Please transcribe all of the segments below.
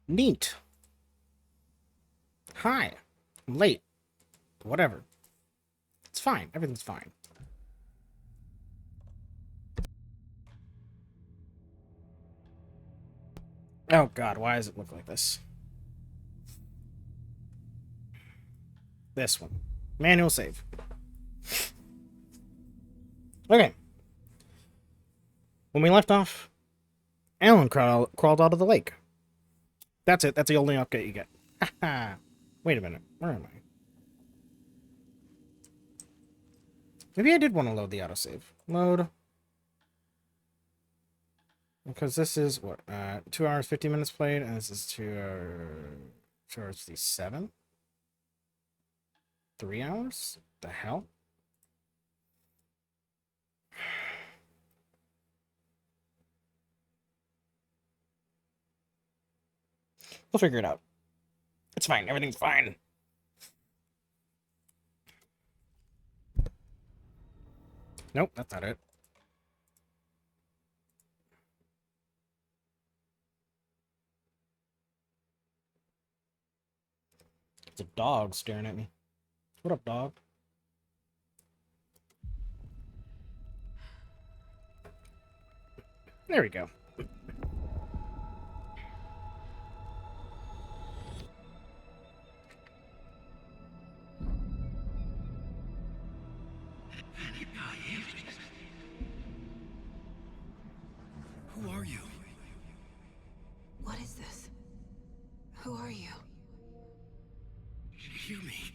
Neat. Hi. I'm late. Whatever. It's fine. Everything's fine. Oh god, why does it look like this? This one. Manual save. Okay. When we left off, Alan crawled out of the lake. That's it. That's the only update you get. Haha. Wait a minute. Where am I? Maybe I did want to load the autosave. Load. Because this is, what, 2 hours, 50 minutes played, and this is 2 hours, 57? 3 hours? The hell? We'll figure it out. It's fine. Everything's fine. Nope, that's not it. It's a dog staring at me. What up, dog? There we go. Who are you? What is this? Who are you? Hear me.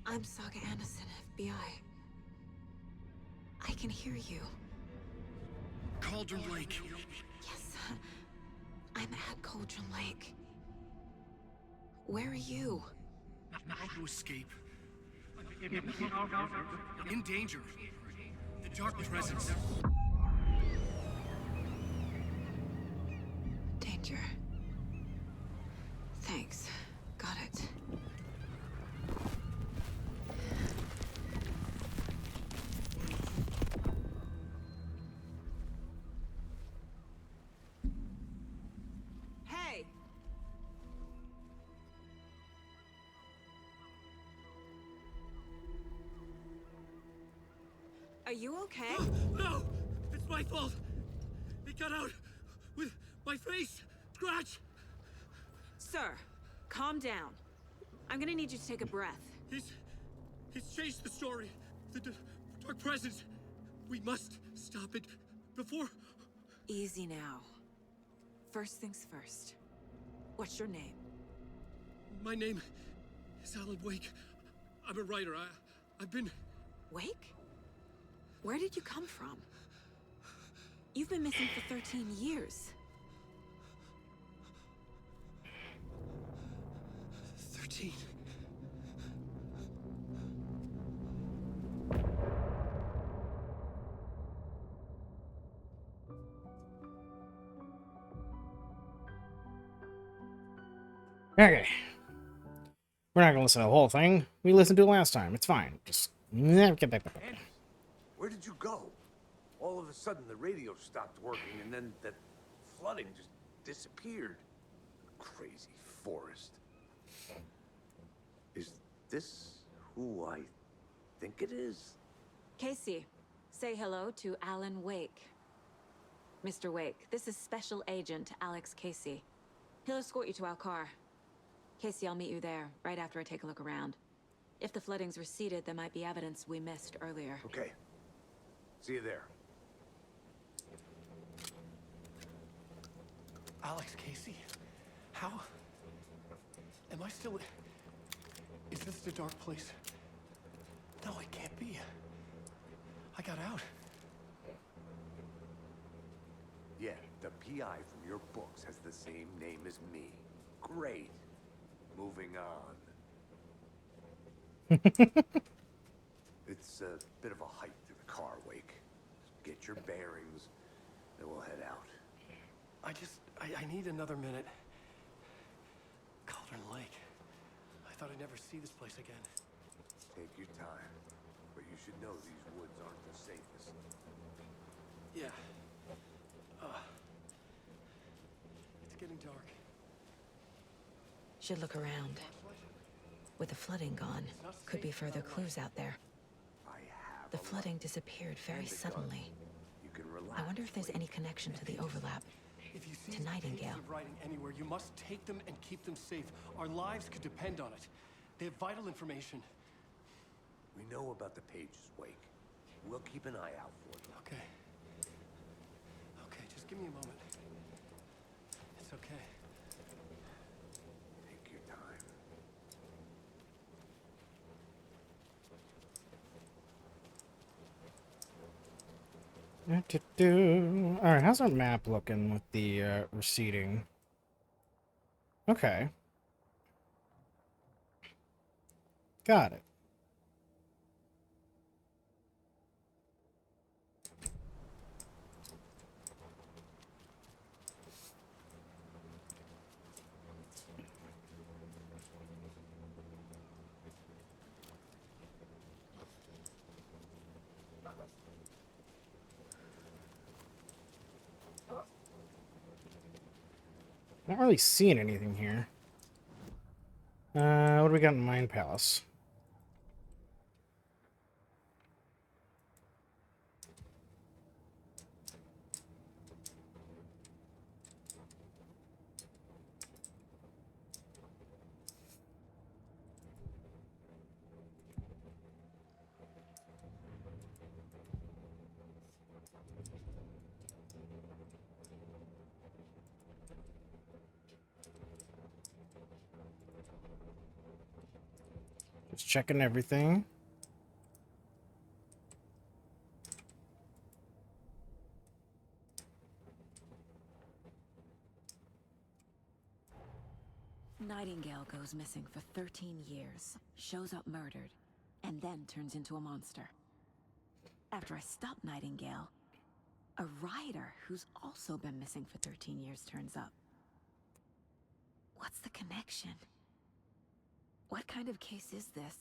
I'm Saga Anderson, FBI. I can hear you. Cauldron Lake. Yes, I'm at Cauldron Lake. Where are you? How to escape. In danger. The dark presence. Danger. Thanks. Got it. Hey! Are you okay? No! It's my fault! It got out with my face! Scratch! Sir, calm down. I'm gonna need you to take a breath. He's changed the story. The dark presence. We must stop it before... Easy now. First things first. What's your name? My name is Alan Wake. I'm a writer. I've been... Wake? Where did you come from? You've been missing for 13 years. 13. Okay. We're not gonna listen to the whole thing. We listened to it last time. It's fine. Just get back. Andy, where did you go? All of a sudden, the radio stopped working, and then that flooding just disappeared. Crazy forest. Is this who I think it is? Casey, say hello to Alan Wake. Mr. Wake, this is Special Agent Alex Casey. He'll escort you to our car. Casey, I'll meet you there, right after I take a look around. If the flooding's receded, there might be evidence we missed earlier. Okay. See you there. Alex Casey? How? Am I still... Is this the dark place? No, it can't be. I got out. Yeah, the PI from your books has the same name as me. Great. Moving on. It's a bit of a hike to the car, Wake. Just get your bearings, then we'll head out. I need another minute. Cauldron Lake. I thought I'd never see this place again. Take your time, but you should know these woods aren't the safest. Yeah. It's getting dark. Should look around. With the flooding gone, could be further clues out there. I have The a flooding disappeared very and a gun. suddenly. You can relax. I wonder if there's any connection to the overlap. If you see To these Nightingale. pages of writing anywhere, you must take them and keep them safe. Our lives could depend on it. They have vital information. We know about the pages, Wake. We'll keep an eye out for them. Okay. Okay, just give me a moment. It's okay. Take your time. Alright, how's our map looking with the receding? Okay. Got it. Not really seeing anything here. What do we got in Mind Palace? Just checking everything. Nightingale goes missing for 13 years, shows up murdered, and then turns into a monster. After I stop Nightingale, a rider who's also been missing for 13 years turns up. What's the connection? What kind of case is this?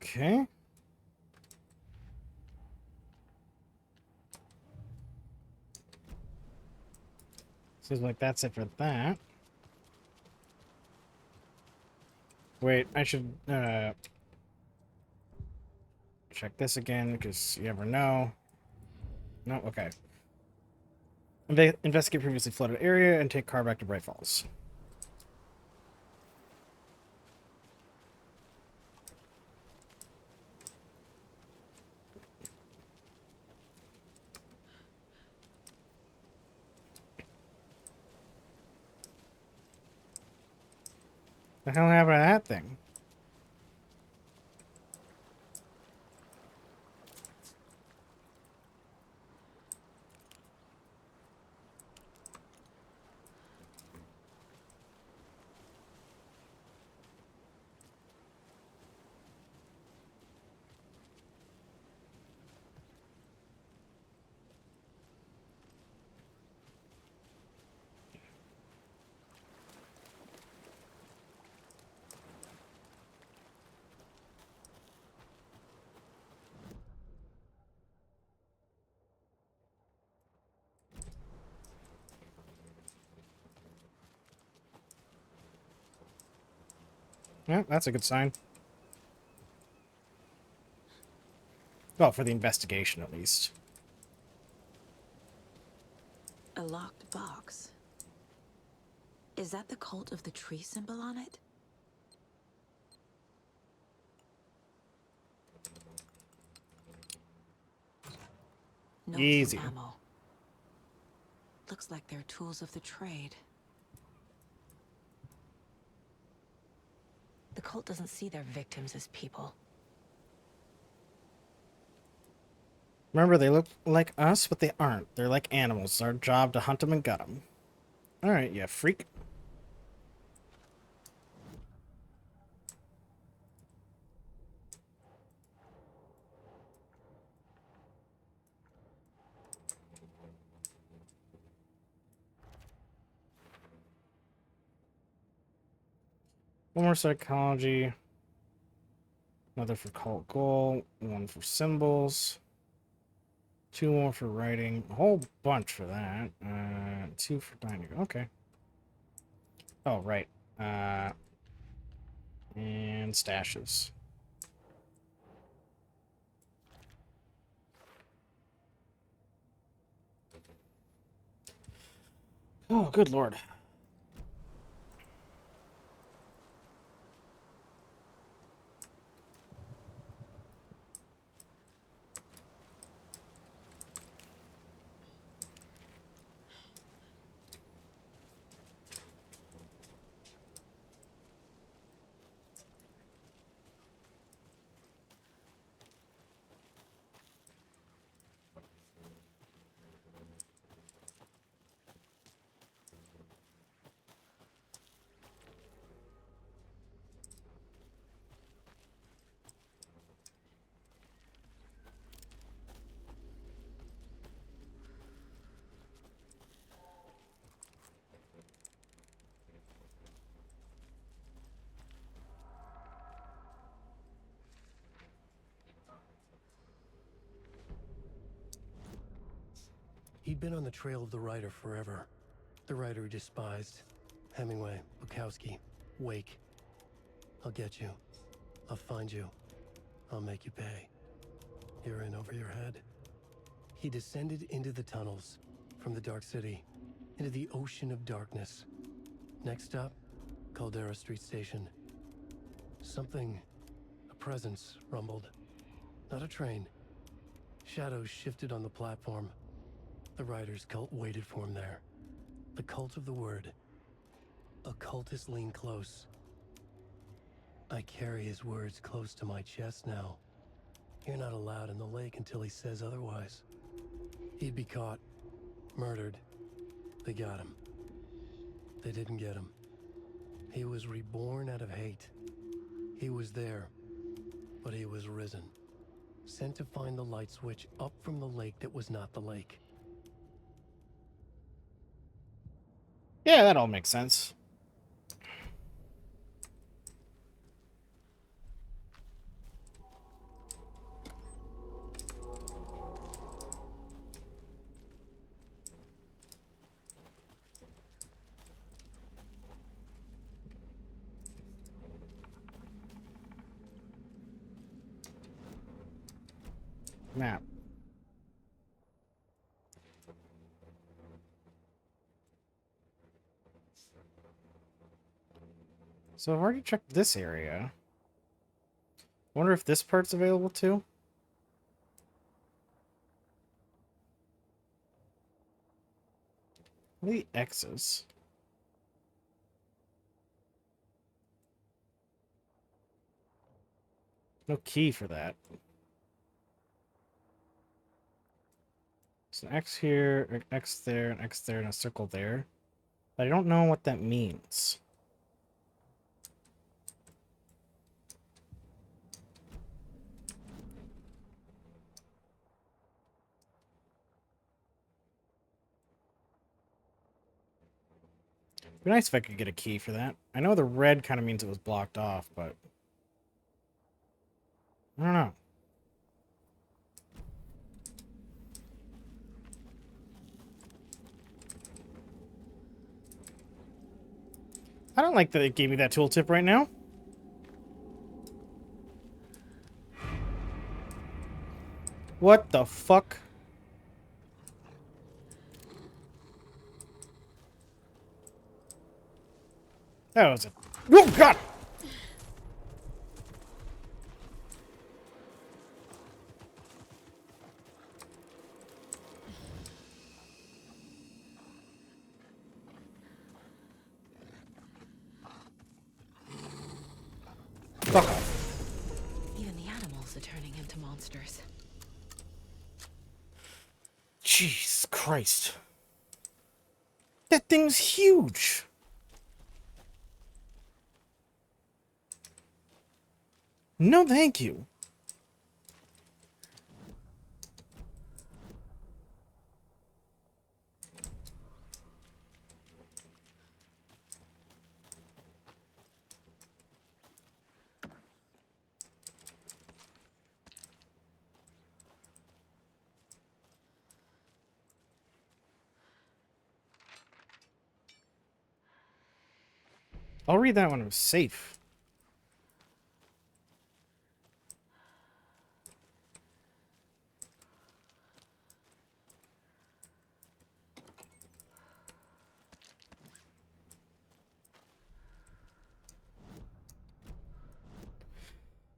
Okay. Seems like that's it for that. Wait, I should check this again because you never know. No, okay. Investigate previously flooded area and take car back to Bright Falls. The hell happened to that thing? Yeah, that's a good sign. Well, for the investigation, at least. A locked box. Is that the cult of the tree symbol on it? No Easy. ammo. Looks like they're tools of the trade. The cult doesn't see their victims as people. Remember, they look like us, but they aren't. They're like animals. It's our job to hunt them and gut them. Alright, you freak. One more psychology. Another for cult goal. One for symbols. 2 more for writing. A whole bunch for that. 2 for dining. Okay. Oh, right. And stashes. Oh, good lord. He'd been on the trail of the writer forever. The writer he despised. Hemingway, Bukowski, Wake. I'll get you. I'll find you. I'll make you pay. You're in over your head. He descended into the tunnels, from the Dark City, into the ocean of darkness. Next stop, Caldera Street Station. Something, a presence, rumbled. Not a train. Shadows shifted on the platform. The writer's cult waited for him there. The cult of the word. Occultists lean close. I carry his words close to my chest now. You're not allowed in the lake until he says otherwise. He'd be caught, murdered. They got him. They didn't get him. He was reborn out of hate. He was there, but he was risen. Sent to find the light switch up from the lake that was not the lake. Yeah, that all makes sense. Map. So I've already checked this area. Wonder if this part's available too? What are the X's? No key for that. It's an X here, an X there, an X there, and a circle there. But I don't know what that means. It'd be nice if I could get a key for that. I know the red kind of means it was blocked off, but I don't know. I don't like that it gave me that tooltip right now. What the fuck? That was a... Oh, God! Fuck off. Even the animals are turning into monsters. Jesus Christ. That thing's huge. No, thank you. I'll read that when I'm safe.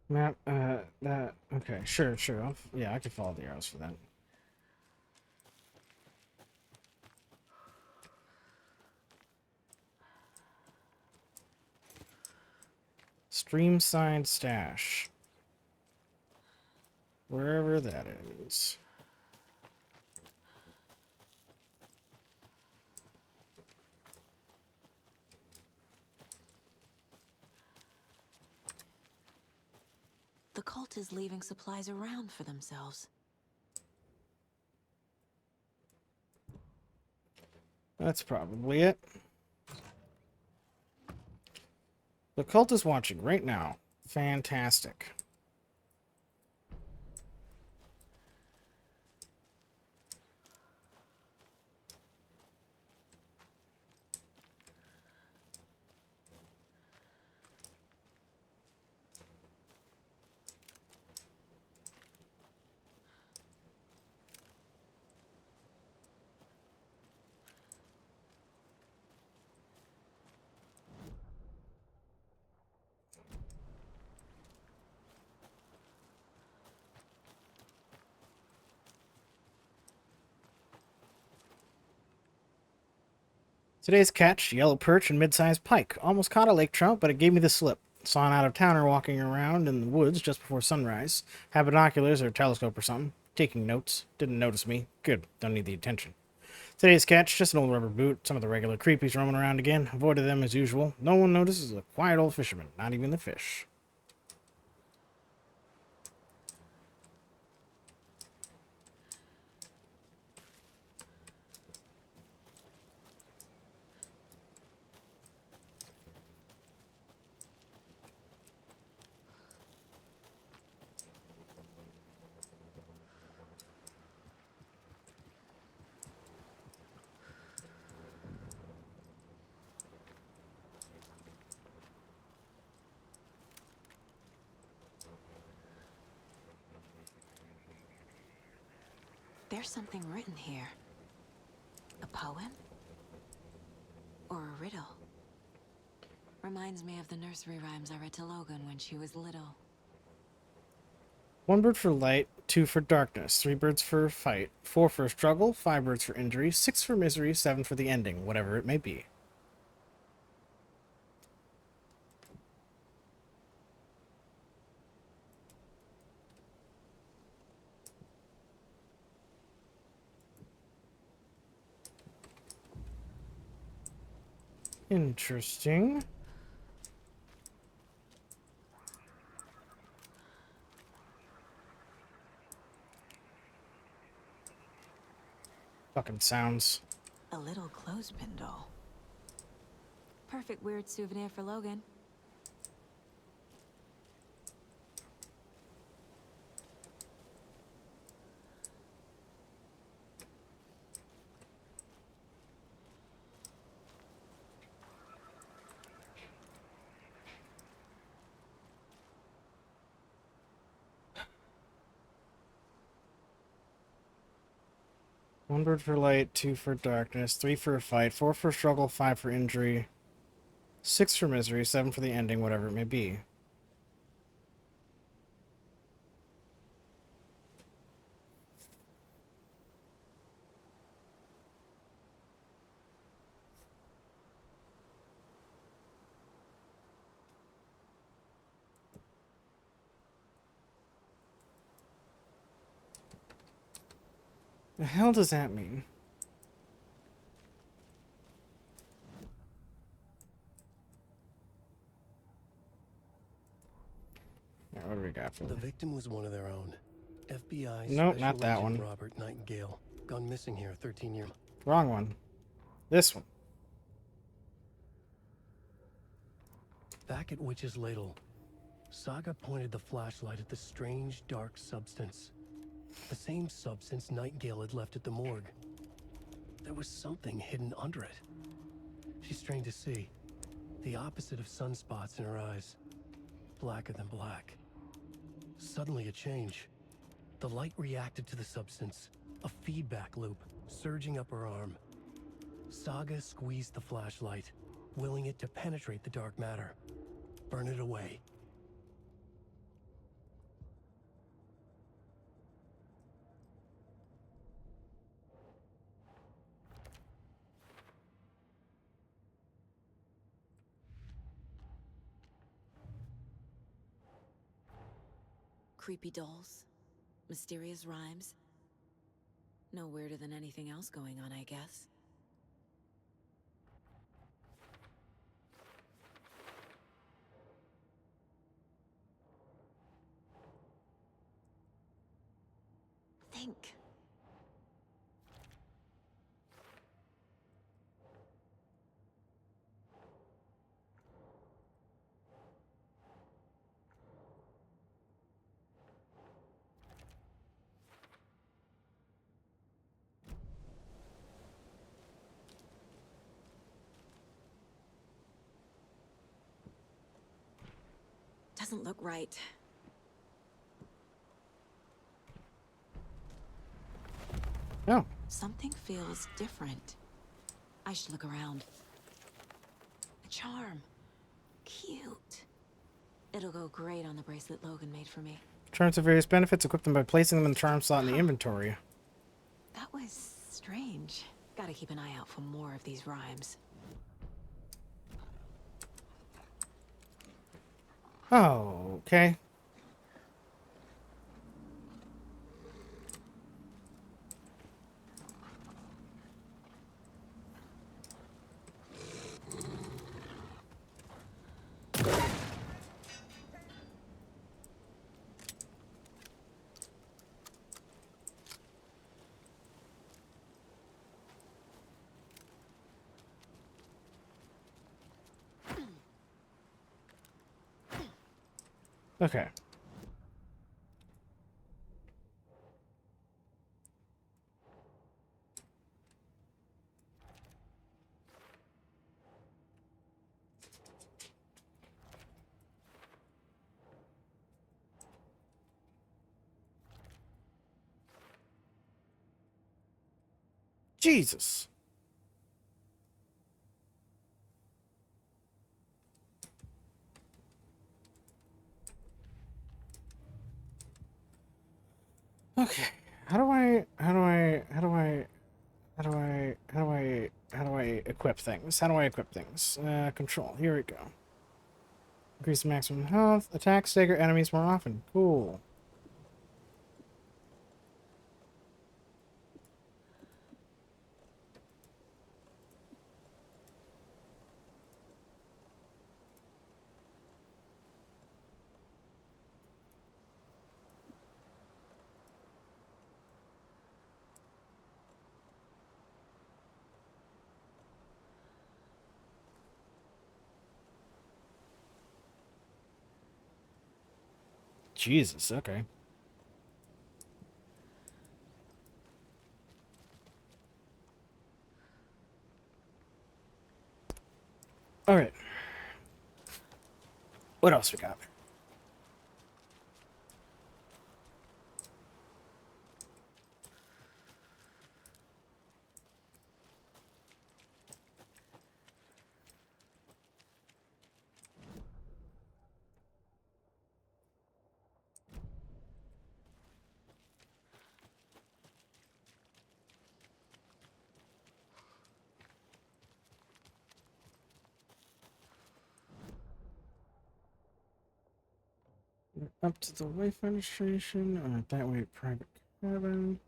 Map, that, okay, sure. Yeah, I can follow the arrows for that. Streamside stash. Wherever that is. The cult is leaving supplies around for themselves. That's probably it. The cult is watching right now. Fantastic. Today's catch, yellow perch and mid-sized pike. Almost caught a lake trout, but it gave me the slip. Saw an out-of-towner walking around in the woods just before sunrise. Had binoculars or a telescope or something. Taking notes. Didn't notice me. Good. Don't need the attention. Today's catch, just an old rubber boot. Some of the regular creepies roaming around again. Avoided them as usual. No one notices a quiet old fisherman. Not even the fish. There's something written here. A poem? Or a riddle? Reminds me of the nursery rhymes I read to Logan when she was little. 1 bird for light, 2 for darkness, 3 birds for fight, 4 for struggle, 5 birds for injury, 6 for misery, 7 for the ending, whatever it may be. Interesting. Fucking sounds. A little clothespin doll. Perfect weird souvenir for Logan. One bird for light, 2 for darkness, 3 for a fight, 4 for struggle, 5 for injury, 6 for misery, 7 for the ending, whatever it may be. The hell does that mean? What do we got for The them? victim was one of their own. FBI Nope, Special not that Agent one. Robert Nightingale. Gone missing here 13 years. Wrong one. This one. Back at Witch's Ladle, Saga pointed the flashlight at the strange, dark substance. The same substance Nightingale had left at the morgue. There was something hidden under it. She strained to see. The opposite of sunspots in her eyes. Blacker than black. Suddenly a change. The light reacted to the substance. A feedback loop, surging up her arm. Saga squeezed the flashlight, willing it to penetrate the dark matter. Burn it away. Creepy dolls. Mysterious rhymes. No weirder than anything else going on, I guess. Think. Doesn't look right. Oh. Something feels different. I should look around. A charm. Cute. It'll go great on the bracelet Logan made for me. Charms have various benefits. Equip them by placing them in the charm slot in the inventory. That was strange. Gotta keep an eye out for more of these rhymes. Oh, okay. Okay. Jesus. Okay. How do I equip things? How do I equip things? Control. Here we go. Increase the maximum health. Attack, stagger enemies more often. Cool. Jesus, okay. Alright. What else we got? Up to the Wayfinder Station. That way, private cabin.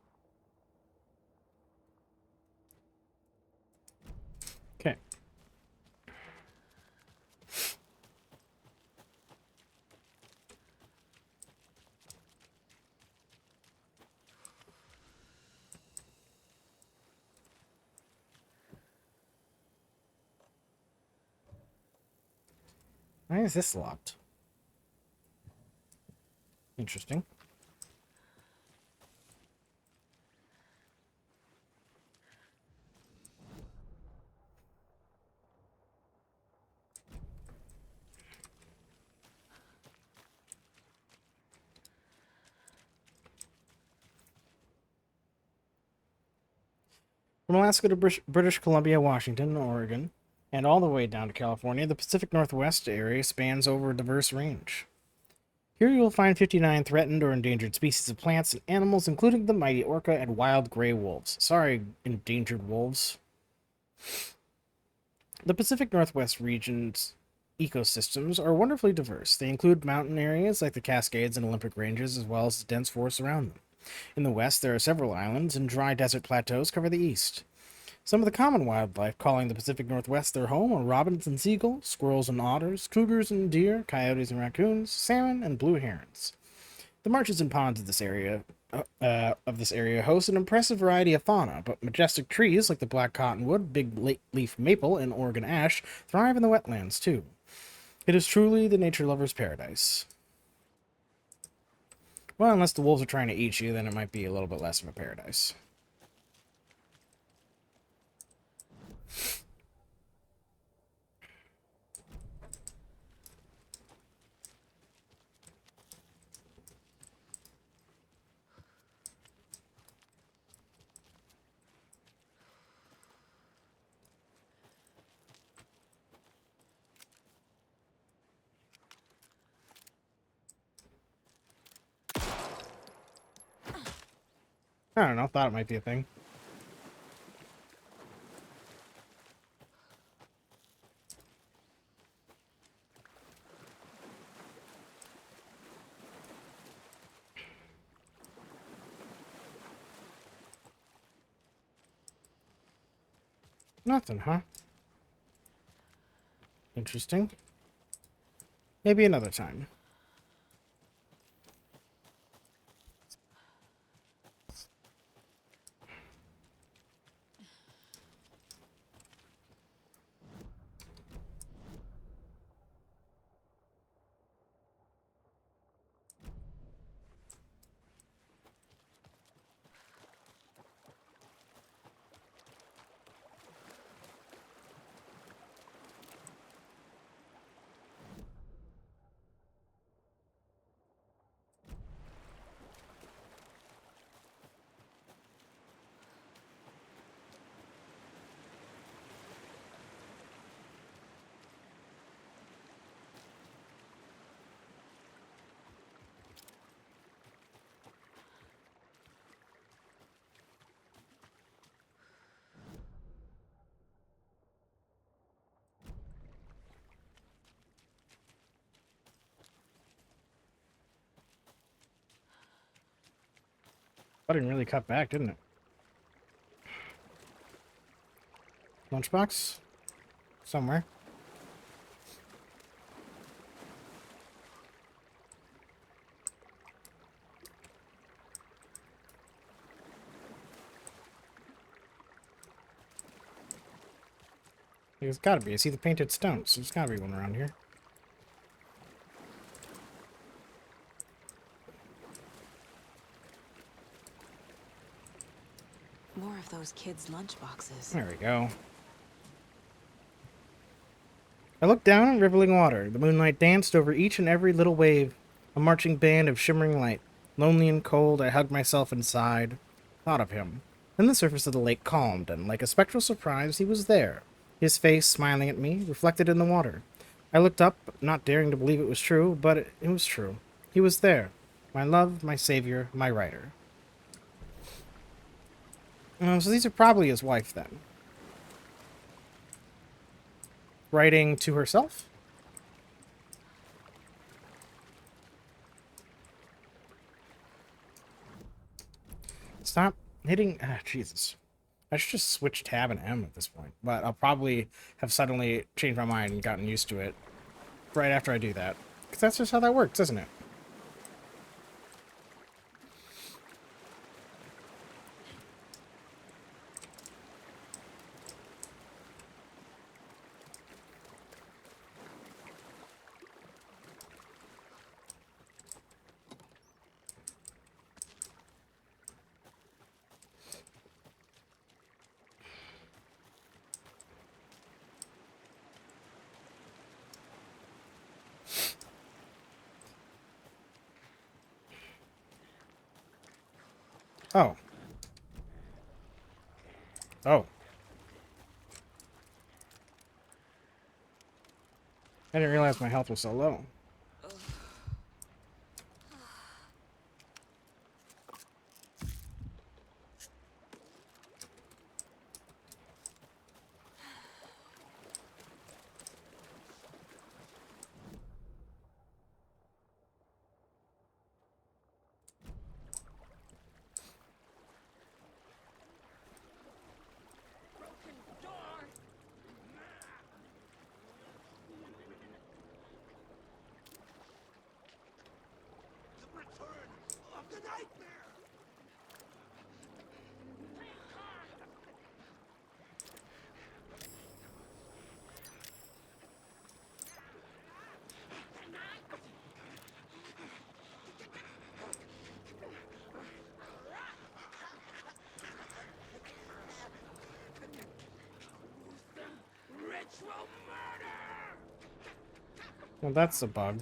Okay. Why is this locked? Interesting. From Alaska to British Columbia, Washington, Oregon, and all the way down to California, the Pacific Northwest area spans over a diverse range. Here you will find 59 threatened or endangered species of plants and animals, including the mighty orca and wild gray wolves. Sorry, endangered wolves. The Pacific Northwest region's ecosystems are wonderfully diverse. They include mountain areas like the Cascades and Olympic Ranges, as well as the dense forests around them. In the west, there are several islands, and dry desert plateaus cover the east. Some of the common wildlife calling the Pacific Northwest their home are robins and seagulls, squirrels and otters, cougars and deer, coyotes and raccoons, salmon and blue herons. The marshes and ponds of this area host an impressive variety of fauna, but majestic trees like the black cottonwood, big leaf maple, and Oregon ash thrive in the wetlands too. It is truly the nature lover's paradise. Well, unless the wolves are trying to eat you, then it might be a little bit less of a paradise. I don't know, thought it might be a thing. Nothing, huh? Interesting. Maybe another time. That didn't really cut back, didn't it? Lunchbox? Somewhere. There's gotta be. I see the painted stones, so there's gotta be one around here. More of those kids' lunchboxes. There we go. I looked down at rippling water. The moonlight danced over each and every little wave, a marching band of shimmering light. Lonely and cold, I hugged myself and sighed. Thought of him. Then the surface of the lake calmed, and like a spectral surprise, he was there. His face, smiling at me, reflected in the water. I looked up, not daring to believe it was true, but it was true. He was there. My love, my savior, my writer. So these are probably his wife, then. Writing to herself? Stop hitting... Ah, Jesus. I should just switch tab and M at this point. But I'll probably have suddenly changed my mind and gotten used to it right after I do that. Because that's just how that works, isn't it? Oh. Oh. I didn't realize my health was so low. Well, that's a bug.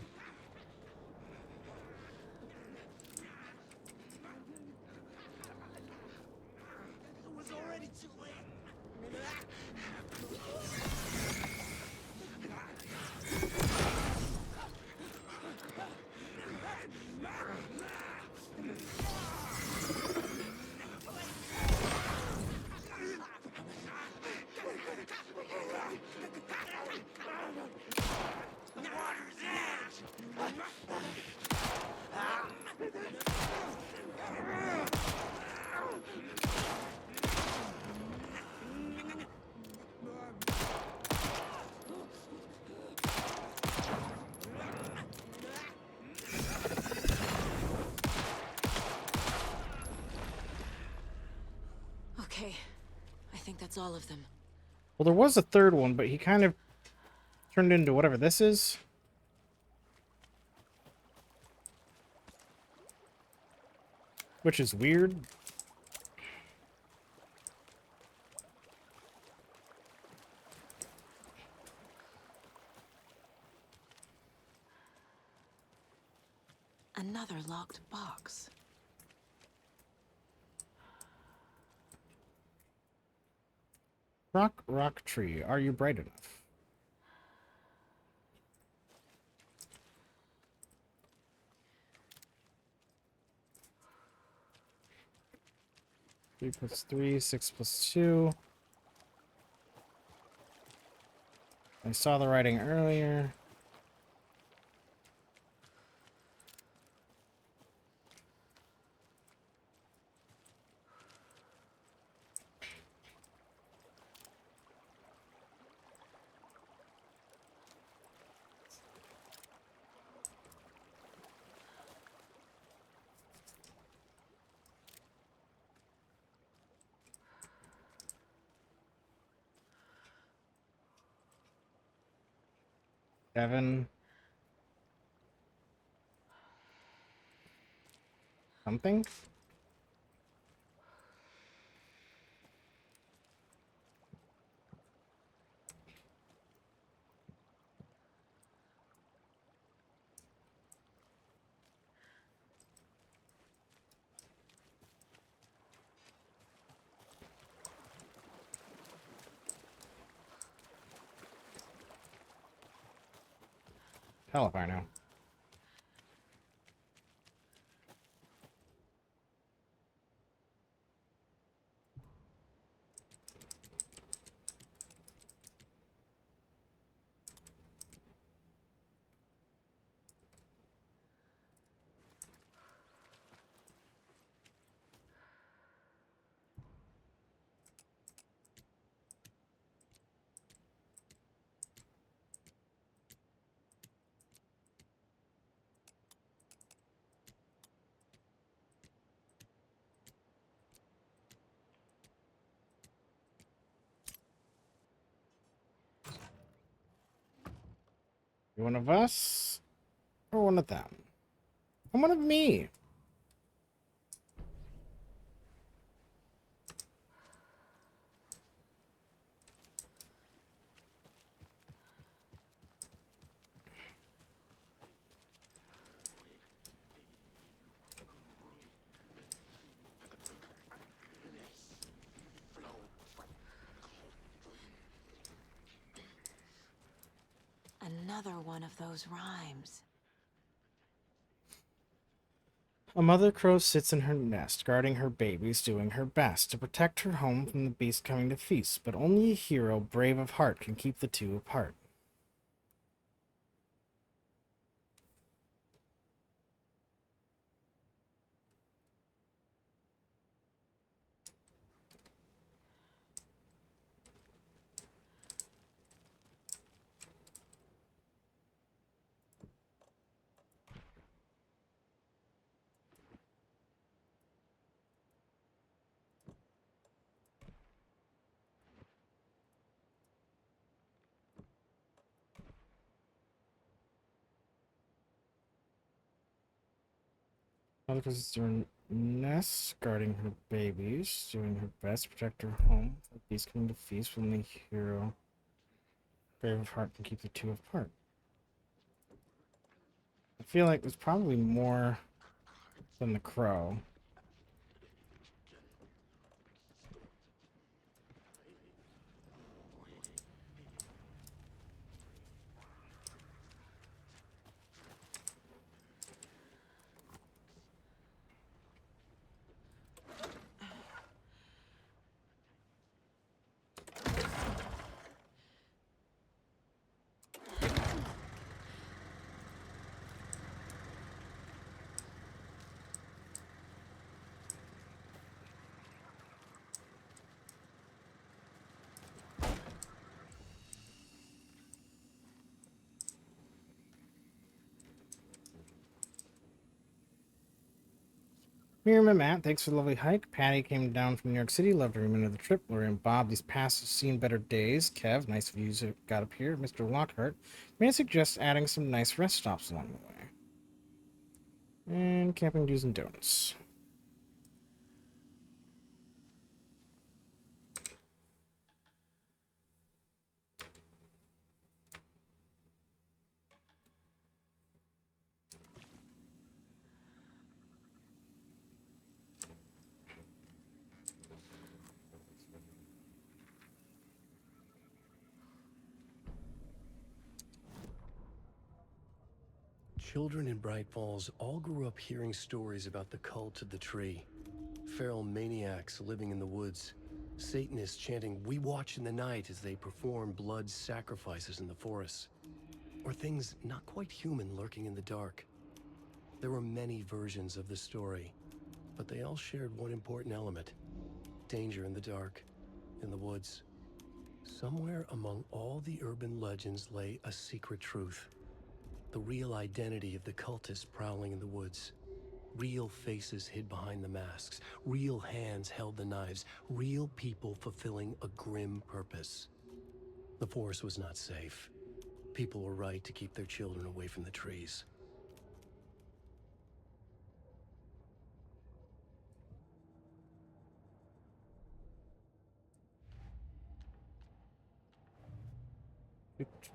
Okay. I think that's all of them. Well, there was a third one, but he kind of turned into whatever this is. Which is weird. Another locked box. Rock tree. Are you bright enough? Three plus 3, 6 plus 2. I saw the writing earlier. Seven. Something? Hell if I know. You one of us? Or one of them? I'm one of me. another one of those rhymes. A mother crow sits in her nest, guarding her babies, doing her best to protect her home from the beast coming to feast, but only a hero brave of heart can keep the two apart. Mother crow sits in her nest, guarding her babies, doing her best to protect her home. The beast coming to feast, but only a hero brave of heart can keep the two apart. I feel like there's probably more than the crow. Miriam and Matt, thanks for the lovely hike. Patty came down from New York City, loved every minute of the trip. Lori and Bob, these past have seen better days. Kev, nice views that got up here. Mr. Lockhart, may I suggest adding some nice rest stops along the way? And camping do's and don'ts. Children in Bright Falls all grew up hearing stories about the cult of the tree. Feral maniacs living in the woods. Satanists chanting, "We watch in the night," as they perform blood sacrifices in the forests. Or things not quite human lurking in the dark. There were many versions of the story, but they all shared one important element. Danger in the dark, in the woods. Somewhere among all the urban legends lay a secret truth. The real identity of the cultists prowling in the woods. Real faces hid behind the masks. Real hands held the knives. Real people fulfilling a grim purpose. The forest was not safe. People were right to keep their children away from the trees.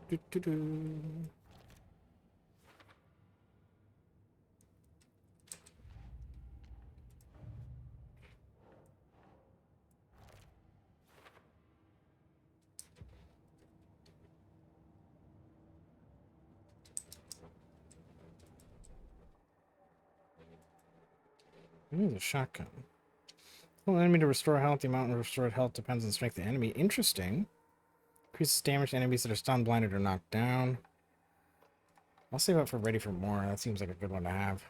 Do-do-do-do. Ooh, the shotgun. Well, enemy to restore health. The amount of restored health depends on the strength of the enemy. Interesting. Increases damage to enemies that are stunned, blinded, or knocked down. I'll save up for ready for more. That seems like a good one to have.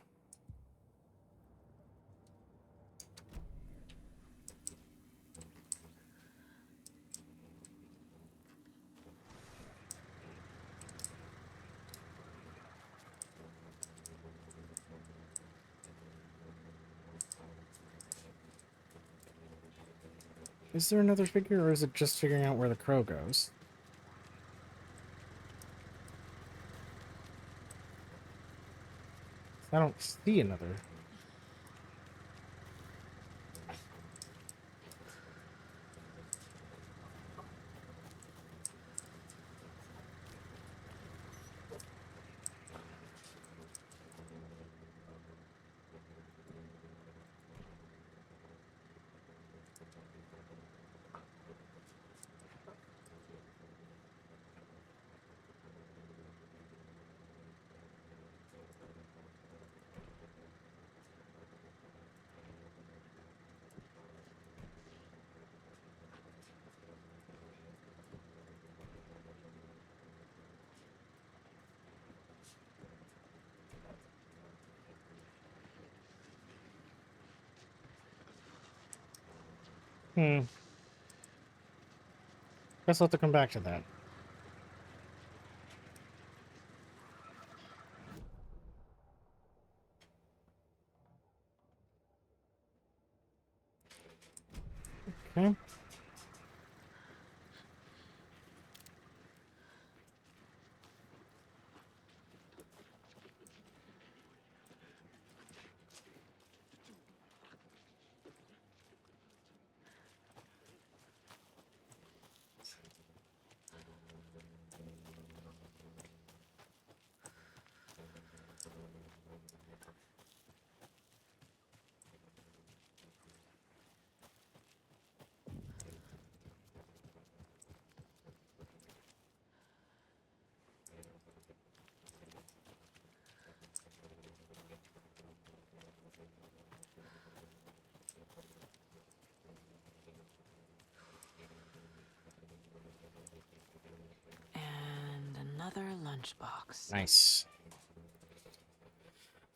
Is there another figure, or is it just figuring out where the crow goes? I don't see another. Hmm. Guess I'll have to come back to that. Okay. And another lunchbox. Nice.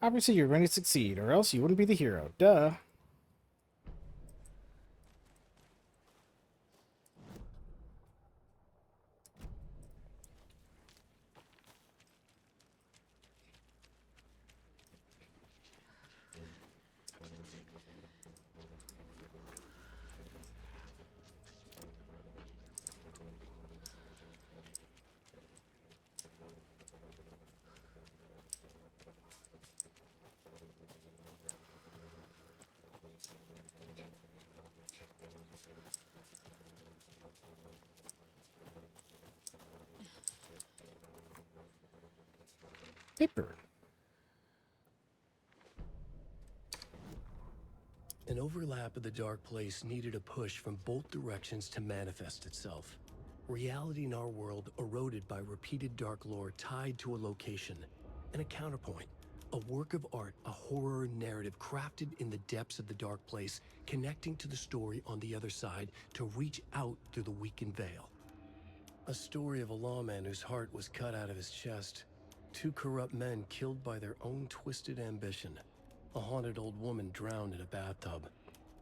Obviously, you're going to succeed, or else you wouldn't be the hero. Duh. Paper. An overlap of the dark place needed a push from both directions to manifest itself. Reality in our world eroded by repeated dark lore tied to a location. And a counterpoint. A work of art, a horror narrative crafted in the depths of the dark place, connecting to the story on the other side to reach out through the weakened veil. A story of a lawman whose heart was cut out of his chest. Two corrupt men killed by their own twisted ambition. A haunted old woman drowned in a bathtub.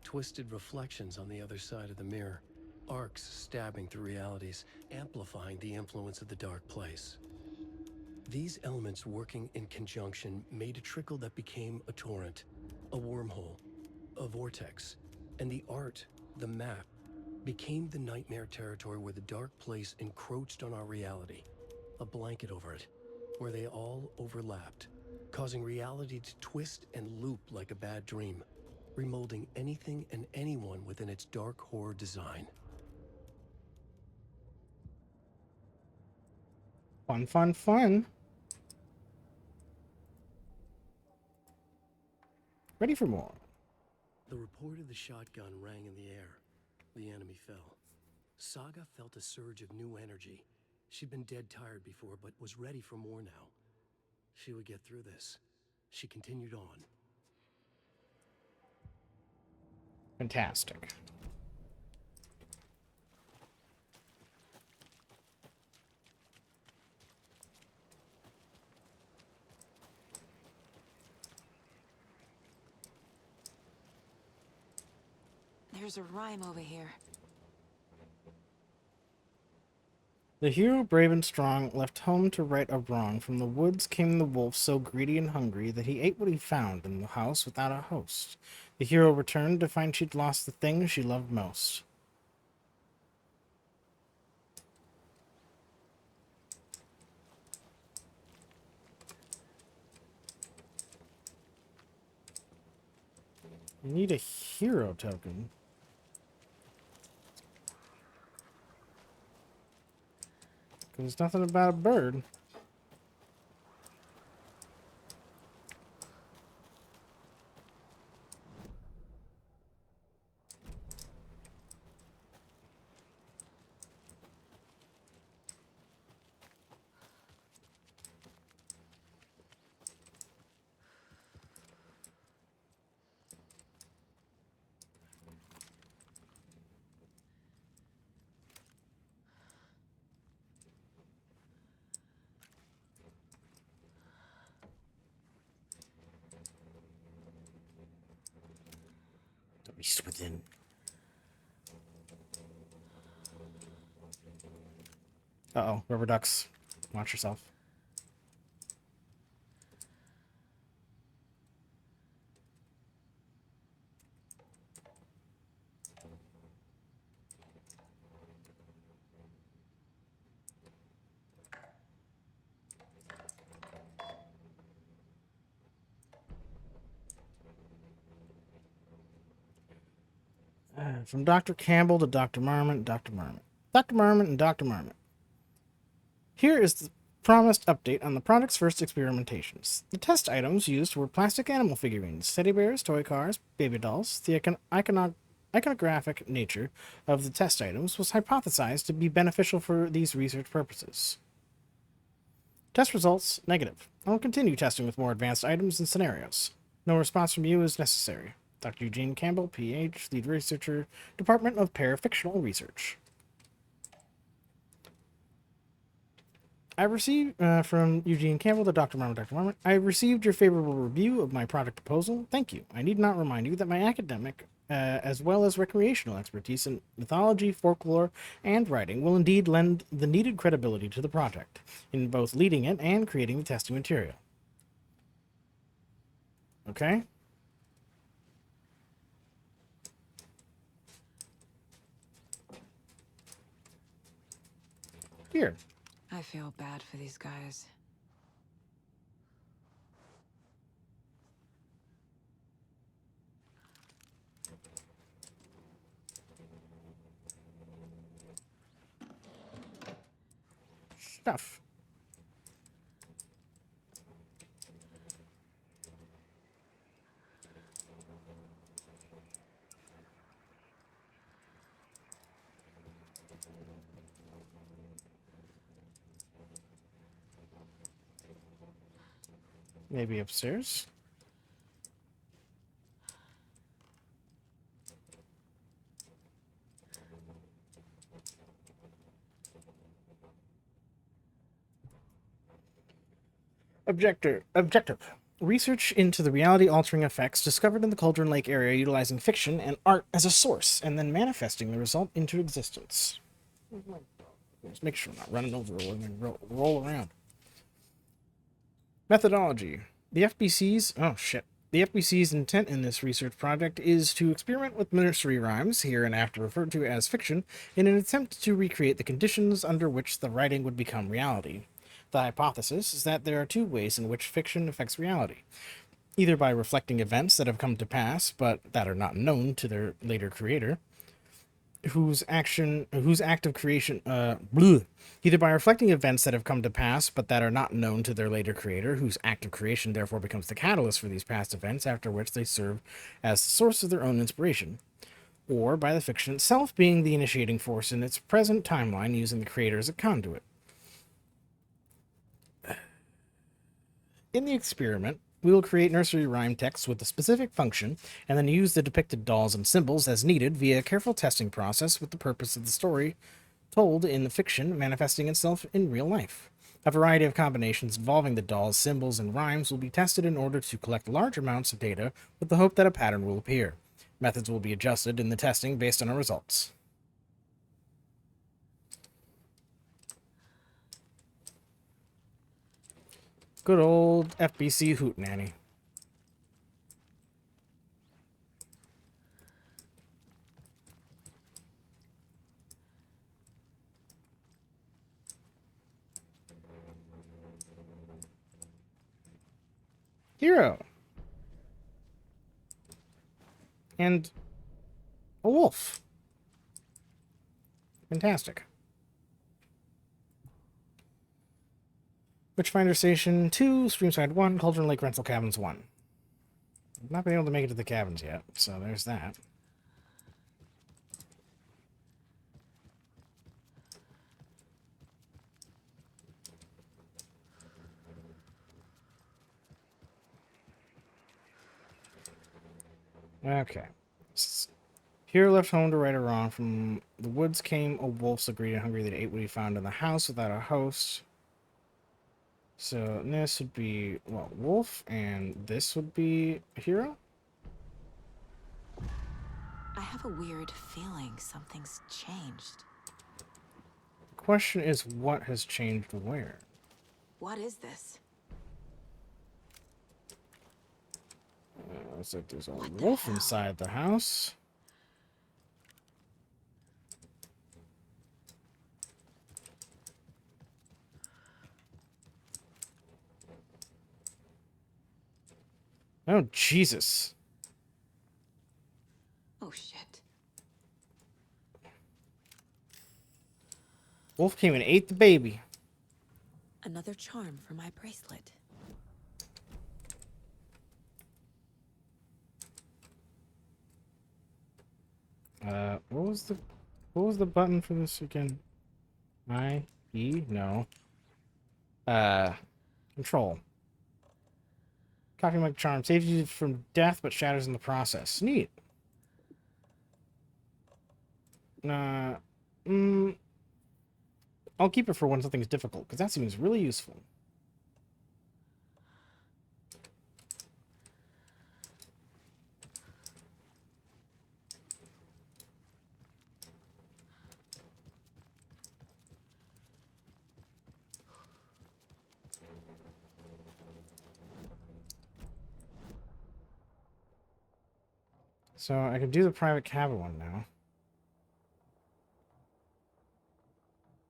Twisted reflections on the other side of the mirror. Arcs stabbing through realities, amplifying the influence of the dark place. These elements working in conjunction made a trickle that became a torrent, a wormhole, a vortex, and the art, the map, became the nightmare territory where the dark place encroached on our reality. A blanket over it, where they all overlapped, causing reality to twist and loop like a bad dream, remolding anything and anyone within its dark horror design. Fun, fun, fun. Ready for more. The report of the shotgun rang in the air. The enemy fell. Saga felt a surge of new energy. She'd been dead tired before, but was ready for more now. She would get through this. She continued on. Fantastic. There's a rhyme over here. The hero, brave and strong, left home to right a wrong. From the woods came the wolf, so greedy and hungry that he ate what he found in the house without a host. The hero returned to find she'd lost the thing she loved most. You need a hero token. There's nothing about a bird. The beast within. Uh-oh, rubber ducks. Watch yourself. From Dr. Campbell to Dr. Marmot, Dr. Marmot. Dr. Marmot and Dr. Marmot. Here is the promised update on the project's first experimentations. The test items used were plastic animal figurines, teddy bears, toy cars, baby dolls. The iconographic nature of the test items was hypothesized to be beneficial for these research purposes. Test results, negative. I will continue testing with more advanced items and scenarios. No response from you is necessary. Dr. Eugene Campbell, Ph., Lead Researcher, Department of Parafictional Research. I received, from Eugene Campbell to Dr. Marmot, Dr. Marmot, I received your favorable review of my project proposal. Thank you. I need not remind you that my academic, as well as recreational expertise in mythology, folklore, and writing will indeed lend the needed credibility to the project, in both leading it and creating the testing material. Okay? Here. I feel bad for these guys. Stuff. Maybe upstairs. Objective. Research into the reality-altering effects discovered in the Cauldron Lake area utilizing fiction and art as a source, and then manifesting the result into existence. Just make sure I'm not running over and roll around. Methodology. The FBC's intent in this research project is to experiment with nursery rhymes, here and after referred to as fiction, in an attempt to recreate the conditions under which the writing would become reality. The hypothesis is that there are two ways in which fiction affects reality. Either by reflecting events that have come to pass, but that are not known to their later creator, either by reflecting events that have come to pass, but that are not known to their later creator, whose act of creation therefore becomes the catalyst for these past events, after which they serve as the source of their own inspiration. Or by the fiction itself being the initiating force in its present timeline, using the creator as a conduit. In the experiment, we will create nursery rhyme texts with a specific function, and then use the depicted dolls and symbols as needed via a careful testing process with the purpose of the story told in the fiction manifesting itself in real life. A variety of combinations involving the dolls, symbols, and rhymes will be tested in order to collect large amounts of data with the hope that a pattern will appear. Methods will be adjusted in the testing based on our results. Good old FBC hootenanny. Hero. And a wolf. Fantastic. Witchfinder Station 2, Streamside 1, Cauldron Lake Rental Cabins 1. I've not been able to make it to the cabins yet, so there's that. Okay. Hero left home to right or wrong. From the woods came a wolf so greedy and hungry that it ate what he found in the house without a host. So this would be, well, wolf, and this would be hero? I have a weird feeling something's changed. question is, what has changed where? What is this? Looks like there's a What the wolf hell? inside the house. Oh, Jesus. Oh, shit. Wolf came and ate the baby. Another charm for my bracelet. What was the button for this again? E? No. Control. Copy my charm. Saves you from death, but shatters in the process. Neat. I'll keep it for when something's difficult, because that seems really useful. So I can do the private cabin one now.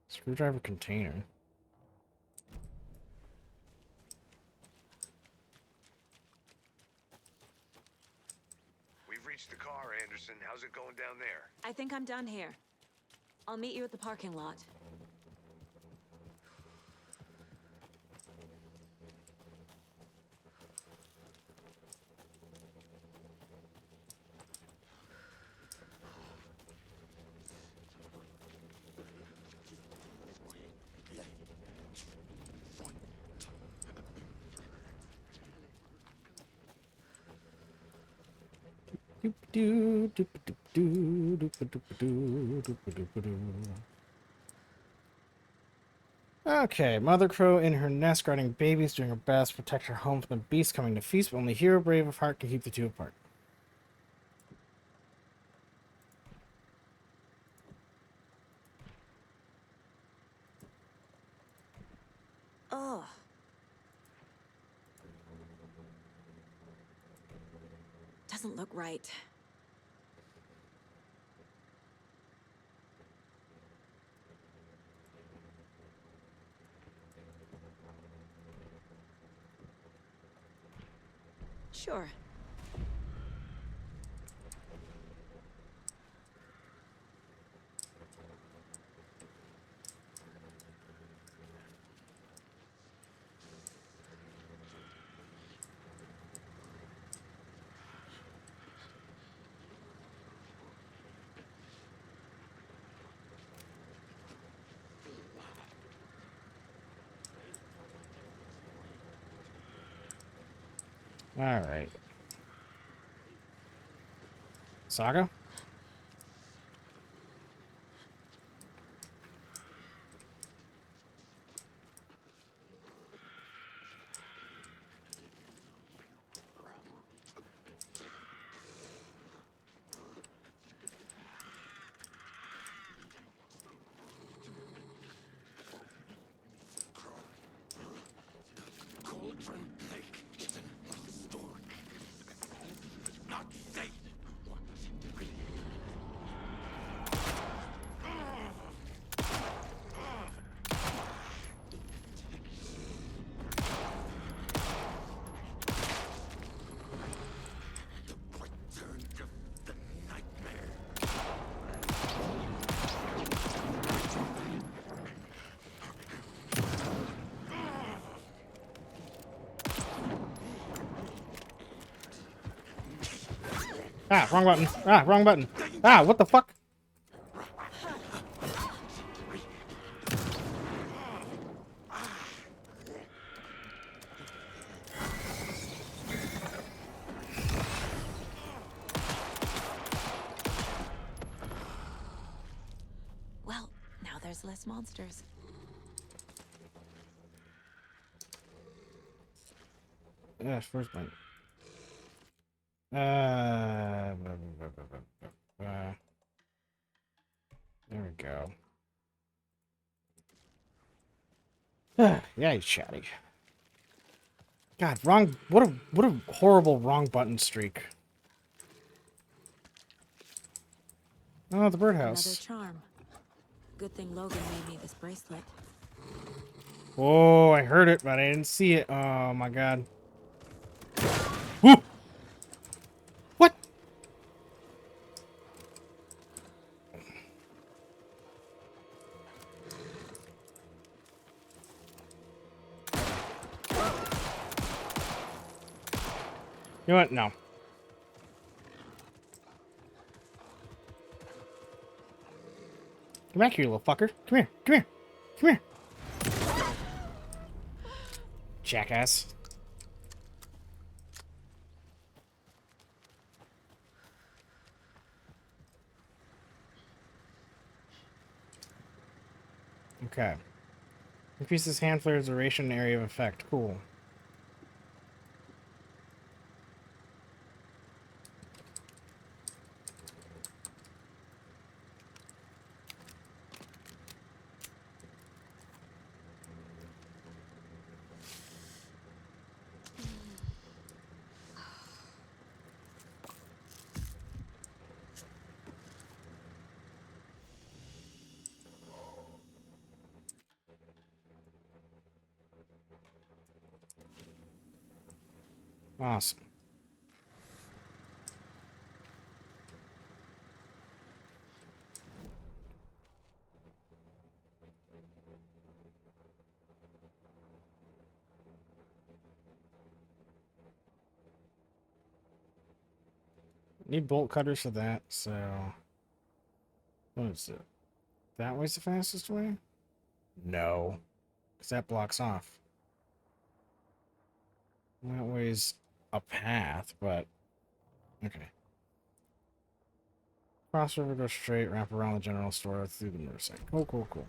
Screwdriver container. We've reached the car, Anderson. How's it going down there? I think I'm done here. I'll meet you at the parking lot. Okay, Mother Crow in her nest guarding babies, doing her best to protect her home from the beasts coming to feast, but only hero brave of heart can keep the two apart. Ugh. Doesn't look right. Sure. Alright. Saga? Cauldron Lake is another story. Not safe. The return of the nightmare. Ah, wrong button. Ah, wrong button. Ah, what the fuck? Well, now there's less monsters. Yeah, first button. There we go. Yeah, he's chatty. God, wrong. What a horrible wrong button streak. Oh, the Another birdhouse. charm. Good thing Logan made me this bracelet. Oh, I heard it, but I didn't see it. Oh my god. Woo! What? You know what? No. Come back here, you little fucker. Come here. Come here. Come here. Jackass. Okay. Increases hand flare's duration and area of effect. Cool. Awesome. Need bolt cutters for that, so... What is it? That way's the fastest way? No. Because that blocks off. That way's a path, but... Okay. Cross river, go straight, wrap around the general store through the motorcycle. Cool, cool, cool.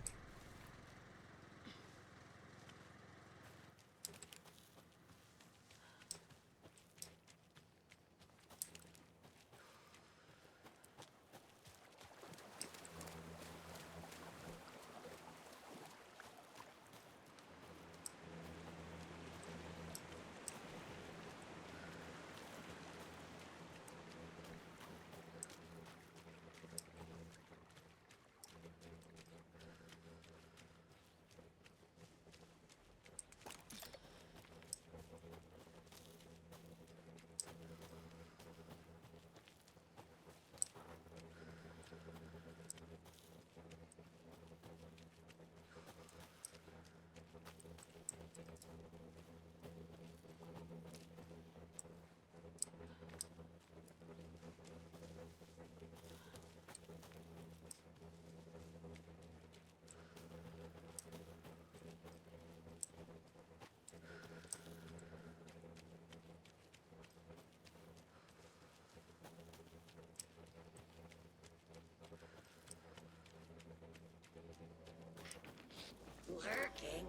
Lurking.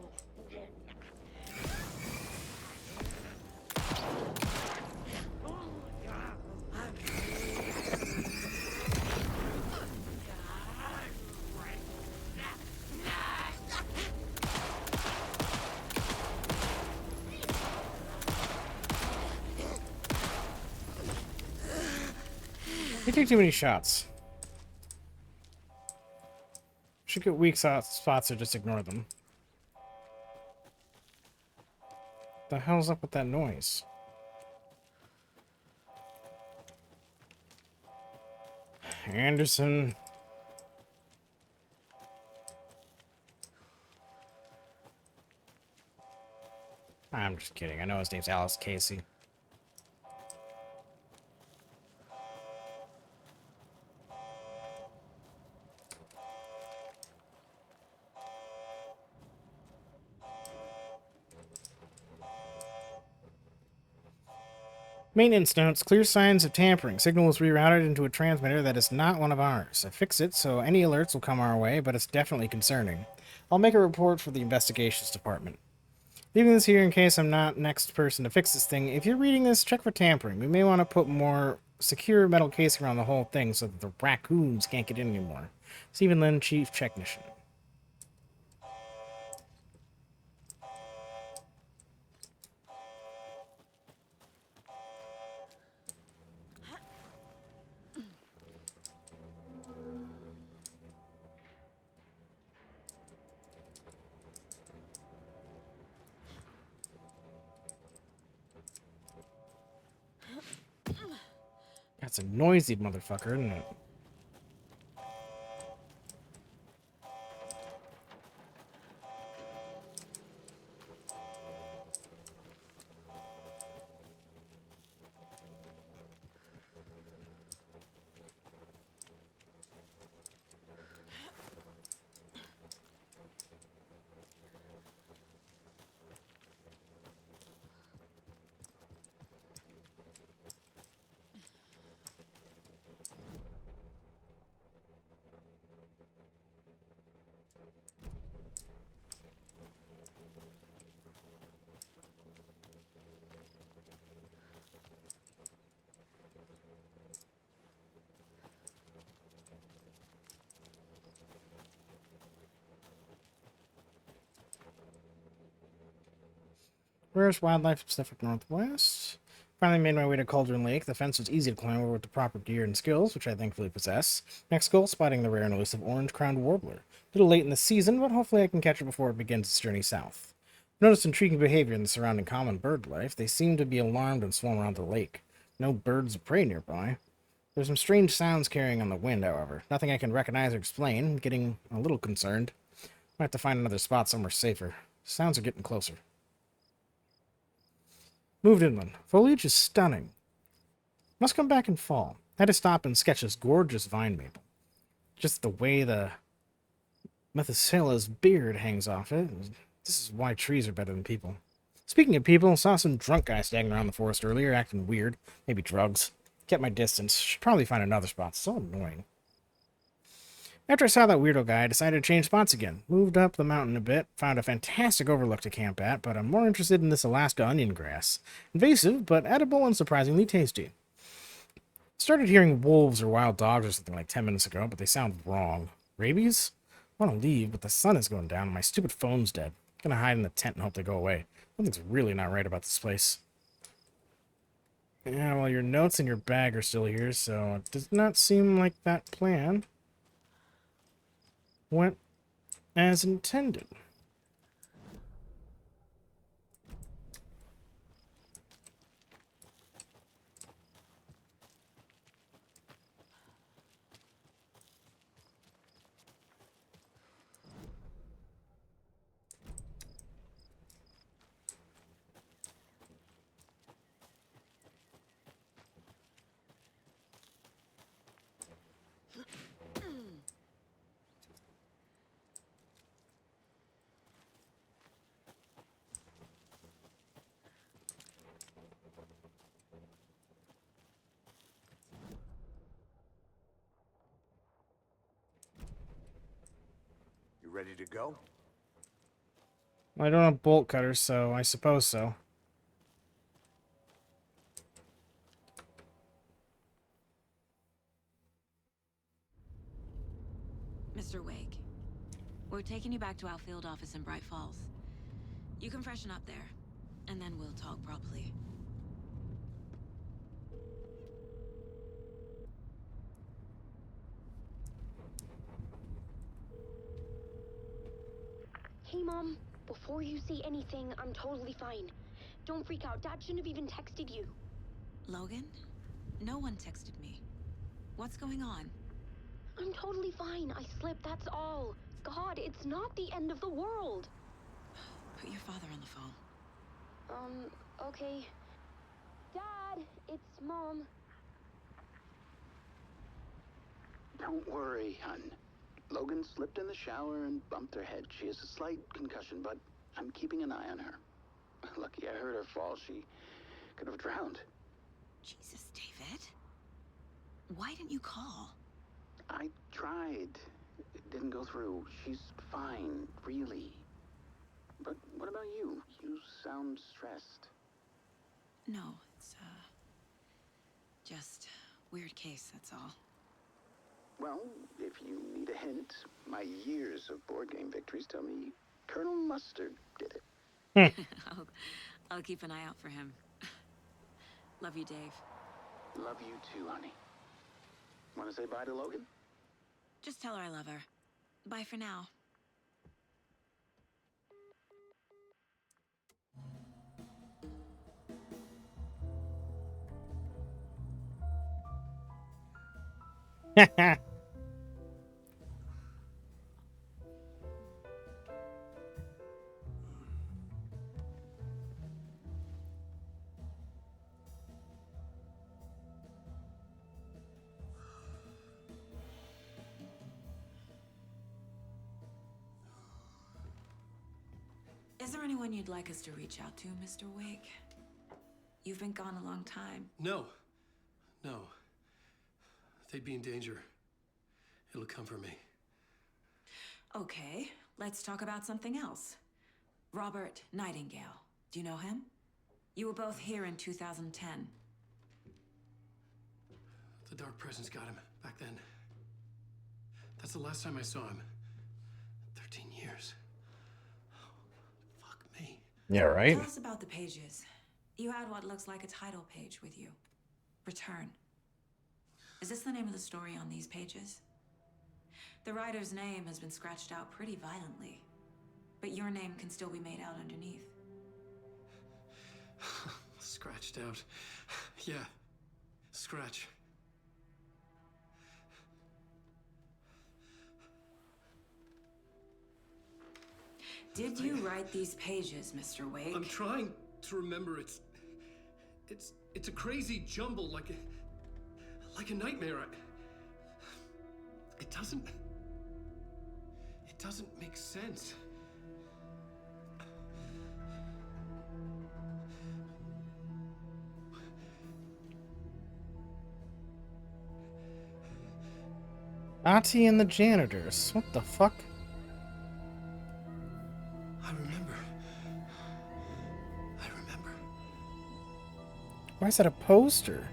You take too many shots. Should get weak spots or just ignore them. The hell's up with that noise? Anderson. I'm just kidding. I know his name's Alex Casey. Maintenance notes. Clear signs of tampering. Signal was rerouted into a transmitter that is not one of ours. I fixed it, so any alerts will come our way, but it's definitely concerning. I'll make a report for the investigations department. Leaving this here in case I'm not next person to fix this thing. If you're reading this, check for tampering. We may want to put more secure metal casing around the whole thing so that the raccoons can't get in anymore. Stephen Lynn, Chief Technician. It's a noisy motherfucker, isn't it? Where's wildlife Pacific Northwest? Finally made my way to Cauldron Lake. The fence was easy to climb over with the proper gear and skills, which I thankfully possess. Next goal, spotting the rare and elusive orange-crowned warbler. A little late in the season, but hopefully I can catch it before it begins its journey south. Noticed intriguing behavior in the surrounding common bird life. They seem to be alarmed and swarm around the lake. No birds of prey nearby. There's some strange sounds carrying on the wind, however. Nothing I can recognize or explain. Getting a little concerned. Might have to find another spot somewhere safer. Sounds are getting closer. Moved inland. Foliage is stunning. Must come back in fall. Had to stop and sketch this gorgeous vine maple. Just the way the Methuselah's beard hangs off it. This is why trees are better than people. Speaking of people, saw some drunk guy standing around the forest earlier, acting weird. Maybe drugs. Kept my distance. Should probably find another spot. So annoying. After I saw that weirdo guy, I decided to change spots again. Moved up the mountain a bit, found a fantastic overlook to camp at, but I'm more interested in this Alaska onion grass. Invasive, but edible and surprisingly tasty. Started hearing wolves or wild dogs or something like 10 minutes ago, but they sound wrong. Rabies? I want to leave, but the sun is going down and my stupid phone's dead. I'm gonna hide in the tent and hope they go away. Something's really not right about this place. Yeah, well, your notes and your bag are still here, so it does not seem like that plan went as intended. You ready to go? I don't have bolt cutters, so I suppose so. Mr. Wake, we're taking you back to our field office in Bright Falls. You can freshen up there, and then we'll talk properly. Hey, Mom. Before you say anything, I'm totally fine. Don't freak out. Dad shouldn't have even texted you. Logan? No one texted me. What's going on? I'm totally fine. I slipped, that's all. God, it's not the end of the world. Put your father on the phone. Okay. Dad, it's Mom. Don't worry, hun. Logan slipped in the shower and bumped her head. She has a slight concussion, but I'm keeping an eye on her. Lucky I heard her fall. She could have drowned. Jesus, David. Why didn't you call? I tried. It didn't go through. She's fine, really. But what about you? You sound stressed. No, it's, just weird case, that's all. Well, if you need a hint, my years of board game victories tell me Colonel Mustard did it. I'll keep an eye out for him. Love you, Dave. Love you too, honey. Want to say bye to Logan? Just tell her I love her. Bye for now. Is there anyone you'd like us to reach out to, Mr. Wake? You've been gone a long time. No. No. They'd be in danger. It'll come for me. Okay, let's talk about something else. Robert Nightingale. Do you know him? You were both here in 2010. The Dark Presence got him back then. That's the last time I saw him. 13 years. Oh, fuck me. Yeah, right? Tell us about the pages. You had what looks like a title page with you. Return. Is this the name of the story on these pages? The writer's name has been scratched out pretty violently, but your name can still be made out underneath. Scratched out. Yeah. Scratch. Did you write these pages, Mr. Wake? I'm trying to remember. It's a crazy jumble, like a nightmare. It doesn't make sense. Ati and the janitors. What the fuck? I remember. Why is that a poster?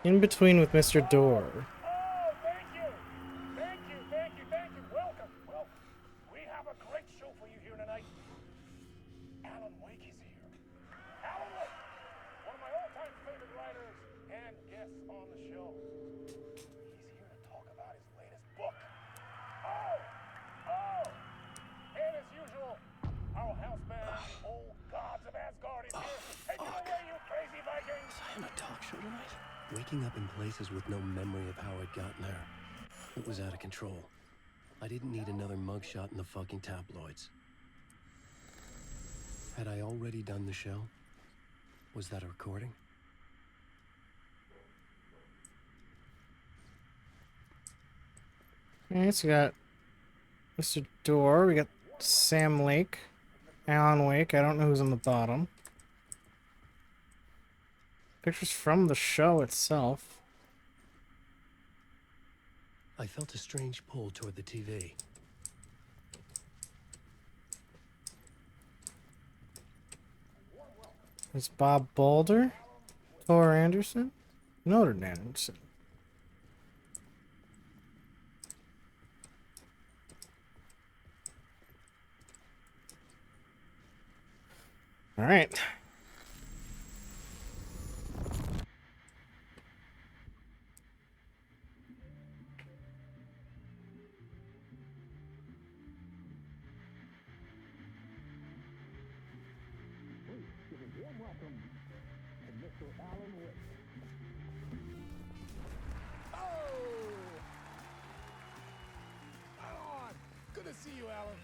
In between with Mr. Door. Oh, thank you. Welcome. We have a great show for you here tonight. Alan Wake is here. Alan Wake, one of my all-time favorite writers and guests on the show. He's here to talk about his latest book. Oh! And as usual, our house band, the old gods of Asgard, is here. Take it away, you crazy Vikings! Was I on a talk show tonight? Waking up in places with no memory of how I'd gotten there. It was out of control. I didn't need another mugshot in the fucking tabloids. Had I already done the show? Was that a recording? Alright, so we got Mr. Door, we got Sam Lake, Alan Wake, I don't know who's on the bottom. Pictures from the show itself. I felt a strange pull toward the TV. There's Bob Boulder, Thor Anderson, Notre Anderson. All right. Good to see you, Alan.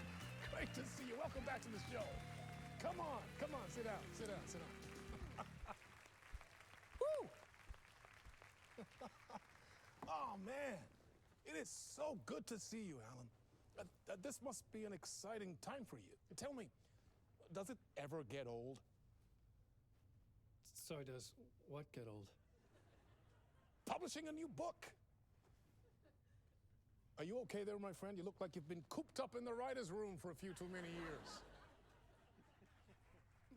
Great to see you. Welcome back to the show. Come on, sit down. Woo! Oh, man. It is so good to see you, Alan. This must be an exciting time for you. Tell me, does it ever get old? Sorry, does what get old? Publishing a new book. Are you okay there, my friend? You look like you've been cooped up in the writer's room for a few too many years.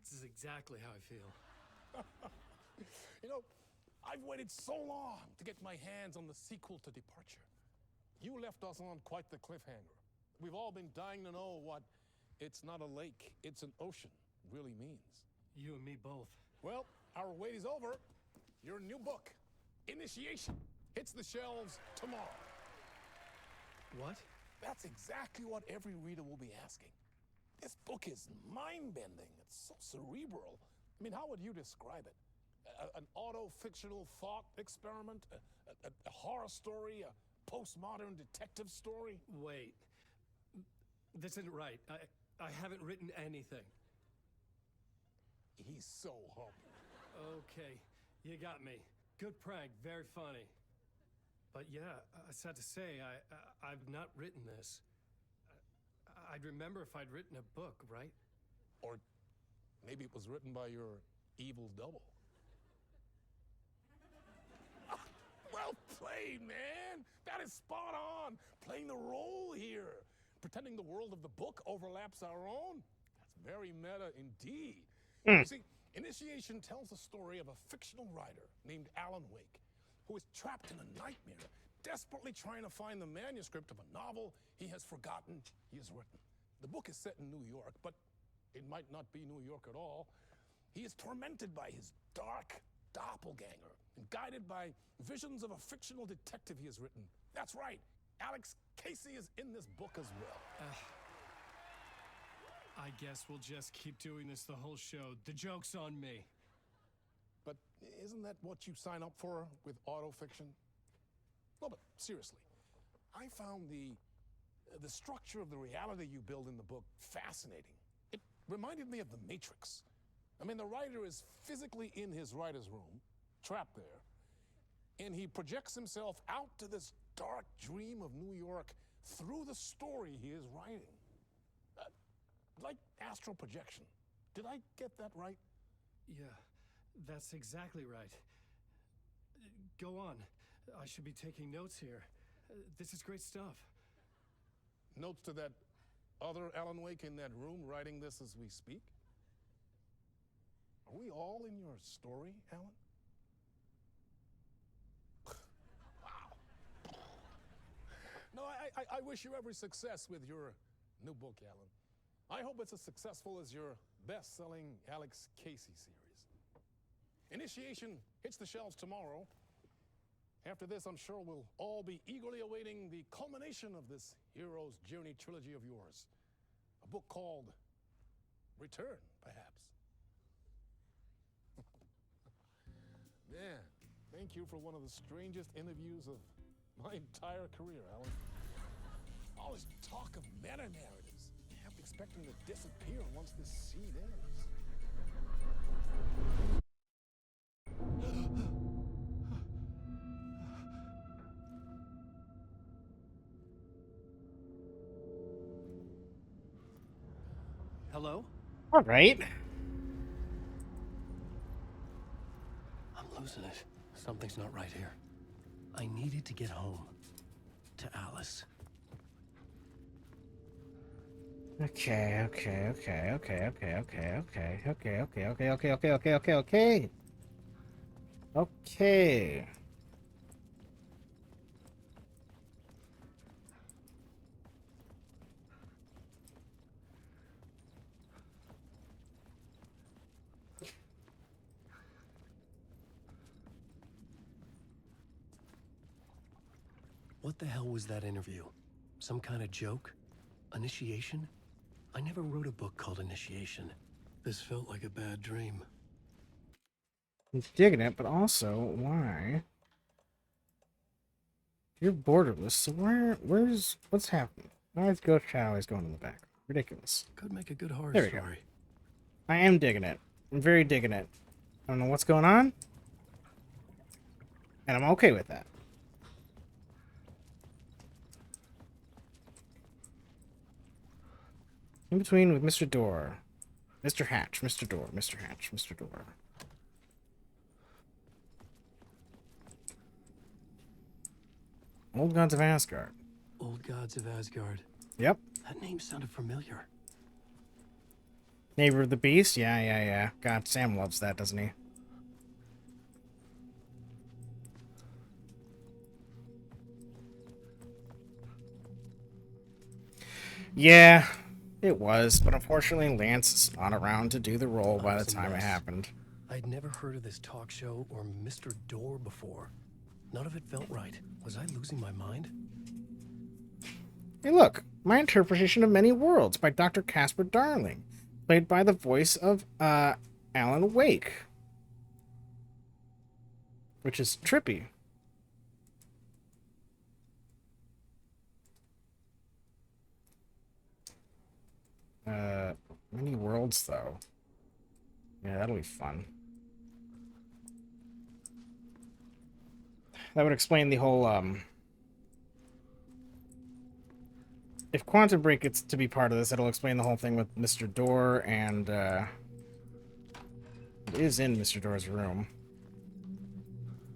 This is exactly how I feel. You know, I've waited so long to get my hands on the sequel to Departure. You left us on quite the cliffhanger. We've all been dying to know what "it's not a lake, it's an ocean" really means. You and me both. Well, our wait is over. Your new book, Initiation, hits the shelves tomorrow. What? That's exactly what every reader will be asking. This book is mind-bending. It's so cerebral. I mean, how would you describe it? An auto-fictional thought experiment? A horror story? A postmodern detective story? Wait. This isn't right. I haven't written anything. He's so humble. Okay, you got me. Good prank, very funny. But yeah, sad to say, I've not written this. I'd remember if I'd written a book, right? Or maybe it was written by your evil double. Well played, man! That is spot on! Playing the role here. Pretending the world of the book overlaps our own. That's very meta indeed. You see, Initiation tells the story of a fictional writer named Alan Wake, who is trapped in a nightmare, desperately trying to find the manuscript of a novel he has forgotten he has written. The book is set in New York, but it might not be New York at all. He is tormented by his dark doppelganger and guided by visions of a fictional detective he has written. That's right, Alex Casey is in this book as well. I guess we'll just keep doing this the whole show. The joke's on me. But isn't that what you sign up for with autofiction? No, but seriously, I found the structure of the reality you build in the book fascinating. It reminded me of The Matrix. I mean, the writer is physically in his writer's room, trapped there, and he projects himself out to this dark dream of New York through the story he is writing. Like astral projection. Did I get that right? Yeah, that's exactly right. Go on. I should be taking notes here. This is great stuff. Notes to that other Alan Wake in that room writing this as we speak? Are we all in your story, Alan? Wow. No, I wish you every success with your new book, Alan. I hope it's as successful as your best-selling Alex Casey series. Initiation hits the shelves tomorrow. After this, I'm sure we'll all be eagerly awaiting the culmination of this hero's journey trilogy of yours. A book called Return, perhaps. Man, thank you for one of the strangest interviews of my entire career, Alan. All this talk of meta-narratives, half expecting to disappear once this scene ends. Hello? All right. I'm losing it. Something's not right here. I needed to get home. To Alice. Okay. Okay. What the hell was that interview? Some kind of joke? Initiation? I never wrote a book called Initiation. This felt like a bad dream. I'm digging it, but also, why? You're borderless, so what's happening? Why is Ghost Shadow always going in the back? Ridiculous. Could make a good horror There we go. story. I am digging it. I'm very digging it. I don't know what's going on, and I'm okay with that. In between with Mr. Door. Mr. Hatch, Mr. Door, Mr. Hatch, Mr. Door. Old Gods of Asgard. Old Gods of Asgard. Yep. That name sounded familiar. Neighbor of the Beast? Yeah. God, Sam loves that, doesn't he? Yeah, it was, but unfortunately Lance is not around to do the role I by the was a time it mess. happened. I'd never heard of this talk show or Mr. Door before. None of it felt right. Was I losing my mind? Hey, look, my interpretation of Many Worlds by Dr. Casper Darling, played by the voice of Alan Wake, which is trippy. Many Worlds though. Yeah, that'll be fun. That would explain the whole if Quantum Break gets to be part of this, it'll explain the whole thing with Mr. Door and it is in Mr. Door's room.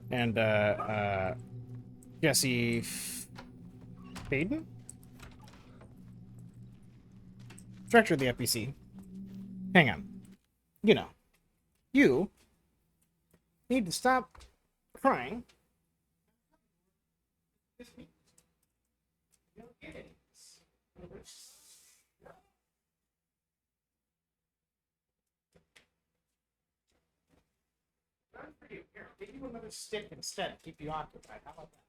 And Jesse Faden? Director of the FBC. Hang on. You know. You need to stop crying. Here, give you another stick instead. Keep you occupied. How about that?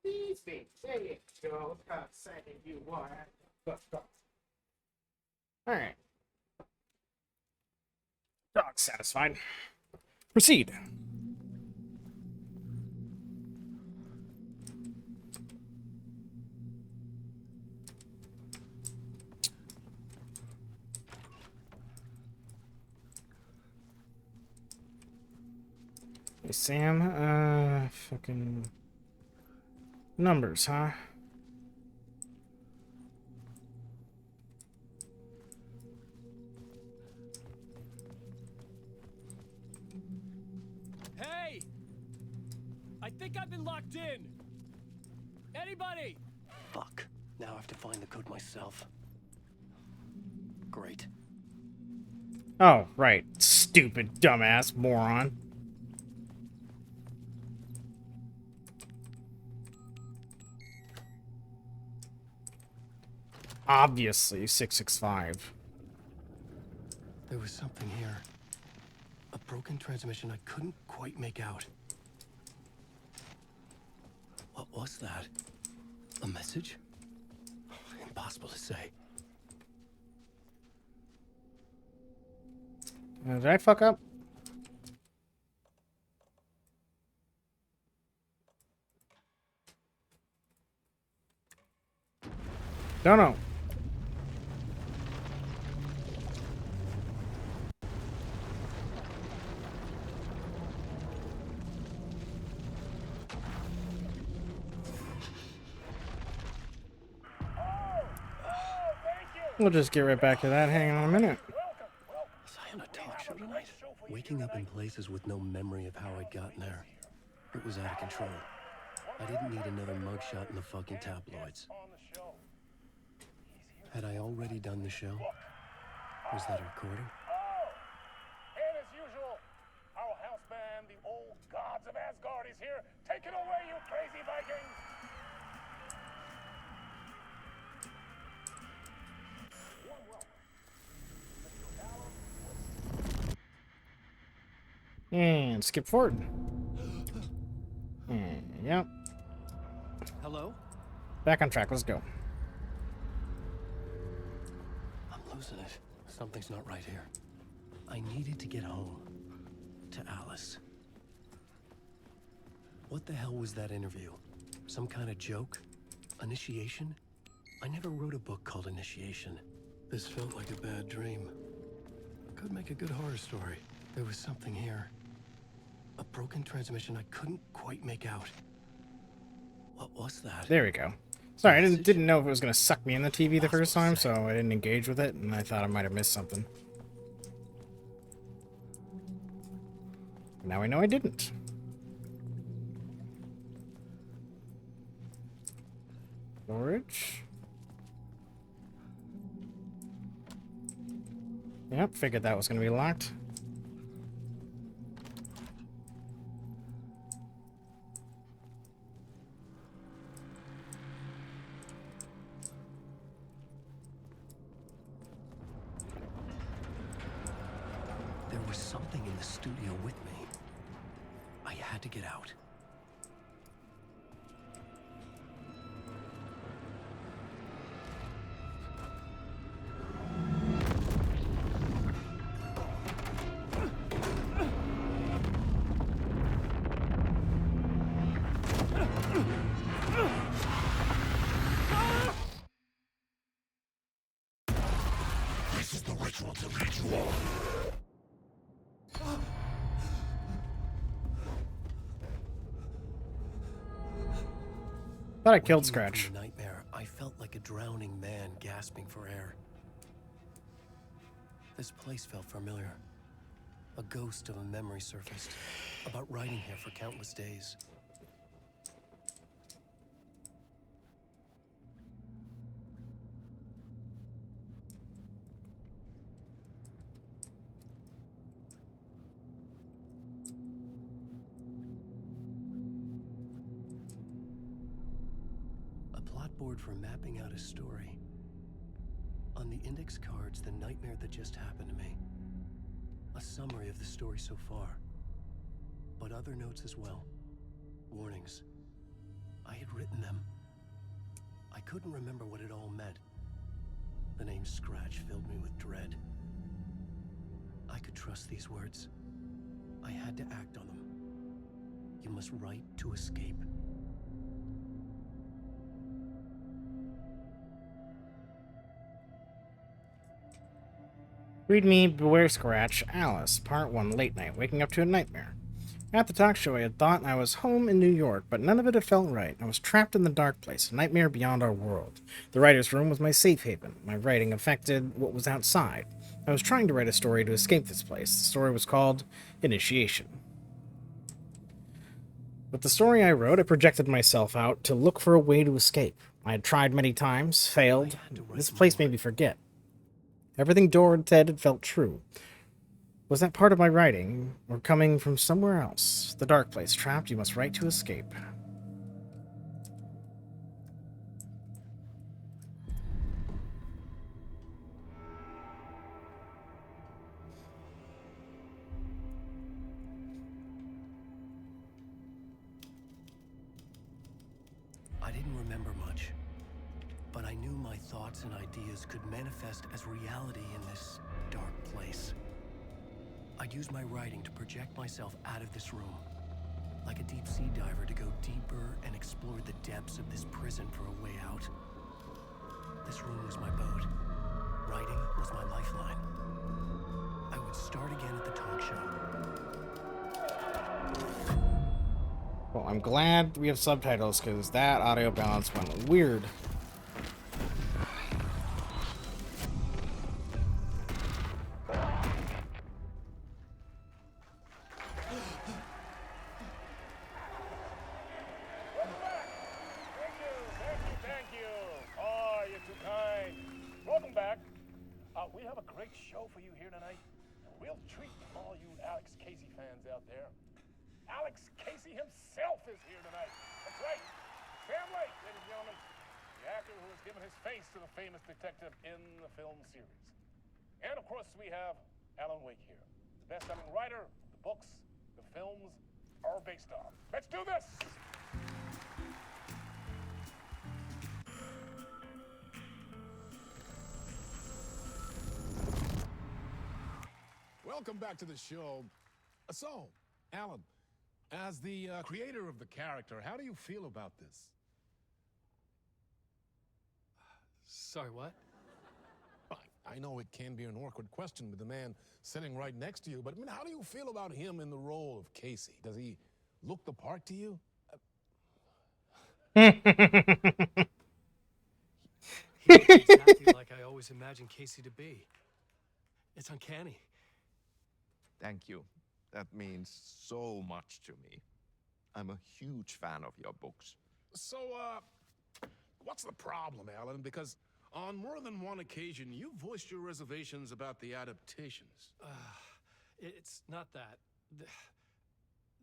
Please be. There you go. Look how excited you are. Go, go. Alright. Dog satisfied. Proceed. Hey, Sam, fucking numbers, huh? Hey! I think I've been locked in. Anybody? Fuck. Now I have to find the code myself. Great. Oh, right. Stupid, dumbass, moron. Obviously, 665. There was something here. A broken transmission I couldn't quite make out. What was that? A message? Impossible to say. Did I fuck up? Don't know. We'll just get right back to that. Hang on a minute. Was I on a talk show tonight? Waking up in places with no memory of how I'd gotten there. It was out of control. I didn't need another mugshot in the fucking tabloids. Had I already done the show? Was that a recording? And as usual, our house band, the old gods of Asgard, is here. Take it away, you crazy Vikings! And skip forward. And, yep. Hello? Back on track. Let's go. I'm losing it. Something's not right here. I needed to get home. To Alice. What the hell was that interview? Some kind of joke? Initiation? I never wrote a book called Initiation. This felt like a bad dream. Could make a good horror story. There was something here. A broken transmission I couldn't quite make out. What was that? There we go. Sorry, I Message? didn't know if it was going to suck me in the TV the first time, Impossible to so I didn't engage with it, and I thought I might have missed something. Now I know I didn't. Storage. Yep, figured that was going to be locked. There was something in the studio with me. I had to get out. Thought I killed Waking up from Scratch. the nightmare, I felt like a drowning man gasping for air. This place felt familiar. A ghost of a memory surfaced, about riding here for countless days. A plot board for mapping out a story. On the index cards, the nightmare that just happened to me. A summary of the story so far. But other notes as well. Warnings. I had written them. I couldn't remember what it all meant. The name Scratch filled me with dread. I could trust these words. I had to act on them. You must write to escape. Read me Beware Scratch, Alice, Part 1, Late Night, Waking Up to a Nightmare. At the talk show, I had thought I was home in New York, but none of it had felt right. I was trapped in the dark place, a nightmare beyond our world. The writer's room was my safe haven. My writing affected what was outside. I was trying to write a story to escape this place. The story was called Initiation. With the story I wrote, I projected myself out to look for a way to escape. I had tried many times, failed. This place made me forget. Everything Dora had said had felt true. Was that part of my writing, or coming from somewhere else? The dark place. Trapped, you must write to escape. I didn't remember much, but I knew my thoughts and ideas could manifest as reality in this dark place. I'd use my writing to project myself out of this room, like a deep sea diver to go deeper and explore the depths of this prison for a way out. This room was my boat. Writing was my lifeline. I would start again at the talk show. Well, I'm glad we have subtitles, because that audio balance went weird. Thank you. Oh, you're too kind. Welcome back. We have a great show for you here tonight. We'll treat all you Alex Casey fans out there. Alex Casey himself is here tonight. That's right. Sam Lake, ladies and gentlemen. The actor who has given his face to the famous detective in the film series. And of course, we have Alan Wake here. The best-selling writer, the books, the films are based on. Let's do this! Welcome back to the show. So, Alan, as the creator of the character, how do you feel about this? Sorry, what? I know it can be an awkward question with the man sitting right next to you, but I mean, how do you feel about him in the role of Casey? Does he look the part to you? He looks exactly like I always imagined Casey to be. It's uncanny. Thank you. That means so much to me. I'm a huge fan of your books. So, what's the problem, Alan? Because On more than one occasion, you voiced your reservations about the adaptations. It's not that.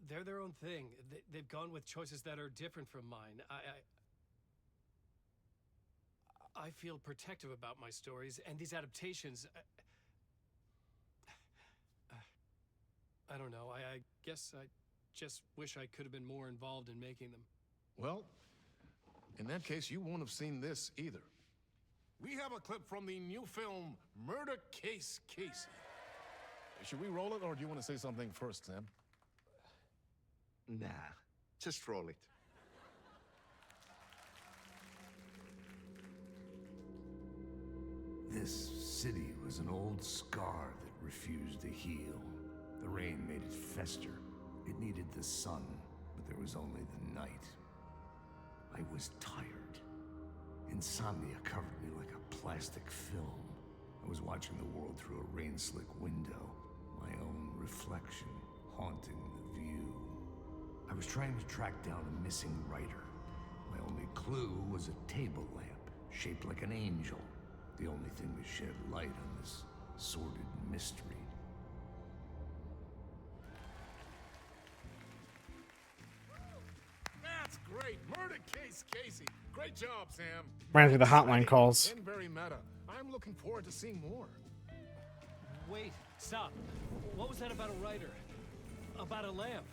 They're their own thing. They've gone with choices that are different from mine. I feel protective about my stories, and these adaptations... I don't know. I guess I just wish I could have been more involved in making them. Well, in that case, you won't have seen this either. We have a clip from the new film, Murder Case Casey. Should we roll it, or do you want to say something first, Sam? Nah, just roll it. This city was an old scar that refused to heal. The rain made it fester. It needed the sun, but there was only the night. I was tired. Insomnia covered me like a plastic film. I was watching the world through a rain-slick window, my own reflection haunting the view. I was trying to track down a missing writer. My only clue was a table lamp, shaped like an angel. The only thing to shed light on this sordid mystery. That's great! Murder Case Casey! Great job, Sam! Ran through the hotline calls. And very meta. I'm looking forward to seeing more. Wait, stop. What was that about a writer? About a lamp?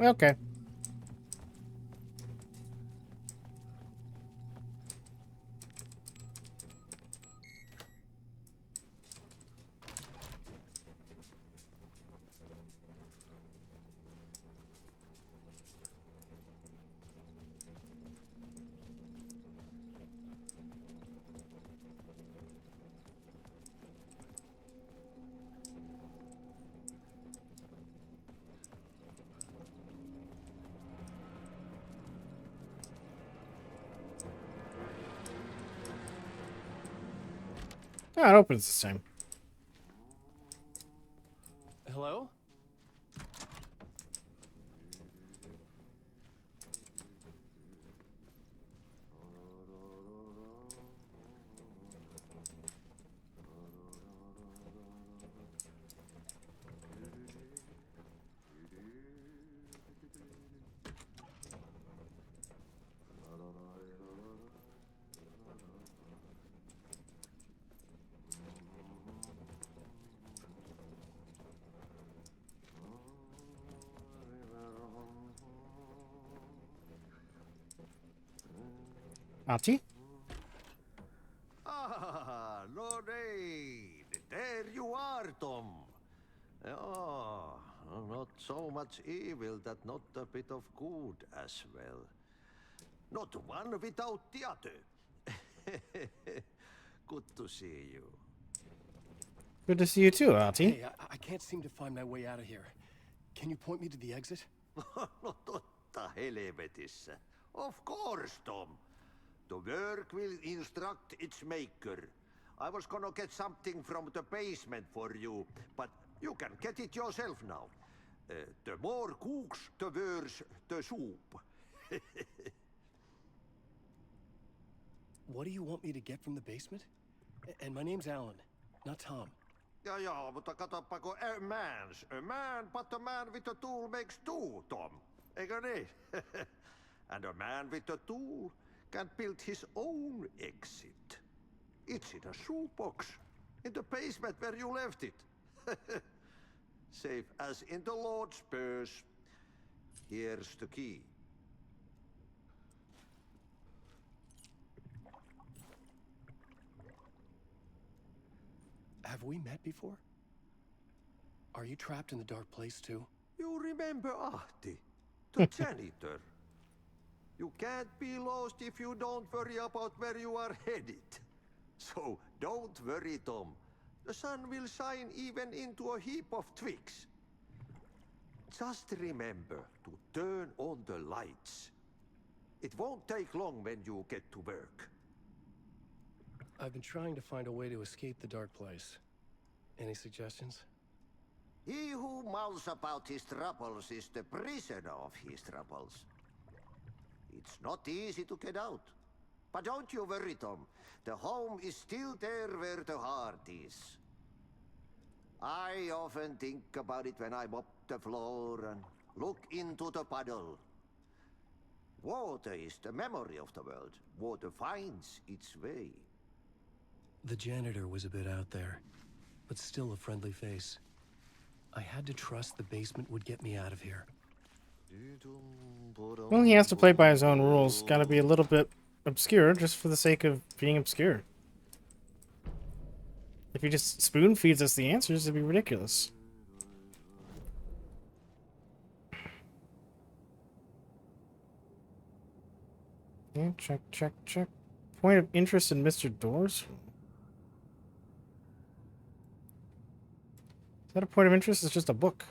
Okay. Oh, it opens the same. Hello? Artie? Ah, Lorraine! There you are, Tom. Oh, not so much evil that not a bit of good as well. Not one without the other. Good to see you. Good to see you too, Artie. Hey, I can't seem to find my way out of here. Can you point me to the exit? No totta helvetissä. Of course, Tom. The work will instruct its maker. I was gonna get something from the basement for you, but you can get it yourself now. The more cooks, the worse the soup. What do you want me to get from the basement? And my name's Alan, not Tom. Ja, mutta katsoppa, a man, but a man with a tool makes two, Tom. Eikö niin? And a man with a tool can build his own exit. It's in a shoebox, in the basement where you left it. Safe as in the Lord's purse. Here's the key. Have we met before? Are you trapped in the dark place too? You remember Ahti, the janitor. You can't be lost if you don't worry about where you are headed. So don't worry, Tom. The sun will shine even into a heap of twigs. Just remember to turn on the lights. It won't take long when you get to work. I've been trying to find a way to escape the dark place. Any suggestions? He who mouths about his troubles is the prisoner of his troubles. It's not easy to get out. But don't you worry, Tom. The home is still there where the heart is. I often think about it when I mop the floor and look into the puddle. Water is the memory of the world. Water finds its way. The janitor was a bit out there, but still a friendly face. I had to trust the basement would get me out of here. Well, he has to play by his own rules. Gotta be a little bit obscure just for the sake of being obscure. If he just spoon feeds us the answers, it'd be ridiculous. Yeah, check. Point of interest in Mr. Doors? Is that a point of interest? It's just a book.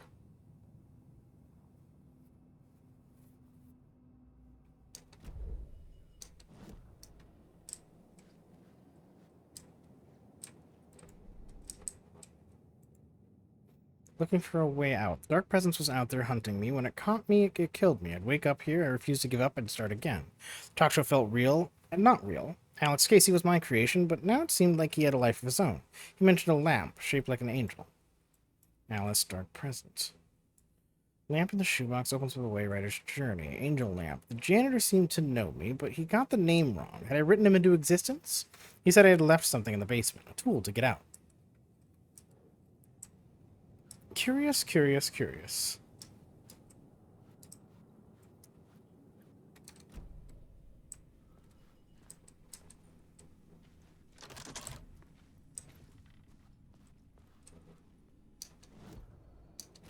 Looking for a way out. The dark presence was out there hunting me. When it caught me, it killed me. I'd wake up here, I refused to give up, I'd start again. The talk show felt real and not real. Alex Casey was my creation, but now it seemed like he had a life of his own. He mentioned a lamp, shaped like an angel. Alice, dark presence. Lamp in the shoebox opens with a Waywriter's journey. Angel lamp. The janitor seemed to know me, but he got the name wrong. Had I written him into existence? He said I had left something in the basement, a tool to get out. Curious.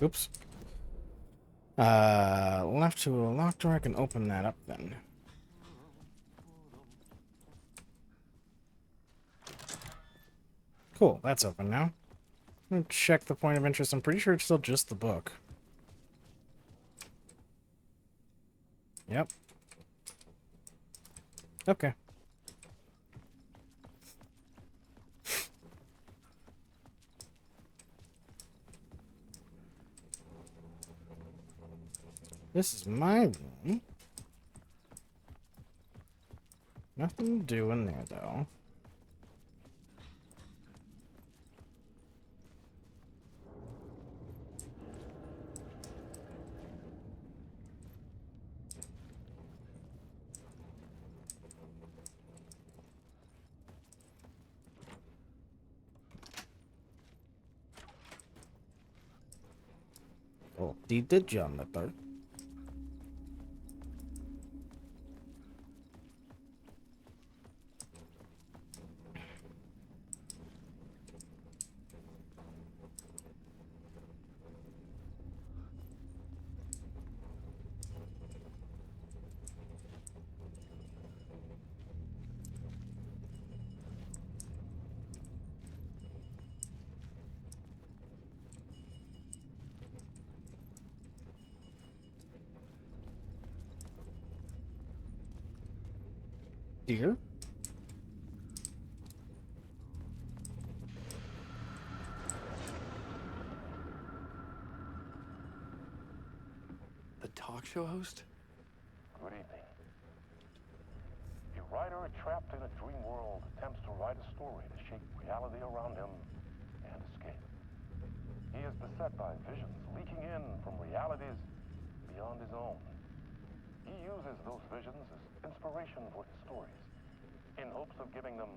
Oops. Left to a locked door. I can open that up then. Cool, that's open now. I'm gonna check the point of interest. I'm pretty sure it's still just the book. Yep. Okay. This is my room. Nothing to do in there, though. Oh, the janitor. Dear? The talk show host? Good evening. You writer trapped in a dream world attempts to write a story to shape reality around him and escape. He is beset by visions leaking in from realities beyond his own. He uses those visions as inspiration for his stories, in hopes of giving them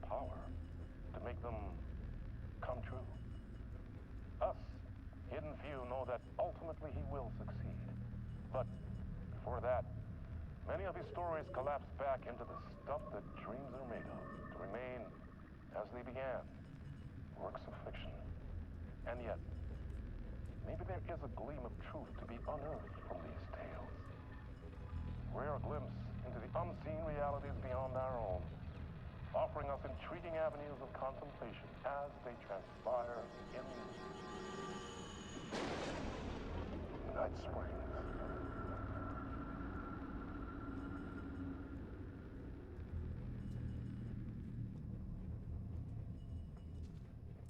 power to make them come true. Us, hidden few, know that ultimately he will succeed. But before that, many of his stories collapse back into the stuff that dreams are made of, to remain as they began, works of fiction. And yet, maybe there is a gleam of truth to be unearthed from these tales. Rare glimpse into the unseen realities beyond our own, offering us intriguing avenues of contemplation as they transpire in Night Springs.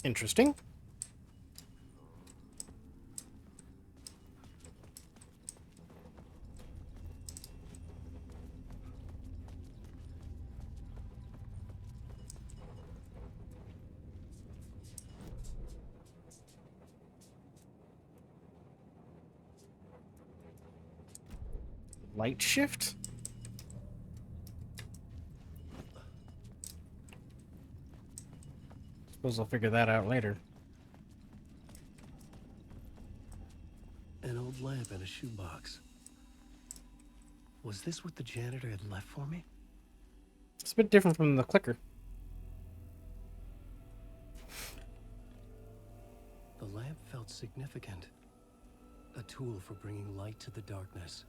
Interesting. Light shift? Suppose I'll figure that out later. An old lamp in a shoebox. Was this what the janitor had left for me? It's a bit different from the clicker. The lamp felt significant. A tool for bringing light to the darkness.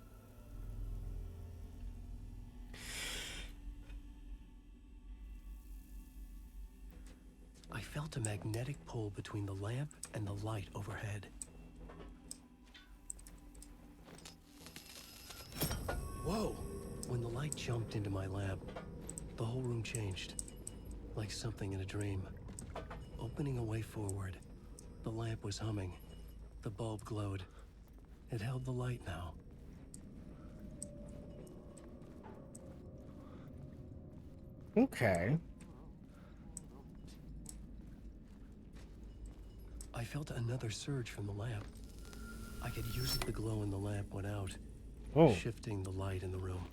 I felt a magnetic pull between the lamp and the light overhead. Whoa! When the light jumped into my lamp, the whole room changed. Like something in a dream. Opening a way forward. The lamp was humming. The bulb glowed. It held the light now. Okay. I felt another surge from the lamp. I could use the glow in the lamp went out, shifting the light in the room.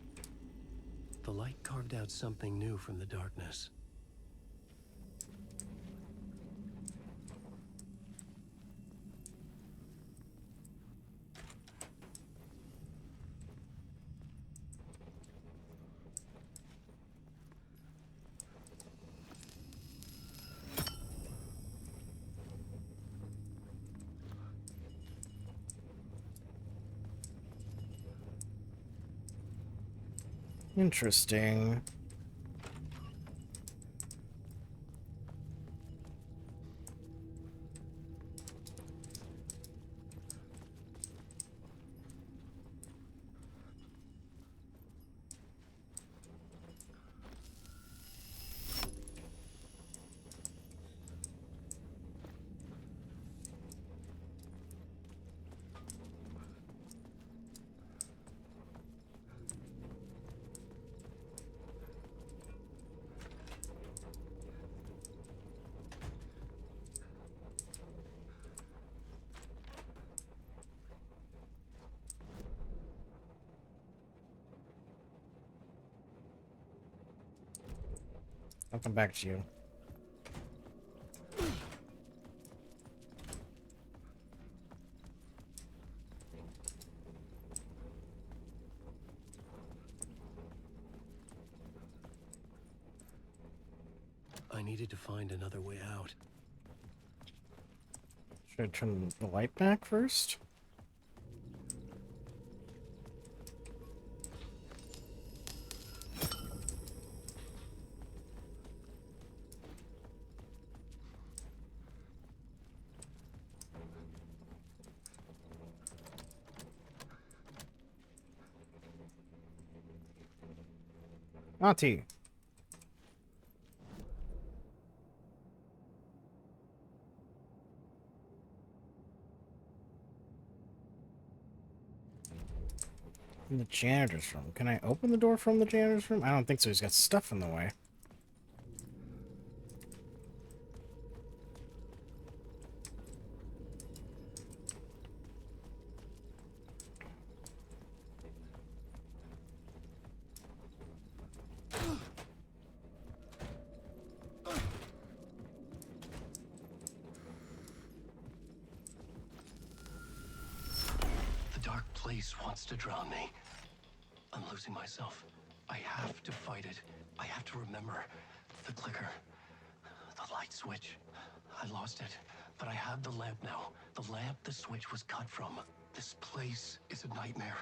The light carved out something new from the darkness. Interesting. I'll come back to you. I needed to find another way out. Should I turn the light back first? Auntie. In the janitor's room. Can I open the door from the janitor's room? I don't think so. He's got stuff in the way. The dark place wants to drown me. I'm losing myself. I have to fight it. I have to remember the clicker, the light switch. I lost it, but I have the lamp now. The lamp the switch was cut from. This place is a nightmare.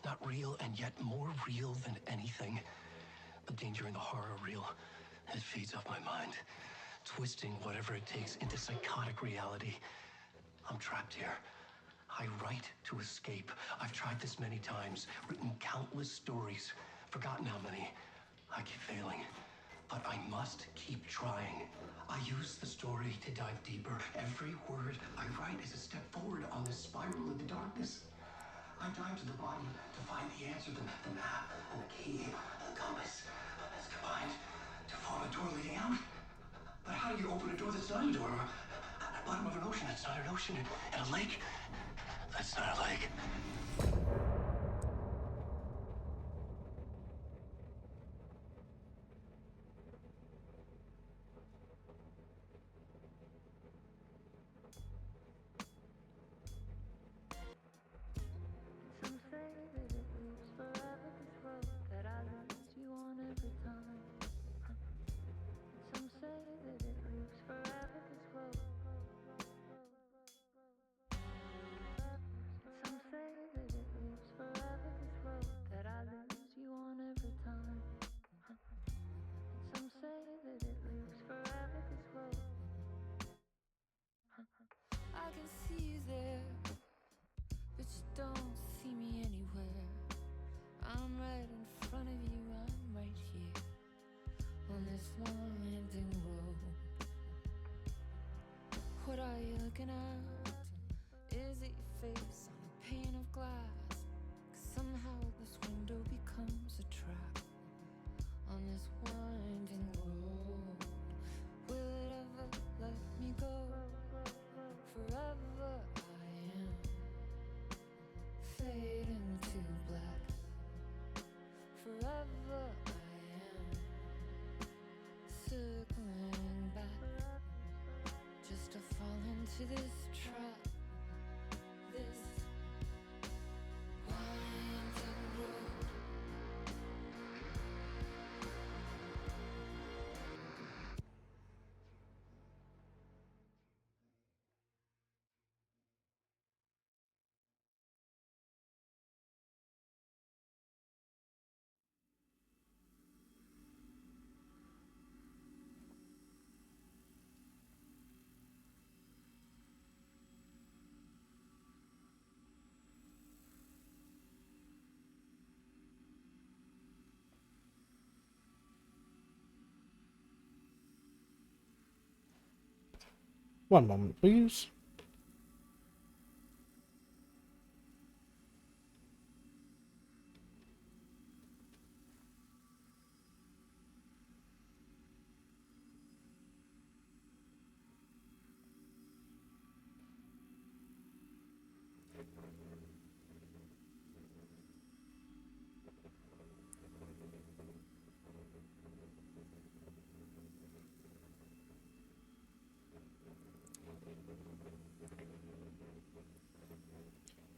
Not real, and yet more real than anything. The danger and the horror real. It feeds off my mind, twisting whatever it takes into psychotic reality. I'm trapped here. I write to escape. I've tried this many times, written countless stories, forgotten how many. I keep failing, but I must keep trying. I use the story to dive deeper. Every word I write is a step forward on this spiral of the darkness. I dive to the body to find the answer, the map, and the key, the compass. It's combined to form a door leading out. But how do you open a door that's not a door? At the bottom of an ocean that's not an ocean, and a lake that's not a lake. Some say that it lives forever, this road that I lose you on every time. Some say that it lives forever, this road. Some say that it lives forever, this road that I lose you on every time. Some say that it lives forever, this road. I can see you there, but you don't see me anywhere. I'm right in front of you, I'm right here on this winding road. What are you looking at? Is it your face on a pane of glass? 'Cause somehow this window becomes a trap on this winding road. Will it ever let me go? Forever I am fading to black. Forever I am circling back, just to fall into this trap. This winding road. One moment, please.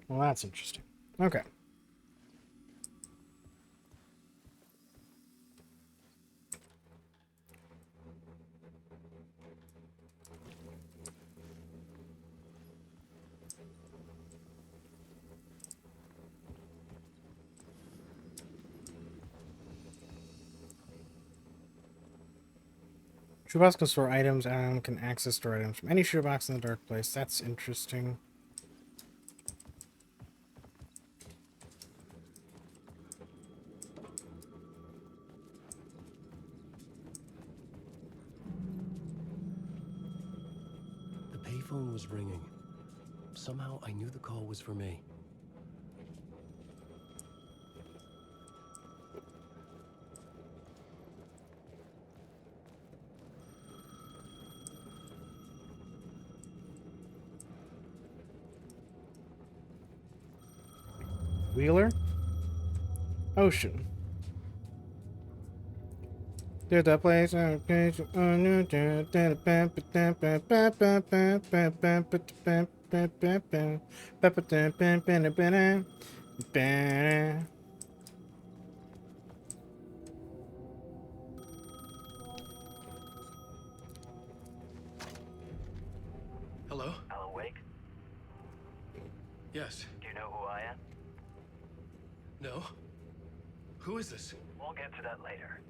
Well, that's interesting. Okay. Shoebox can store items and can access store items from any shoebox in the dark place. That's interesting. The payphone was ringing. Somehow I knew the call was for me. Wheeler? Ocean. Did that place Hello? Alan Wake, Yes. do you know who I am? No? Who is this? We'll get to that later.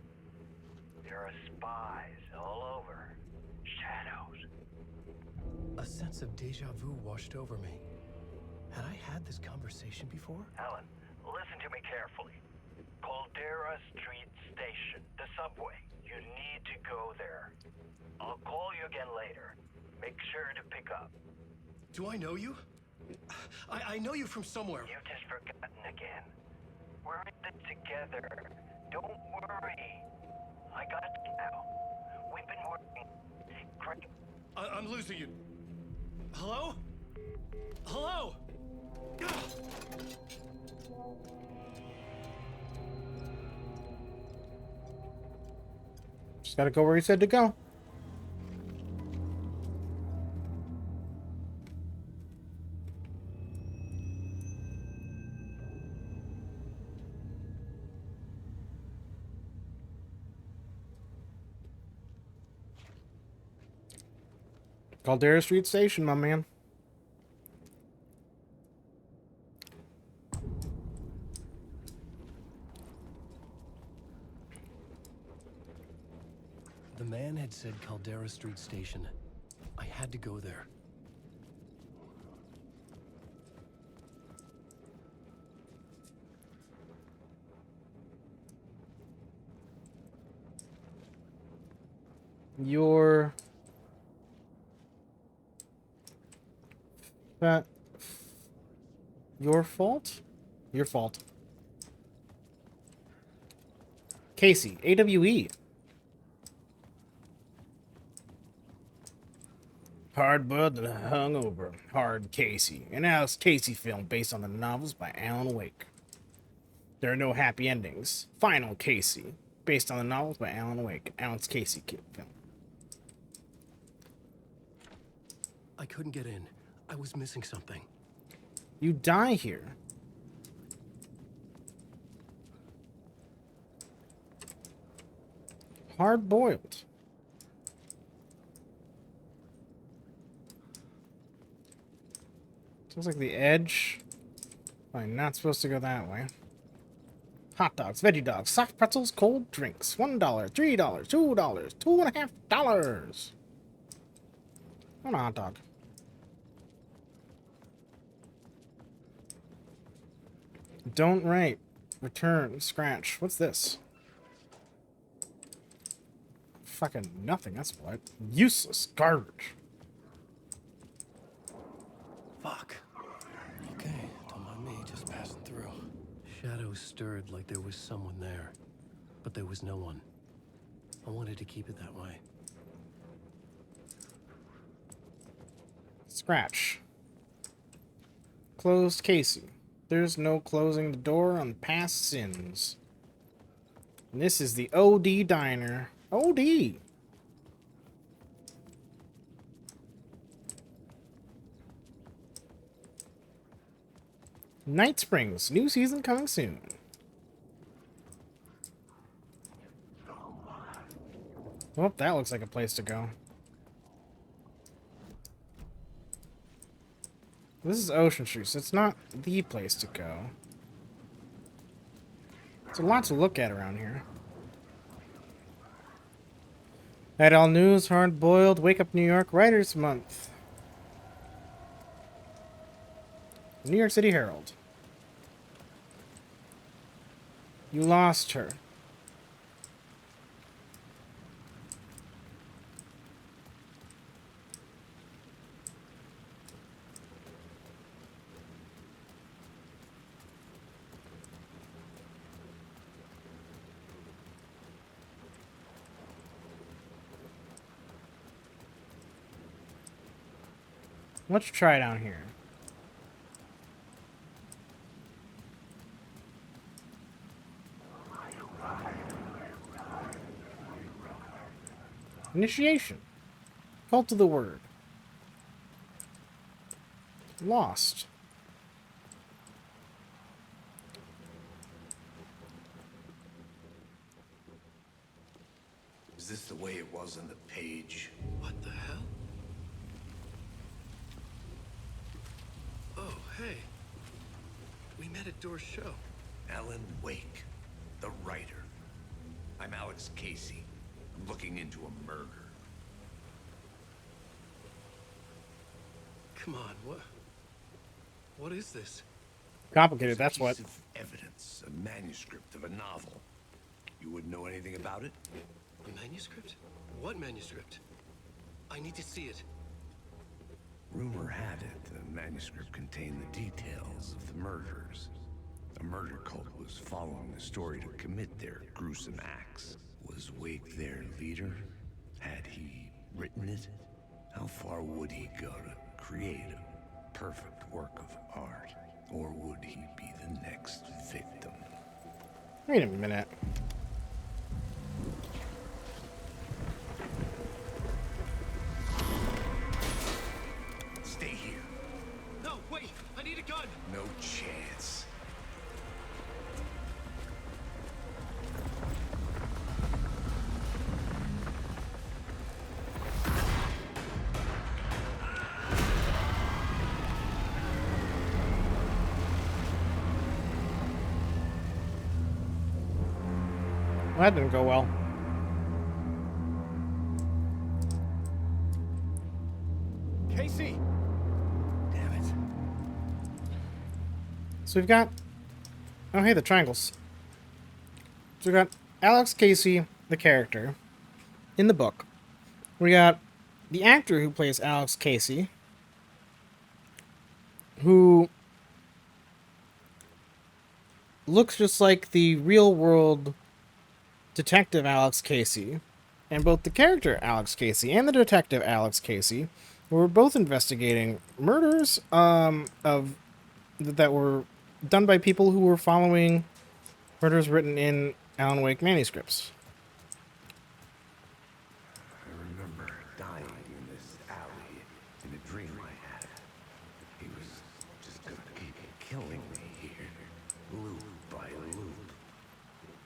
There are spies all over. Shadows. A sense of deja vu washed over me. Had I had this conversation before? Alan, listen to me carefully. Caldera Street Station, the subway. You need to go there. I'll call you again later. Make sure to pick up. Do I know you? I know you from somewhere. You've just forgotten again. We're in this together. Don't worry. I got you now. We've been working. Great. I'm losing you. Hello? Hello? Just gotta go where he said to go. Caldera Street Station, my man. The man had said Caldera Street Station. I had to go there. Your fault? Your fault. Casey, AWE. Hard-boiled and hungover. Hard Casey. An Alex Casey film based on the novels by Alan Wake. There are no happy endings. Final Casey. Based on the novels by Alan Wake. Alex Casey film. I couldn't get in. I was missing something. You die here. Hard-boiled. Sounds like the edge. I'm not supposed to go that way. Hot dogs, veggie dogs, soft pretzels, cold drinks. $1, $3, $2, $2.50. I want a hot dog. Don't write. Return. Scratch. What's this? Fucking nothing, that's what. Useless garbage. Fuck. Okay, don't mind me, just passing through. Shadows stirred like there was someone there, but there was no one. I wanted to keep it that way. Scratch. Closed Casey. There's no closing the door on past sins. And this is the OD Diner. OD! Night Springs. New season coming soon. Well, that looks like a place to go. This is Ocean Street, so it's not the place to go. There's a lot to look at around here. At All News, Hard Boiled, Wake Up New York, Writers Month. New York City Herald. You lost her. Let's try down here. Initiation. Cult of the Word. Lost. Is this the way it was on the page? What the hell? Oh, hey. We met at Door's show. Alan Wake, the writer. I'm Alex Casey. I'm looking into a murder. Come on, what is this? Complicated, It's a that's what. piece of evidence, a manuscript of a novel. You wouldn't know anything about it? A manuscript? What manuscript? I need to see it. Rumor had it the manuscript contained the details of the murders. A murder cult was following the story to commit their gruesome acts. Was Wake their leader? Had he written it? How far would he go to create a perfect work of art? Or would he be the next victim? Wait a minute. Stay here. No, wait! I need a gun! No chance. Well, that didn't go well. Casey! Damn it. So we've got... Oh, hey, the triangles. So we've got Alex Casey, the character, in the book. We got the actor who plays Alex Casey, who looks just like the real-world detective Alex Casey, and both the character Alex Casey and the detective Alex Casey were both investigating murders that were done by people who were following murders written in Alan Wake manuscripts. I remember dying in this alley in a dream I had. He was just gonna keep killing me here, loop by loop.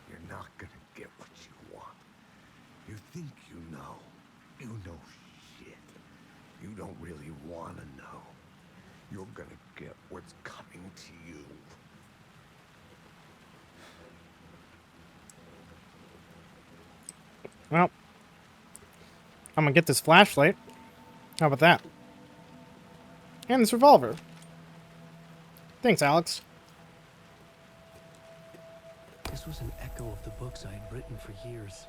You're not gonna get what you want. You think you know. You know shit. You don't really want to know. You're gonna get what's coming to you. Well, I'm gonna get this flashlight. How about that? And this revolver. Thanks, Alex. This was an echo of the books I had written for years.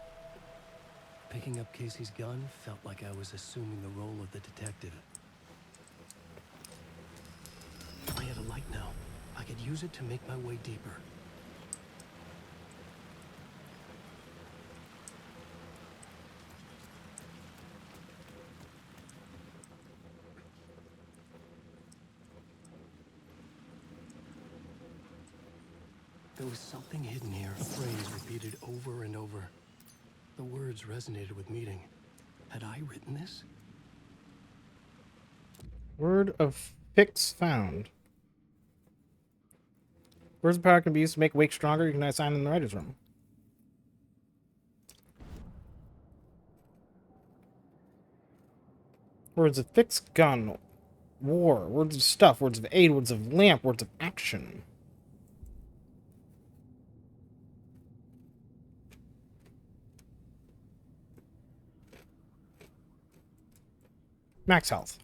Picking up Casey's gun felt like I was assuming the role of the detective. I had a light now. I could use it to make my way deeper. There was something hidden here, a phrase repeated over and over. The words resonated with meaning. Had I written this? Word of fix found. Words of power can be used to make Wake stronger. You can assign in the writer's room. Words of fix, gun, war, words of stuff, words of aid, words of lamp, words of action. Max health.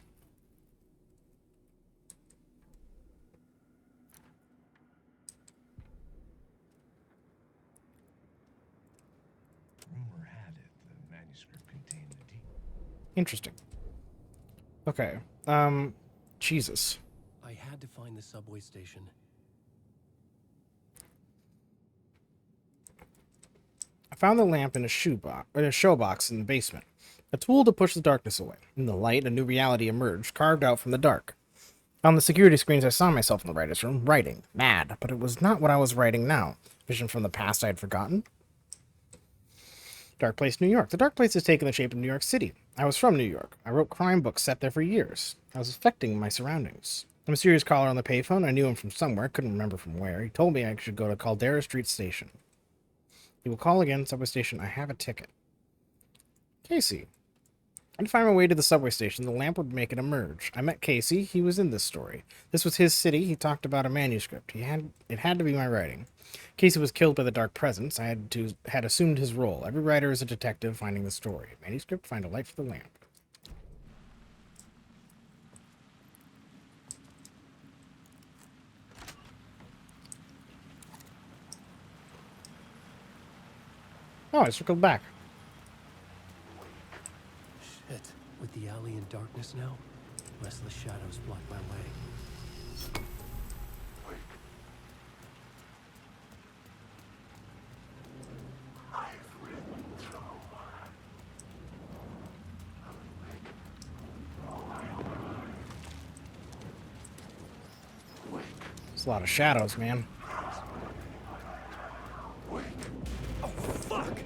Rumor had it the manuscript contained the Interesting. Okay. Jesus. I had to find the subway station. I found the lamp in a showbox in the basement. A tool to push the darkness away. In the light, a new reality emerged, carved out from the dark. On the security screens, I saw myself in the writer's room, writing. Mad, but it was not what I was writing now. Vision from the past I had forgotten. Dark Place, New York. The Dark Place has taken the shape of New York City. I was from New York. I wrote crime books set there for years. I was affecting my surroundings. The mysterious caller on the payphone, I knew him from somewhere, couldn't remember from where. He told me I should go to Caldera Street Station. He will call again, subway station. I have a ticket. Casey. I had to find my way to the subway station. The lamp would make it emerge. I met Casey. He was in this story. This was his city. He talked about a manuscript. It had to be my writing. Casey was killed by the Dark Presence. I had assumed his role. Every writer is a detective finding the story. Manuscript, find a light for the lamp. Oh, I circled back. Shit. With the alley in darkness now, restless shadows block my way. There's a lot of shadows, man. Oh, fuck!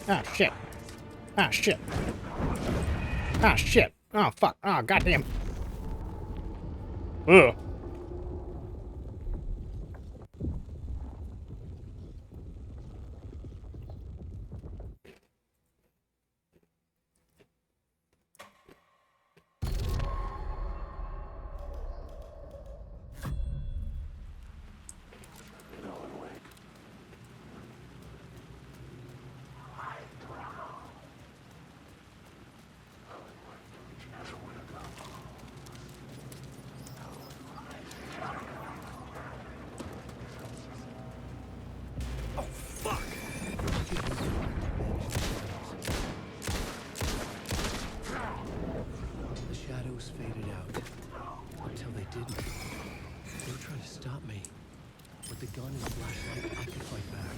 Ah, shit. Ah, shit. Ah, shit. Oh, fuck. Oh, goddamn. Ugh. The shadows faded out. Until they didn't. They were trying to stop me. With the gun and flashlight, I could fight back.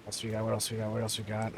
What else we got? What else we got? What else we got?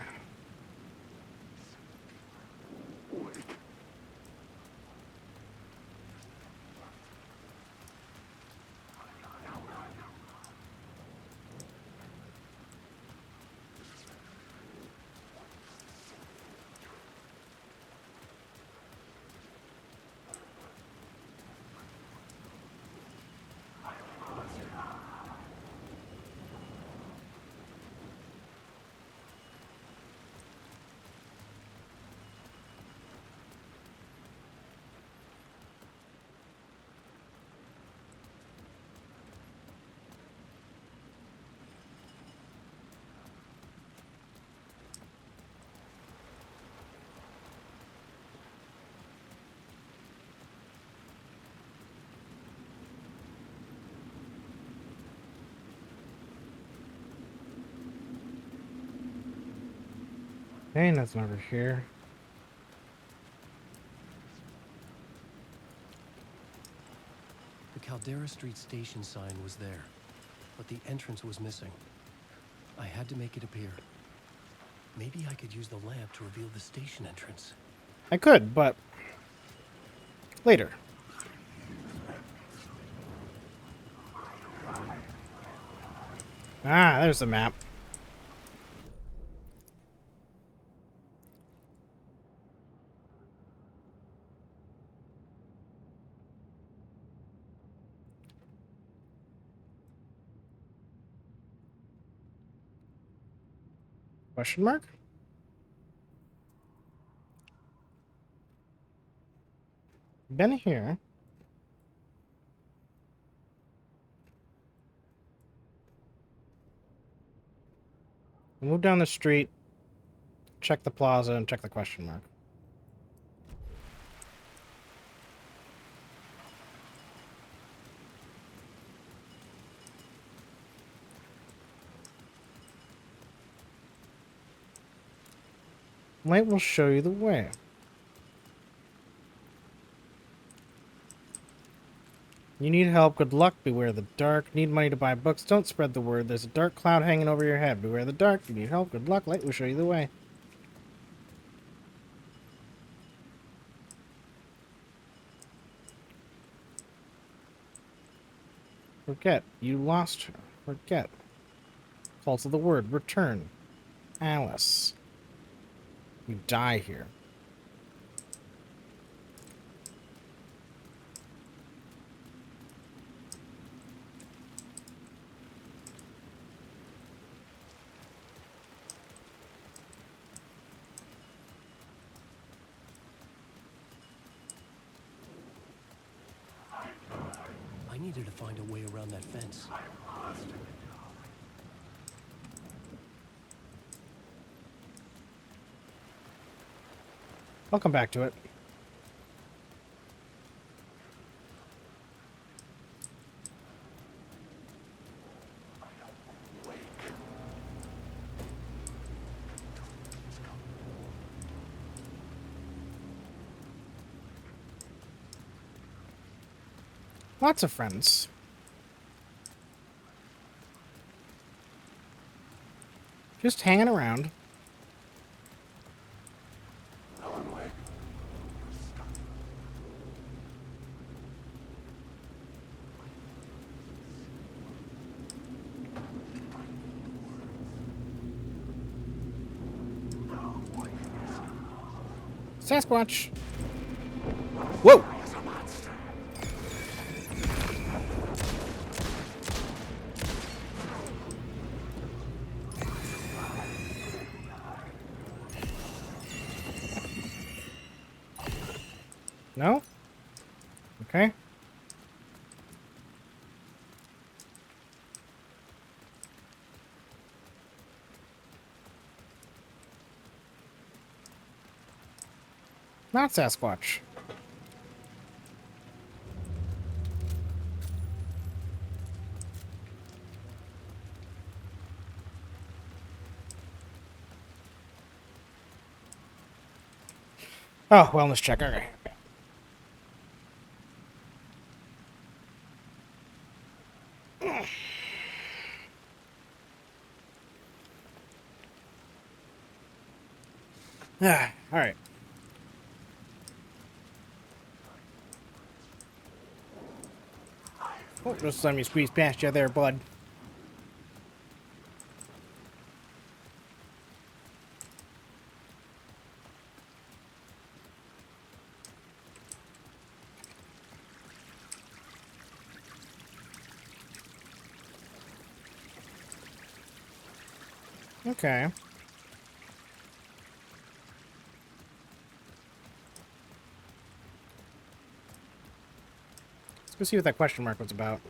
Okay, nothing over here. The Caldera Street station sign was there, but the entrance was missing. I had to make it appear. Maybe I could use the lamp to reveal the station entrance. I could, but later. Ah, there's the map. Question mark? Been here. Move down the street, check the plaza, and check the question mark. Light will show you the way. You need help, good luck, beware the dark. Need money to buy books, don't spread the word. There's a dark cloud hanging over your head. Beware the dark, you need help, good luck, light will show you the way. Forget, you lost her. Forget. Call to the word, return. Alice. You die here. I needed to find a way around that fence. I'll come back to it. Lots of friends. Just hanging around. Sasquatch. Whoa! No? Okay. Not Sasquatch. Oh, wellness check. Okay. Ah, all right. Oh, just let me squeeze past you there, bud. Okay. Let's go see what that question mark was about.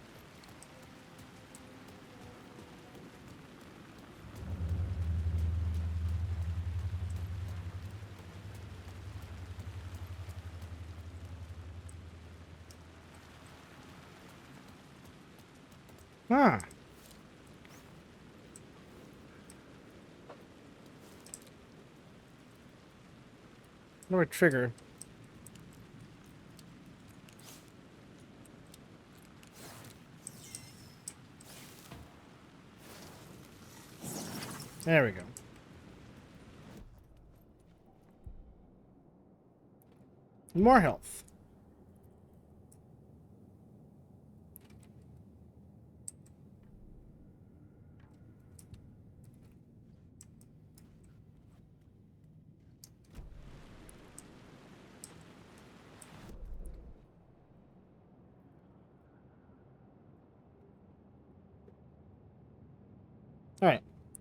Huh. What do I trigger? There we go. More health.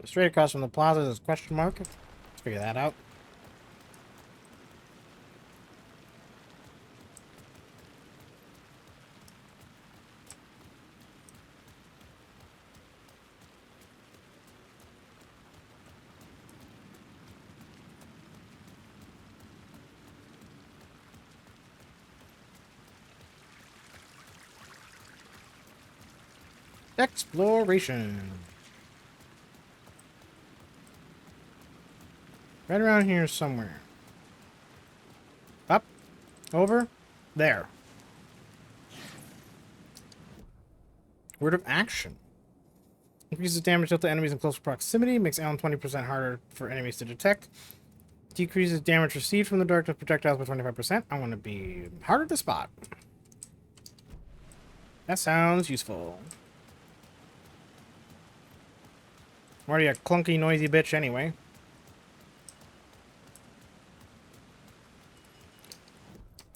Straight across from the plaza is a question mark. Let's figure that out. Exploration. Right around here somewhere. Up. Over. There. Word of action. Increases damage dealt to enemies in close proximity. Makes Alan 20% harder for enemies to detect. Decreases damage received from the directed projectiles by 25%. I want to be harder to spot. That sounds useful. I'm already a clunky, noisy bitch anyway.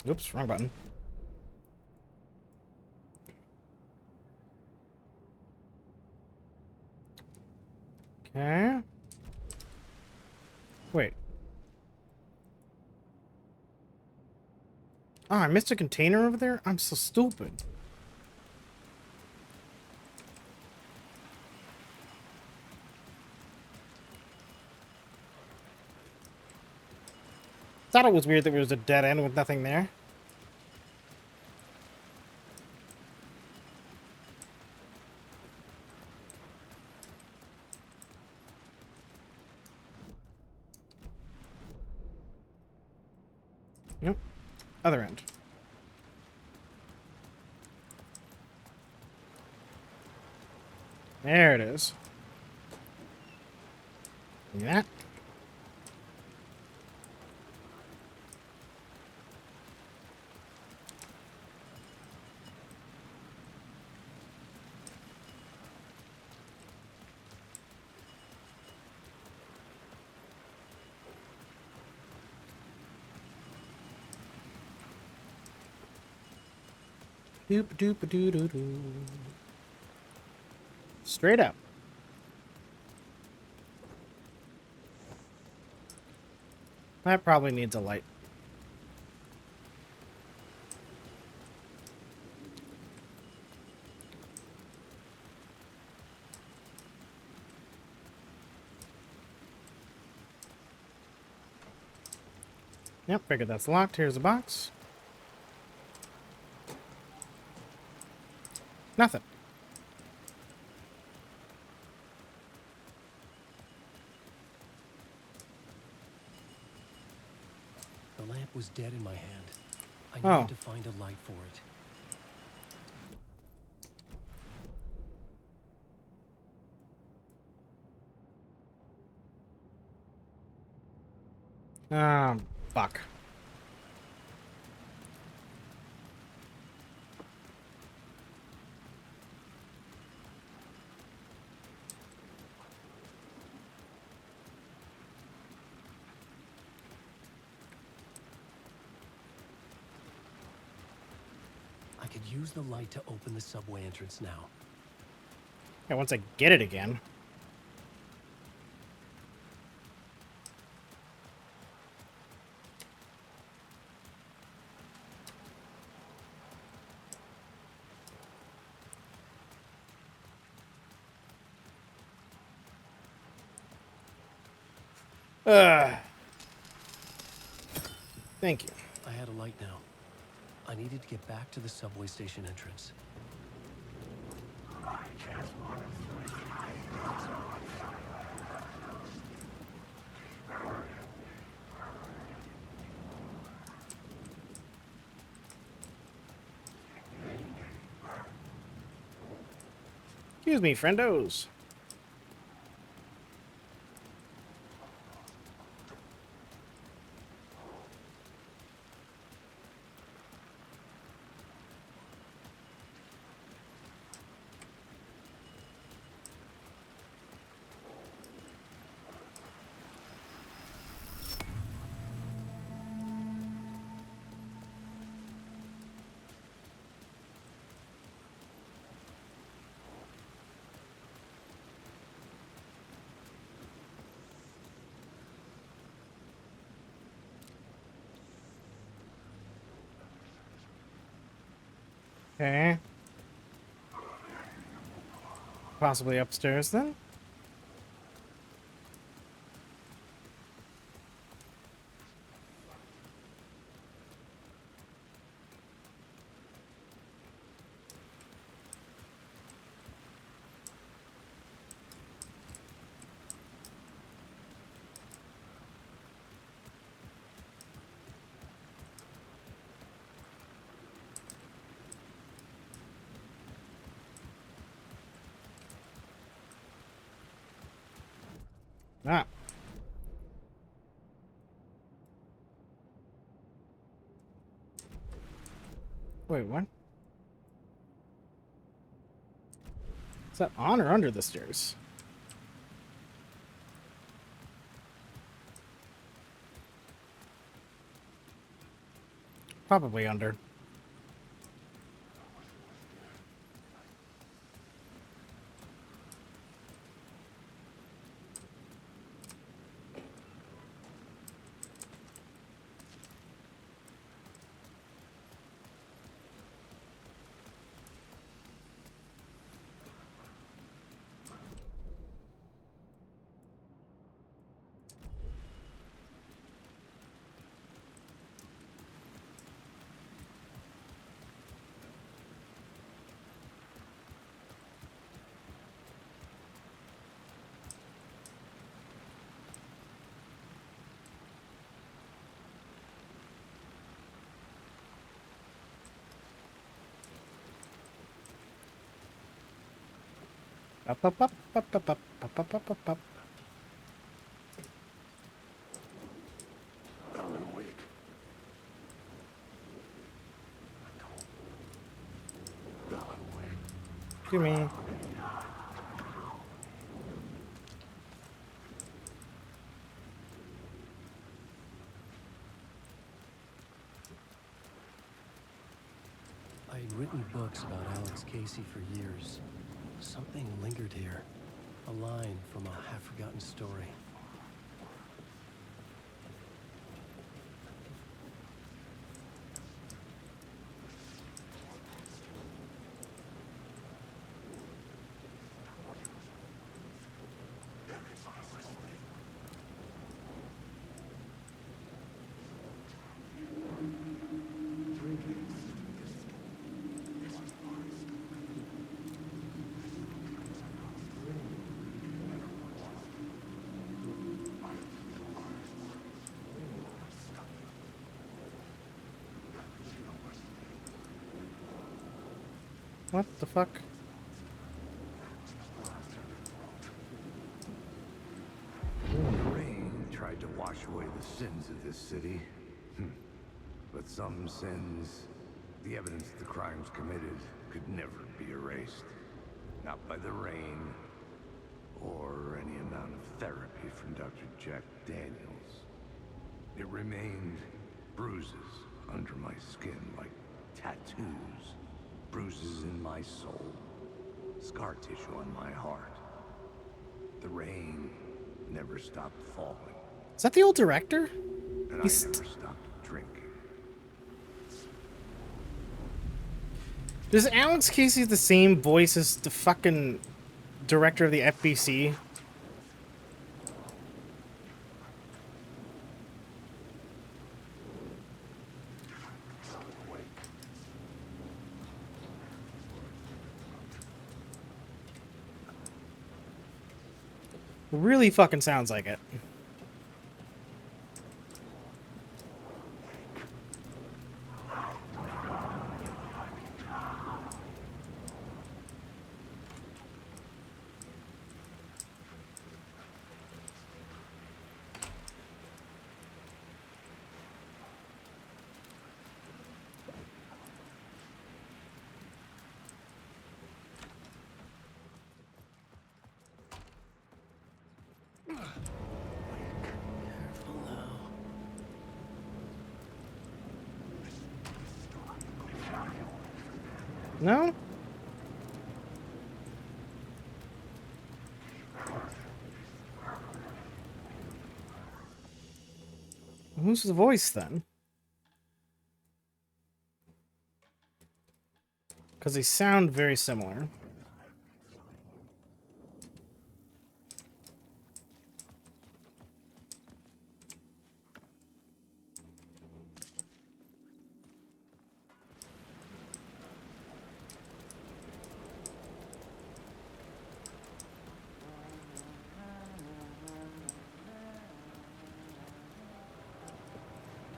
Oops, wrong button. Okay. Wait. Oh, I missed a container over there? I'm so stupid. Thought it was weird that there was a dead end with nothing there. Yep. Other end. There it is. Give me that. Doop doop doo doo doo. Straight up. That probably needs a light. Yep, figured that's locked. Here's the box. Nothing. The lamp was dead in my hand. I Oh. needed to find a light for it. Fuck. I could use the light to open the subway entrance now. Yeah, once I get it again. Thank you. I had a light now. I needed to get back to the subway station entrance. Excuse me, friendos. Okay. Possibly upstairs then? Ah. Wait, what? Is that on or under the stairs? Probably under. Up, up, up, up, up, up, up, up, up, up, up. Alan Wake. Alan Wake. Gimme. I had written books about Alex Casey for years. Something lingered here. A line from a half-forgotten story. What the fuck? The rain tried to wash away the sins of this city. But some sins, the evidence of the crimes committed, could never be erased. Not by the rain, or any amount of therapy from Dr. Jack Daniels. It remained bruises under my skin, like tattoos. Bruises in my soul. Scar tissue on my heart. The rain never stopped falling. Is that the old director? And I never stopped drinking. Does Alex Casey have the same voice as the fucking director of the FBC? Really fucking sounds like it. No? Who's the voice then? Because they sound very similar.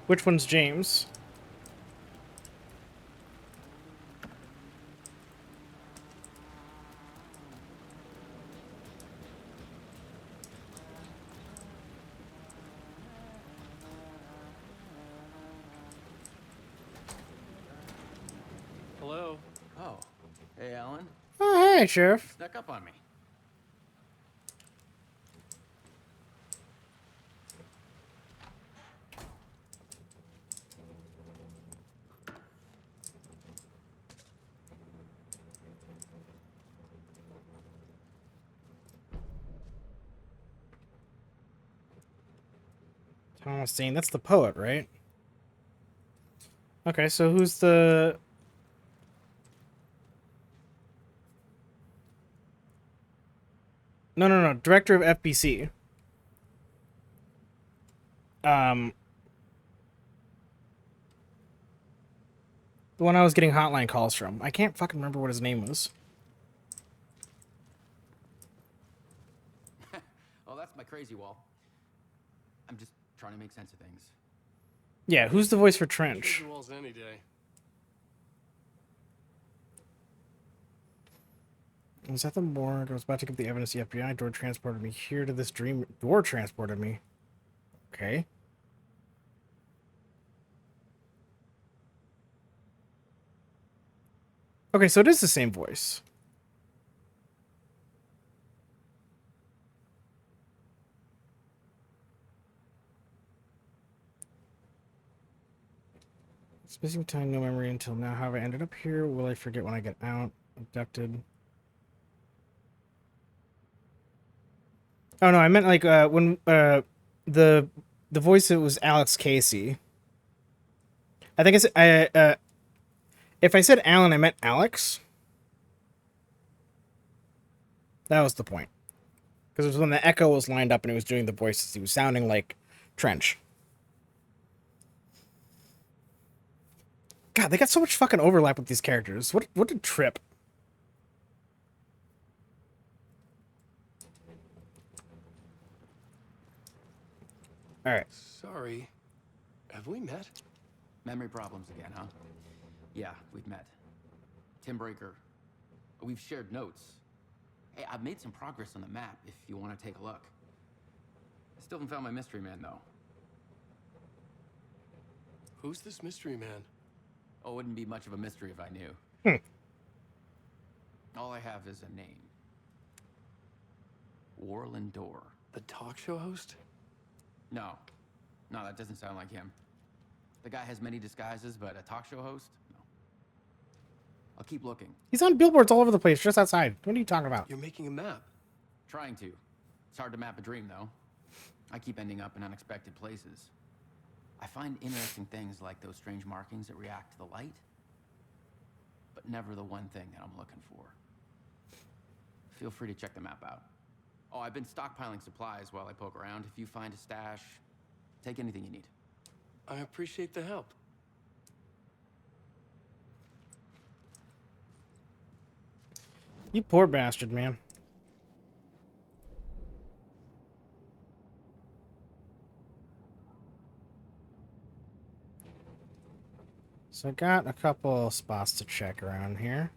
Which one's James? Hello? Oh. Hey, Alan. Oh, hey, Sheriff. Snuck up on me. Thomas Dean, that's the poet, right? Okay, so who's the... No. Director of FBC. The one I was getting hotline calls from. I can't fucking remember what his name was. Oh, that's my crazy wall. I'm just trying to make sense of things. Yeah, who's the voice for Trench? Crazy walls any day. Was that the morgue? I was about to give the evidence. The FBI door transported me here to this dream. Door transported me. Okay. Okay, so it is the same voice. It's missing time, no memory until now. How have I ended up here? Will I forget when I get out? Abducted. Oh no, I meant like when the voice, it was Alex Casey. I think if I said Alan, I meant Alex. That was the point. Because it was when the echo was lined up and it was doing the voices. He was sounding like Trench. God, they got so much fucking overlap with these characters. What a trip. All right. Sorry. Have we met? Memory problems again, huh? Yeah, we've met. Tim Breaker. We've shared notes. Hey, I've made some progress on the map if you want to take a look. I still haven't found my mystery man, though. Who's this mystery man? Oh, it wouldn't be much of a mystery if I knew. All I have is a name. Warland Dorr. The talk show host? No, that doesn't sound like him. The guy has many disguises, but a talk show host? No. I'll keep looking. He's on billboards all over the place, just outside. What are you talking about? You're making a map. Trying to. It's hard to map a dream, though. I keep ending up in unexpected places. I find interesting things like those strange markings that react to the light, but never the one thing that I'm looking for. Feel free to check the map out. Oh, I've been stockpiling supplies while I poke around. If you find a stash, take anything you need. I appreciate the help. You poor bastard, man. So I got a couple spots to check around here.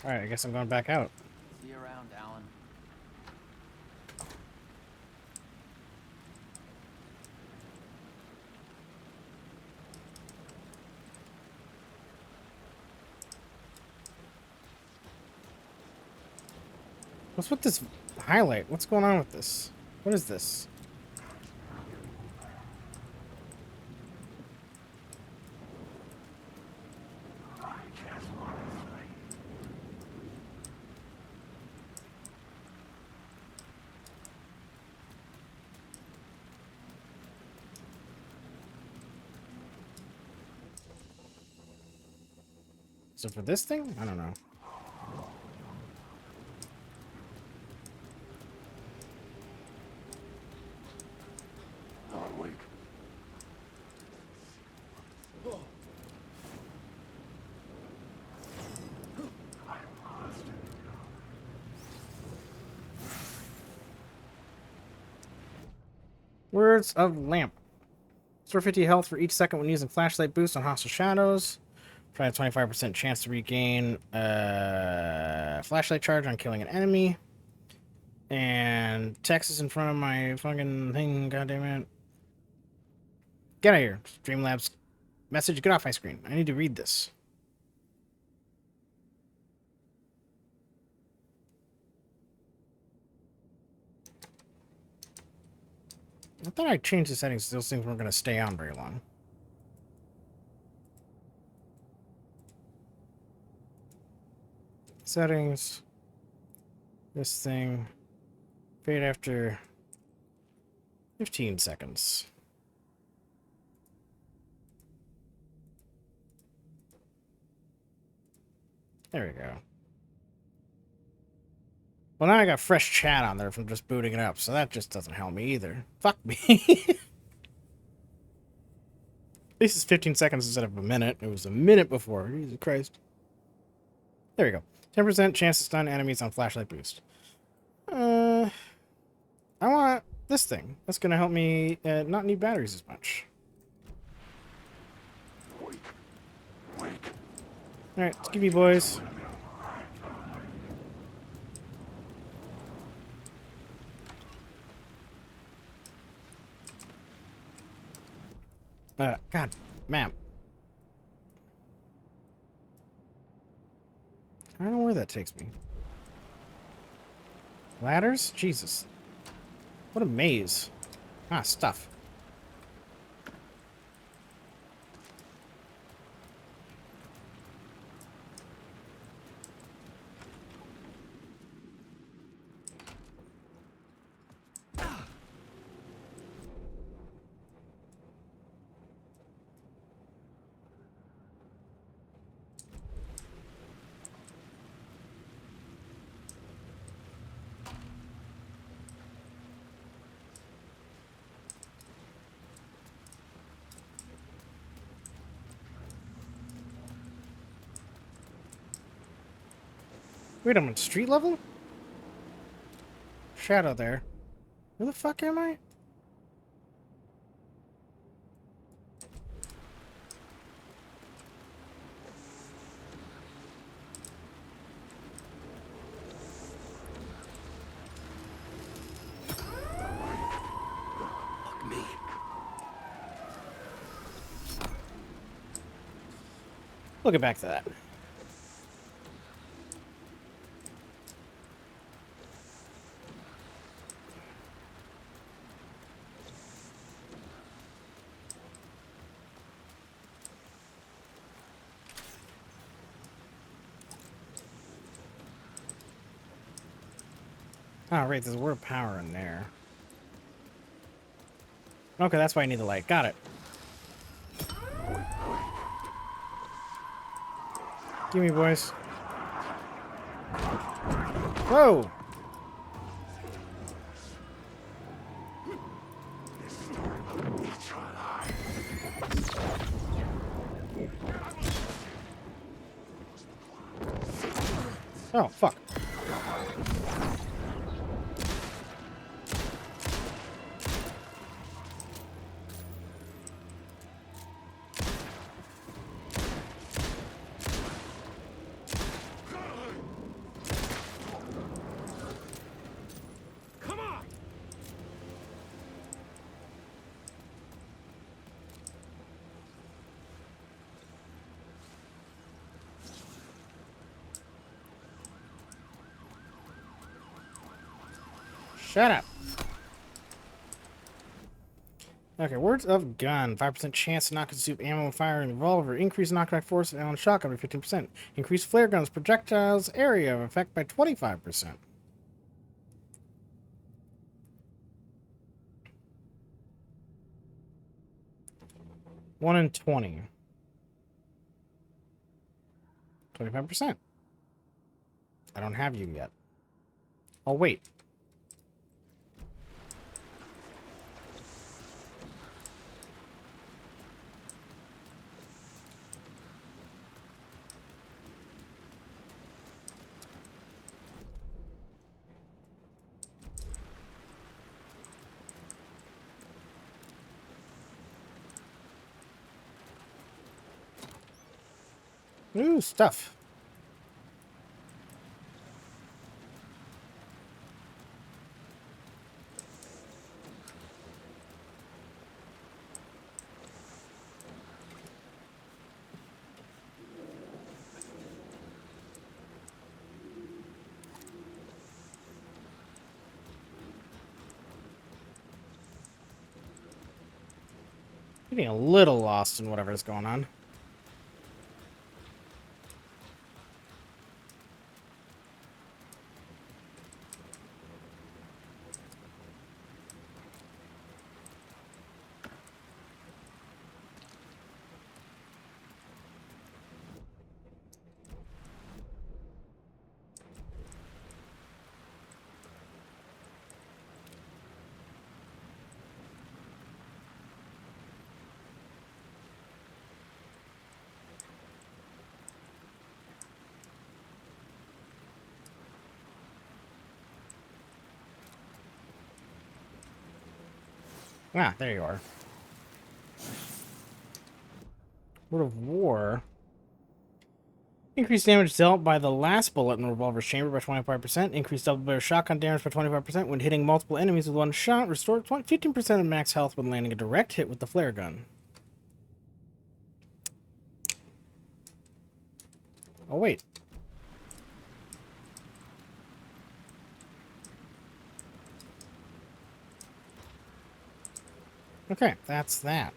Alright, I guess I'm going back out. See you around, Alan. What's with this highlight? What's going on with this? What is this? So for this thing? I don't know. Alan Wake. Words of Lamp. Restore 50 health for each second when using flashlight boost on hostile shadows. Try a 25% chance to regain flashlight charge on killing an enemy. And text is in front of my fucking thing, goddammit. Get out of here. Streamlabs message, get off my screen. I need to read this. I thought I changed the settings. Those things weren't going to stay on very long. Settings. This thing. Fade after 15 seconds. There we go. Well, now I got fresh chat on there from just booting it up, so that just doesn't help me either. Fuck me. At least it's 15 seconds instead of a minute. It was a minute before. Jesus Christ. There we go. 10% chance to stun enemies on flashlight boost. I want this thing. That's going to help me not need batteries as much. Alright, let's give you boys. God, map. I don't know where that takes me. Ladders? Jesus. What a maze. Ah, stuff. Wait, I'm on street level? Shadow there. Where the fuck am I? Fuck me. We'll get back to that. Oh, right, there's a word power in there. Okay, that's why I need the light. Got it. Give me, boys. Whoa! Oh, fuck. Shut up. Okay, words of gun. 5% chance to not consume ammo and fire and revolver. Increase knockback force on shotgun by 15%. Increase flare guns projectiles area of effect by 25%. One in 20. 25%. I don't have you yet. Oh, wait. Ooh, stuff. Getting a little lost in whatever's going on. Ah, there you are. Word of War. Increased damage dealt by the last bullet in the revolver's chamber by 25%. Increased double-barrel shotgun damage by 25% when hitting multiple enemies with one shot. Restored 15% of max health when landing a direct hit with the flare gun. Oh, wait. Okay, that's that.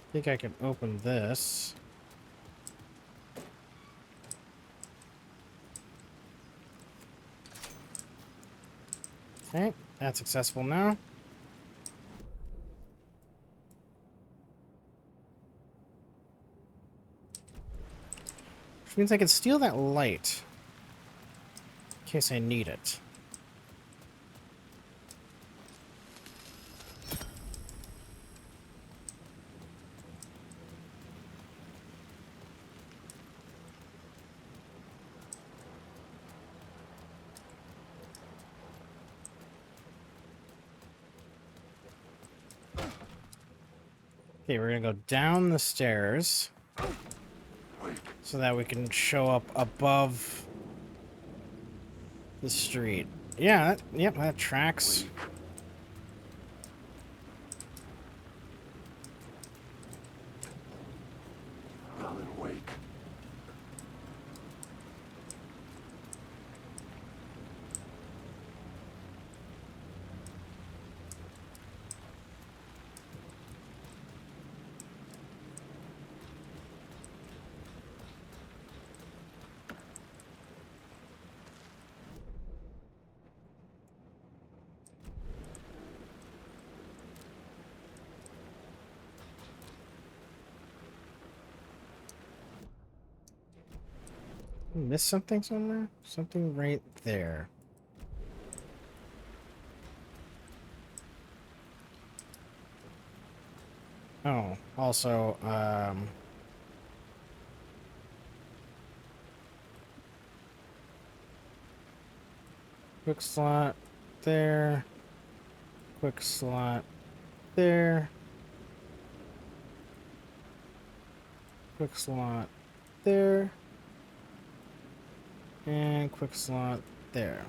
I think I can open this. Okay, that's accessible now. Which means I can steal that light in case I need it. Okay, we're gonna go down the stairs so that we can show up above the street. Yeah, yep, that tracks. AlanWake. Miss something somewhere? Something right there. Oh, also, quick slot there. Quick slot there. Quick slot there. And quick slot there.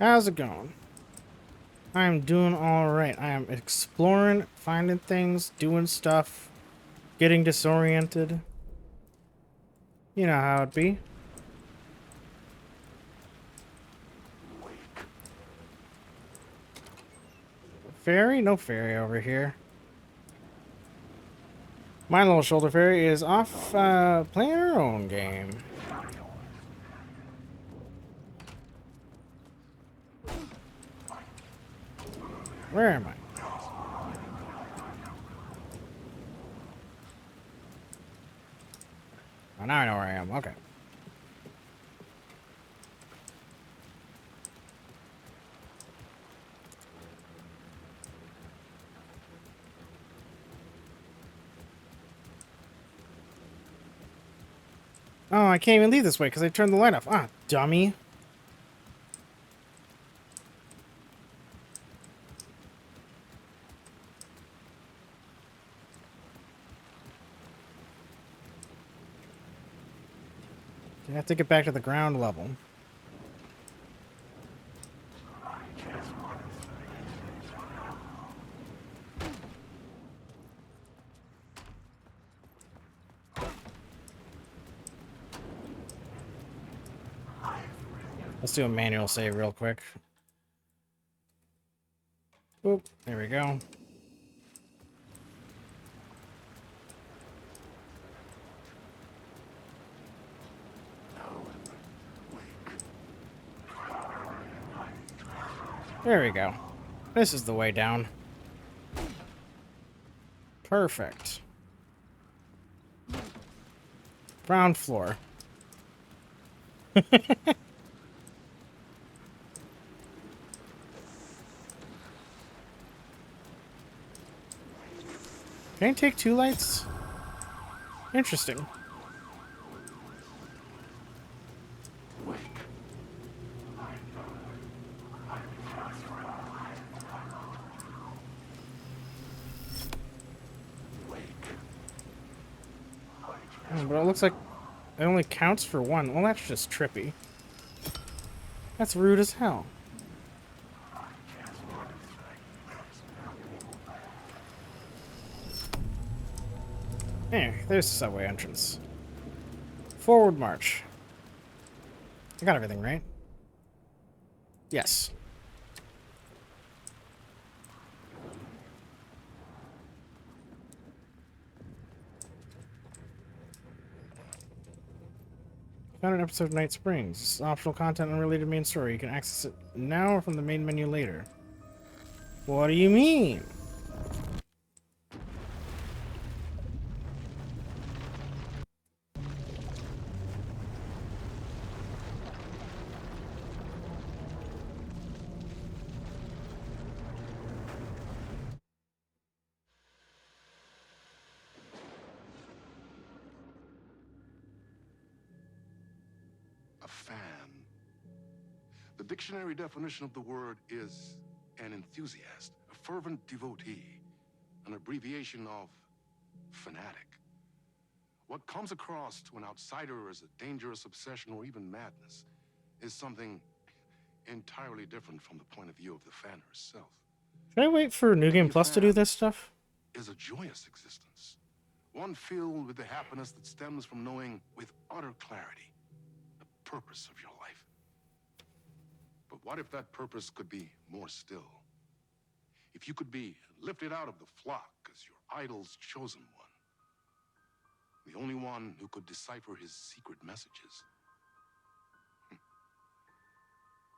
How's it going? I'm doing alright. I am exploring, finding things, doing stuff, getting disoriented. You know how it be. Fairy? No fairy over here. My little shoulder fairy is off playing her own game. Where am I? Oh, now I know where I am. Okay. Oh, I can't even leave this way because I turned the light off. Ah, dummy. I have to get back to the ground level. Let's do a manual save real quick. Boop. There we go. There we go. This is the way down. Perfect. Ground floor. Can I take 2 lights? Interesting. Oh, but it looks like it only counts for 1. Well, that's just trippy. That's rude as hell. Anyway, there's the subway entrance. Forward march. I got everything right. Yes. Found an episode of Night Springs. This is optional content unrelated to main story. You can access it now or from the main menu later. What do you mean? Fan. The dictionary definition of the word is an enthusiast, a fervent devotee, an abbreviation of fanatic. What comes across to an outsider as a dangerous obsession or even madness is something entirely different from the point of view of the fan herself. Should I wait for New Game Plus to do this stuff? Is a joyous existence, one filled with the happiness that stems from knowing with utter clarity purpose of your life. But what if that purpose could be more still? If you could be lifted out of the flock as your idol's chosen one, the only one who could decipher his secret messages.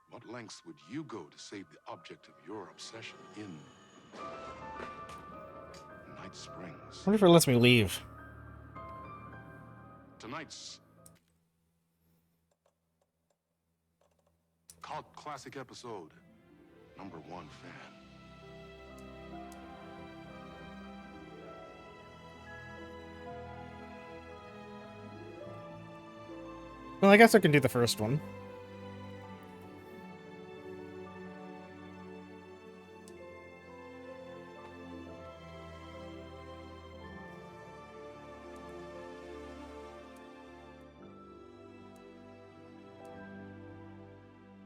What lengths would you go to save the object of your obsession in Night Springs? What if it lets me leave? Tonight's cult classic episode, #1 fan. Well, I guess I can do the first one.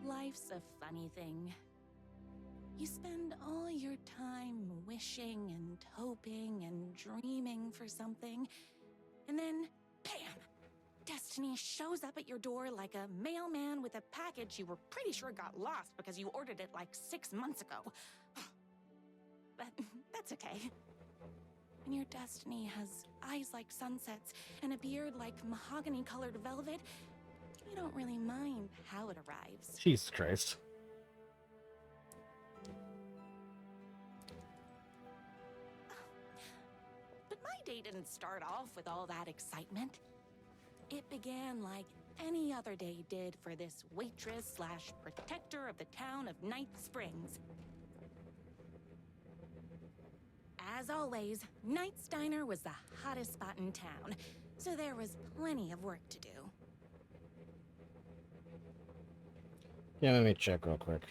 Light Life's a funny thing. You spend all your time wishing and hoping and dreaming for something, and then, bam! Destiny shows up at your door like a mailman with a package you were pretty sure got lost because you ordered it like 6 months ago. But that's okay. When your destiny has eyes like sunsets and a beard like mahogany-colored velvet, you don't really mind how it arrives. Jesus Christ. But my day didn't start off with all that excitement. It began like any other day did for this waitress slash protector of the town of Night Springs. As always, Knight's Diner was the hottest spot in town, so there was plenty of work to do. Yeah, let me check real quick.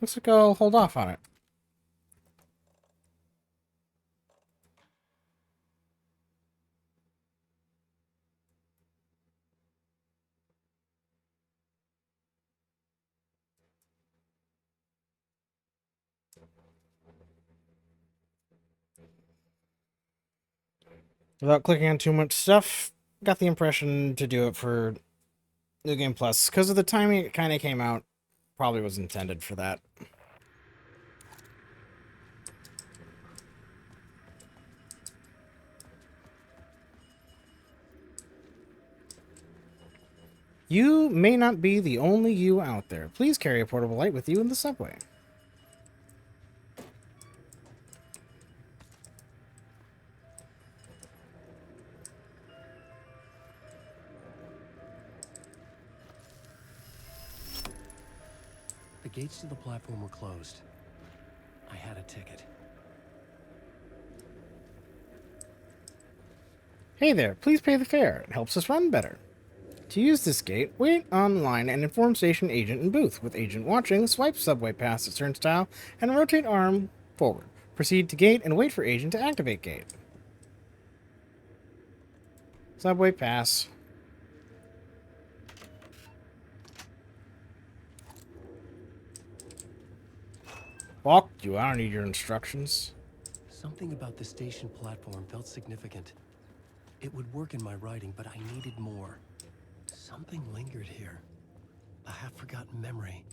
Looks like I'll hold off on it. Without clicking on too much stuff, got the impression to do it for New Game Plus. Because of the timing it kind of came out, probably was intended for that. You may not be the only you out there. Please carry a portable light with you in the subway. The gates to the platform were closed. I had a ticket. Hey there, please pay the fare. It helps us run better. To use this gate, wait online and inform station agent in booth. With agent watching, swipe subway pass at turnstile and rotate arm forward. Proceed to gate and wait for agent to activate gate. Subway pass. Fuck you, I don't need your instructions. Something about the station platform felt significant. It would work in my writing, but I needed more. Something lingered here. A half-forgotten memory.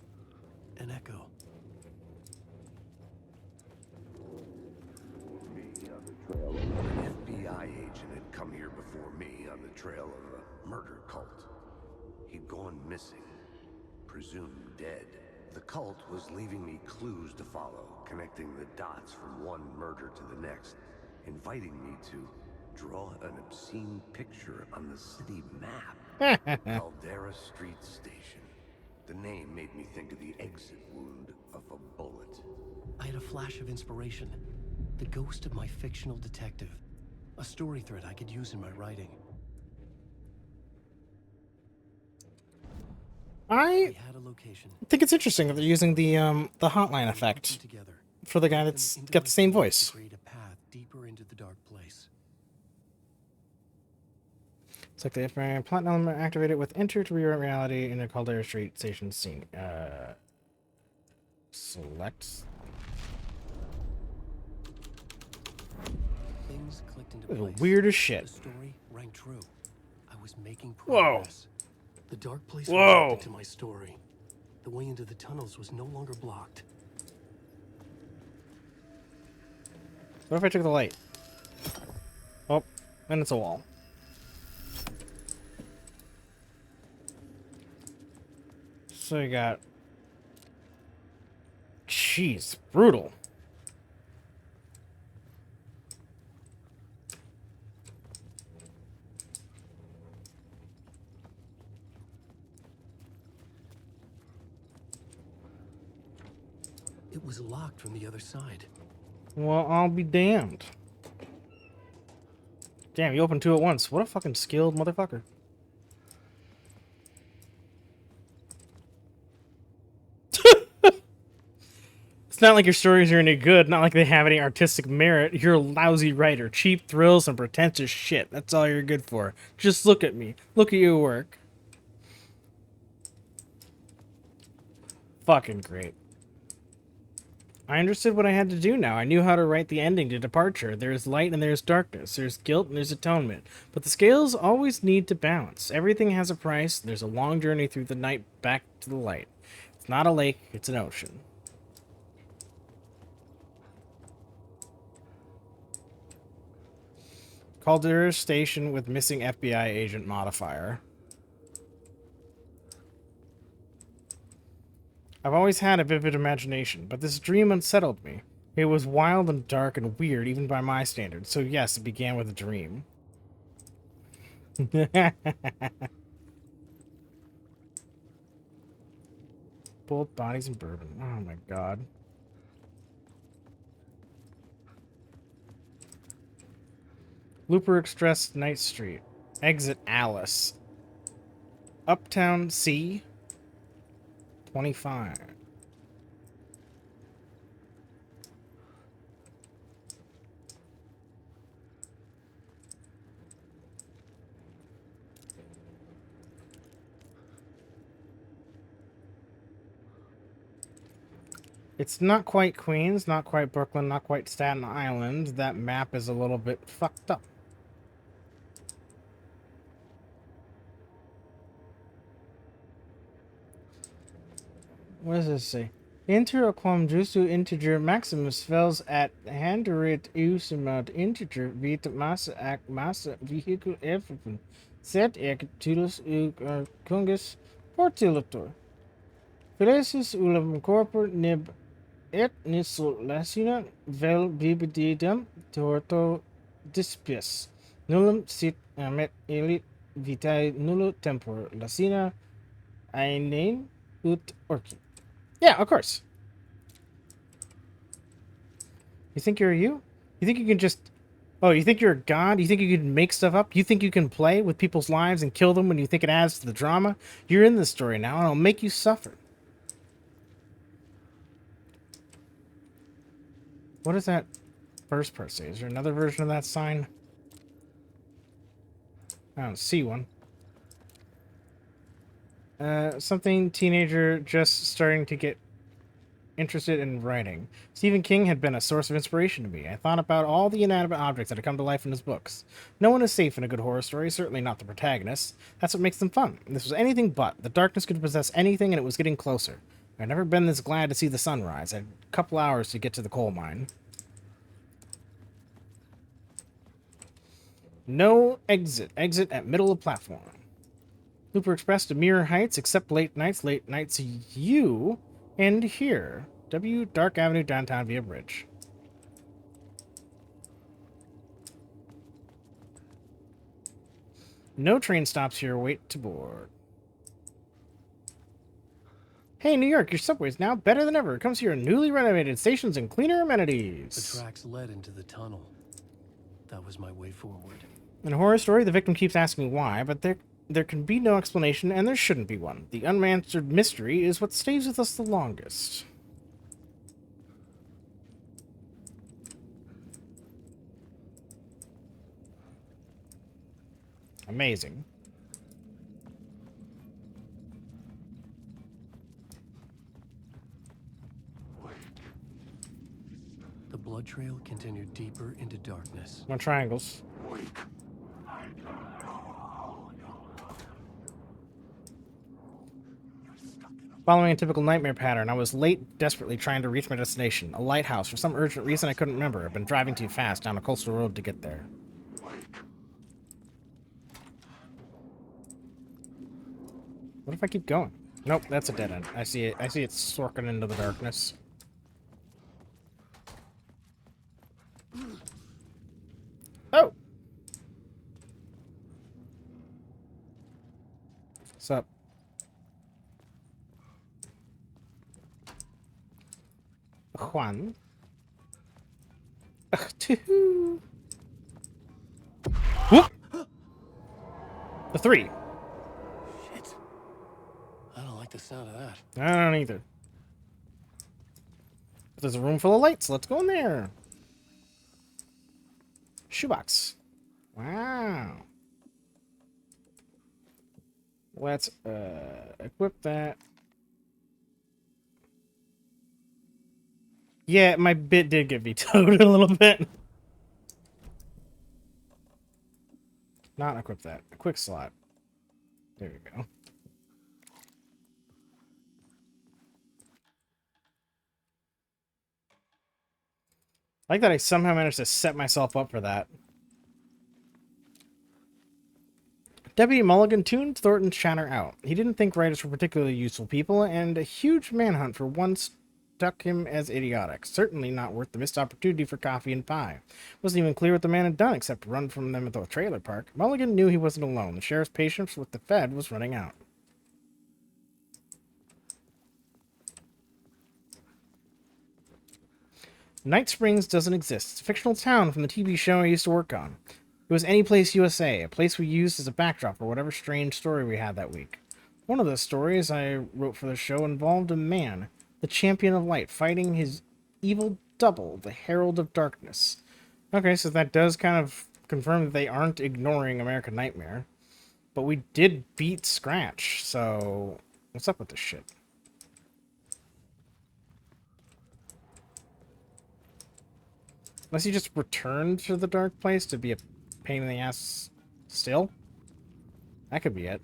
An echo. Me on the trail of an FBI agent had come here before me on the trail of a murder cult. He'd gone missing, presumed dead. The cult was leaving me clues to follow, connecting the dots from one murder to the next, inviting me to draw an obscene picture on the city map. Caldera Street Station. The name made me think of the exit wound of a bullet. I had a flash of inspiration. The ghost of my fictional detective. A story thread I could use in my writing. I had a location. think it's interesting that they're using the hotline effect for the guy that's got the same voice. Create a path deeper into the dark place. It's like the FBI plot element activated with enter to rewrite reality in a Caldera Street Station scene. Select. Things clicked into This place. is weird as shit. The story rang true. I was making Whoa. progress. The dark place Whoa. reacted to my story. The way into the tunnels was no longer blocked. What if I took the light? Oh, and it's a wall. So you got... Jeez, brutal. It was locked from the other side. Well, I'll be damned. Damn, you opened two at once. What a fucking skilled motherfucker. It's not like your stories are any good, not like they have any artistic merit. You're a lousy writer. Cheap thrills and pretentious shit. That's all you're good for. Just look at me. Look at your work. Fucking great. I understood what I had to do now. I knew how to write the ending to Departure. There's light and there's darkness. There's guilt and there's atonement. But the scales always need to balance. Everything has a price. There's a long journey through the night back to the light. It's not a lake, it's an ocean. Caldera Station with missing FBI agent modifier. I've always had a vivid imagination, but this dream unsettled me. It was wild and dark and weird, even by my standards. So yes, it began with a dream. Both bodies and bourbon. Oh my god. Looper Express, Night Street. Exit Alice. Uptown C. 25. It's not quite Queens, not quite Brooklyn, not quite Staten Island. That map is a little bit fucked up. What does this say? Integer quam justu integer maximus fails at handeret usumat integer vita massa ac massa vehicle everything. Set ec tulus congus portilator. Felesis ulam corpor nib et nisul lasina vel bibididam torto dispius. Nullum sit amet elit vitae nullo tempor lasina aenein ut orci. Yeah, of course. You think you're you? You think you can just... Oh, you think you're a god? You think you can make stuff up? You think you can play with people's lives and kill them when you think it adds to the drama? You're in this story now, and I'll make you suffer. What does that first part say? Is there another version of that sign? I don't see one. Something teenager just starting to get interested in writing. Stephen King had been a source of inspiration to me. I thought about all the inanimate objects that had come to life in his books. No one is safe in a good horror story, certainly not the protagonist. That's what makes them fun. This was anything but. The darkness could possess anything, and it was getting closer. I'd never been this glad to see the sunrise. I had a couple hours to get to the coal mine. No exit. Exit at middle of platform. Looper Express to Mirror Heights, except late nights. Late nights, you end here. W, Dark Avenue, downtown via bridge. No train stops here. Wait to board. Hey, New York, your subway's now better than ever. It comes here in newly renovated stations and cleaner amenities. The tracks led into the tunnel. That was my way forward. In a horror story, the victim keeps asking why, but there can be no explanation, and there shouldn't be one. The unanswered mystery is what stays with us the longest. Amazing. The blood trail continued deeper into darkness. No triangles. Following a typical nightmare pattern, I was late, desperately trying to reach my destination, a lighthouse. For some urgent reason I couldn't remember. I've been driving too fast down a coastal road to get there. What if I keep going? Nope, that's a dead end. I see it. I see it sorking into the darkness. Oh! What's up? Juan? Two. Whoop! The 3. Shit. I don't like the sound of that. I don't either. But there's a room full of lights. Let's go in there. Shoebox. Wow. Let's equip that. Yeah, my bit did get vetoed a little bit. Not equip that. A quick slot. There we go. I like that I somehow managed to set myself up for that. Deputy Mulligan tuned Thornton's chatter out. He didn't think writers were particularly useful people, and a huge manhunt for once struck him as idiotic. Certainly not worth the missed opportunity for coffee and pie. Wasn't even clear what the man had done except run from them at the trailer park. Mulligan knew he wasn't alone. The sheriff's patience with the Fed was running out. Night Springs doesn't exist. It's a fictional town from the TV show I used to work on. It was Any Place USA, a place we used as a backdrop for whatever strange story we had that week. One of the stories I wrote for the show involved a man, the champion of light, fighting his evil double, the Herald of Darkness. Okay, so that does kind of confirm that they aren't ignoring American Nightmare. But we did beat Scratch, so what's up with this shit? Unless you just returned to the dark place to be a pain in the ass still? That could be it.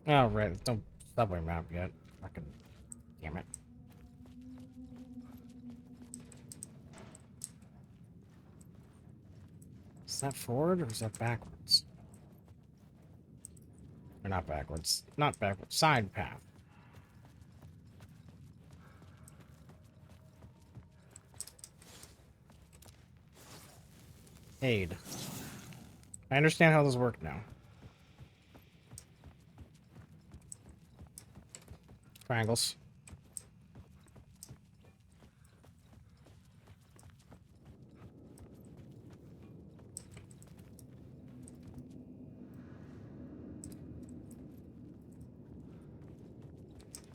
Oh, right. No subway map yet. Fucking damn it. Is that forward or is that backwards? Or not backwards. Not backwards. Side path. Aid. I understand how this works now. Triangles.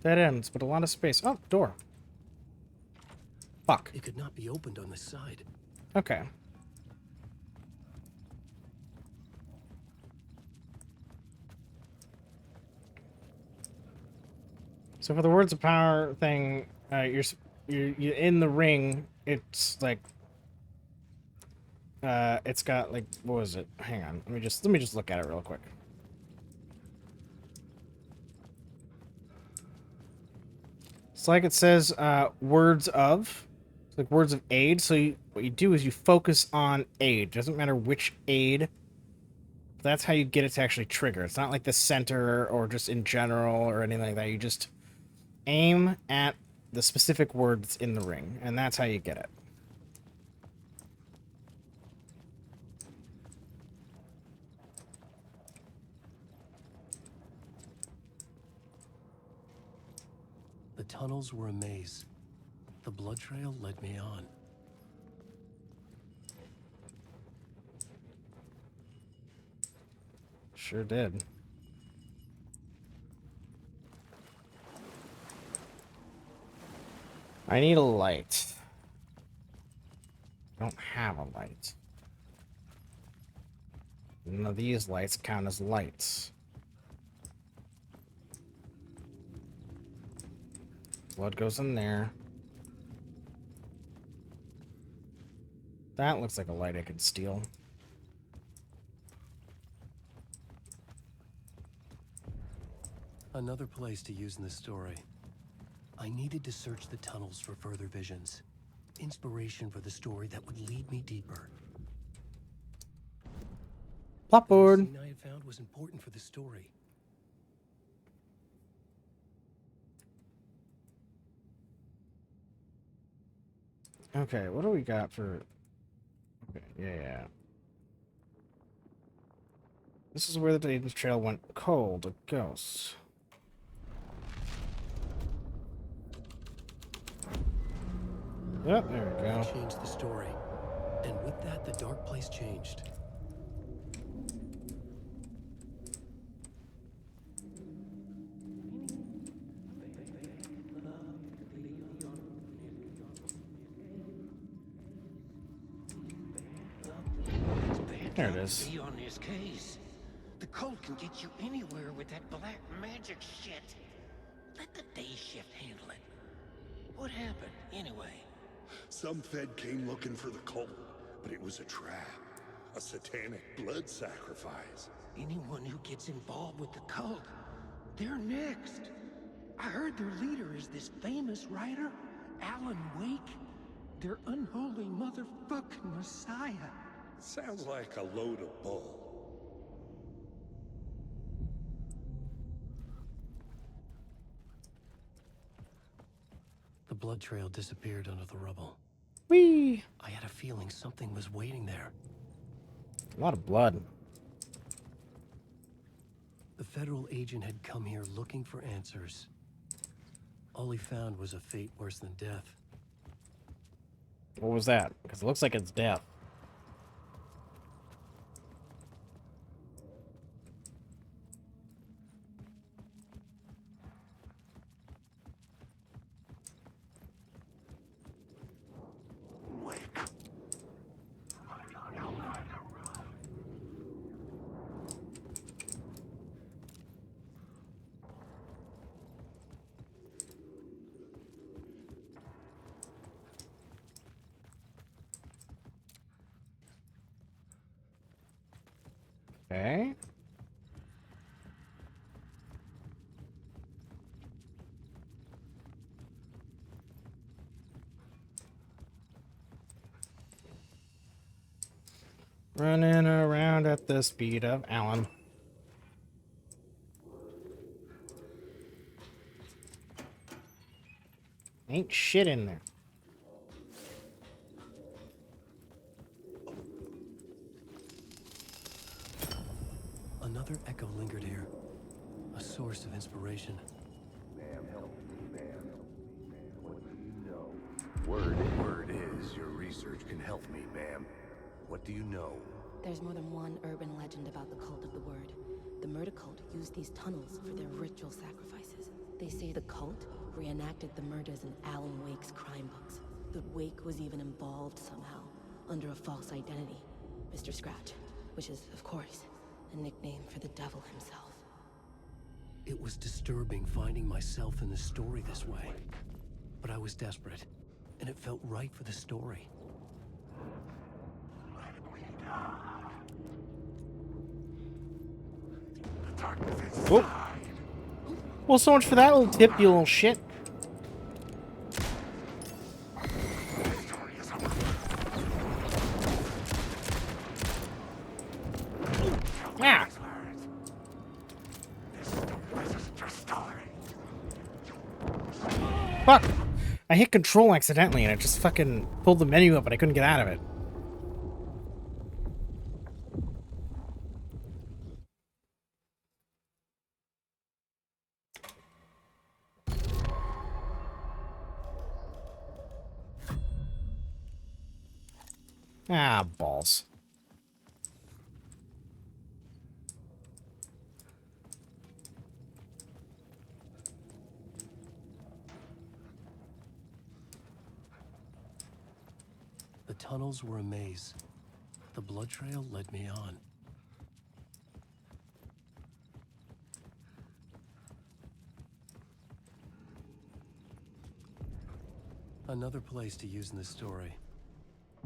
Dead ends, but a lot of space. Oh, door. Fuck. It could not be opened on this side. Okay. So for the words of power thing, you're in the ring. It's like it's got like, what was it? Hang on, let me just look at it real quick. It's like it says words of, it's like words of aid. So what you do is you focus on aid. Doesn't matter which aid. That's how you get it to actually trigger. It's not like the center or just in general or anything like that. You just aim at the specific words in the ring, and that's how you get it. The tunnels were a maze. The blood trail led me on. Sure did. I need a light. I don't have a light. None of these lights count as lights. Blood goes in there. That looks like a light I could steal. Another place to use in the story. I needed to search the tunnels for further visions. Inspiration for the story that would lead me deeper. Plotboard. The scene I had found was important for the story. Okay, what do we got for... Okay, yeah. This is where the Aiden's trail went cold, a ghost. Yep, there we go. Changed the story. And with that, the dark place changed. There it is. Be on this case. The cult can get you anywhere with that black magic shit. Let the day shift handle it. What happened, anyway? Some Fed came looking for the cult, but it was a trap. A satanic blood sacrifice. Anyone who gets involved with the cult, they're next. I heard their leader is this famous writer, Alan Wake. Their unholy motherfucking messiah. Sounds like a load of bull. The blood trail disappeared under the rubble. Whee! I had a feeling something was waiting there. A lot of blood. The federal agent had come here looking for answers. All he found was a fate worse than death. What was that? Because it looks like it's death. Okay. Running around at the speed of Alan. Ain't shit in there. Another echo lingered here. A source of inspiration. Ma'am, help me, ma'am. What do you know? Word is your research can help me, ma'am. What do you know? There's more than one urban legend about the Cult of the Word. The murder cult used these tunnels for their ritual sacrifices. They say the cult reenacted the murders in Alan Wake's crime books. That Wake was even involved somehow, under a false identity. Mr. Scratch, which is, of course, a nickname for the devil himself. It was disturbing finding myself in the story this way. But I was desperate, and it felt right for the story. Oh. Well, so much for that little tip, you little shit. Yeah. Fuck! I hit control accidentally and it just fucking pulled the menu up and I couldn't get out of it. Ah, balls. The tunnels were a maze. The blood trail led me on. Another place to use in the story.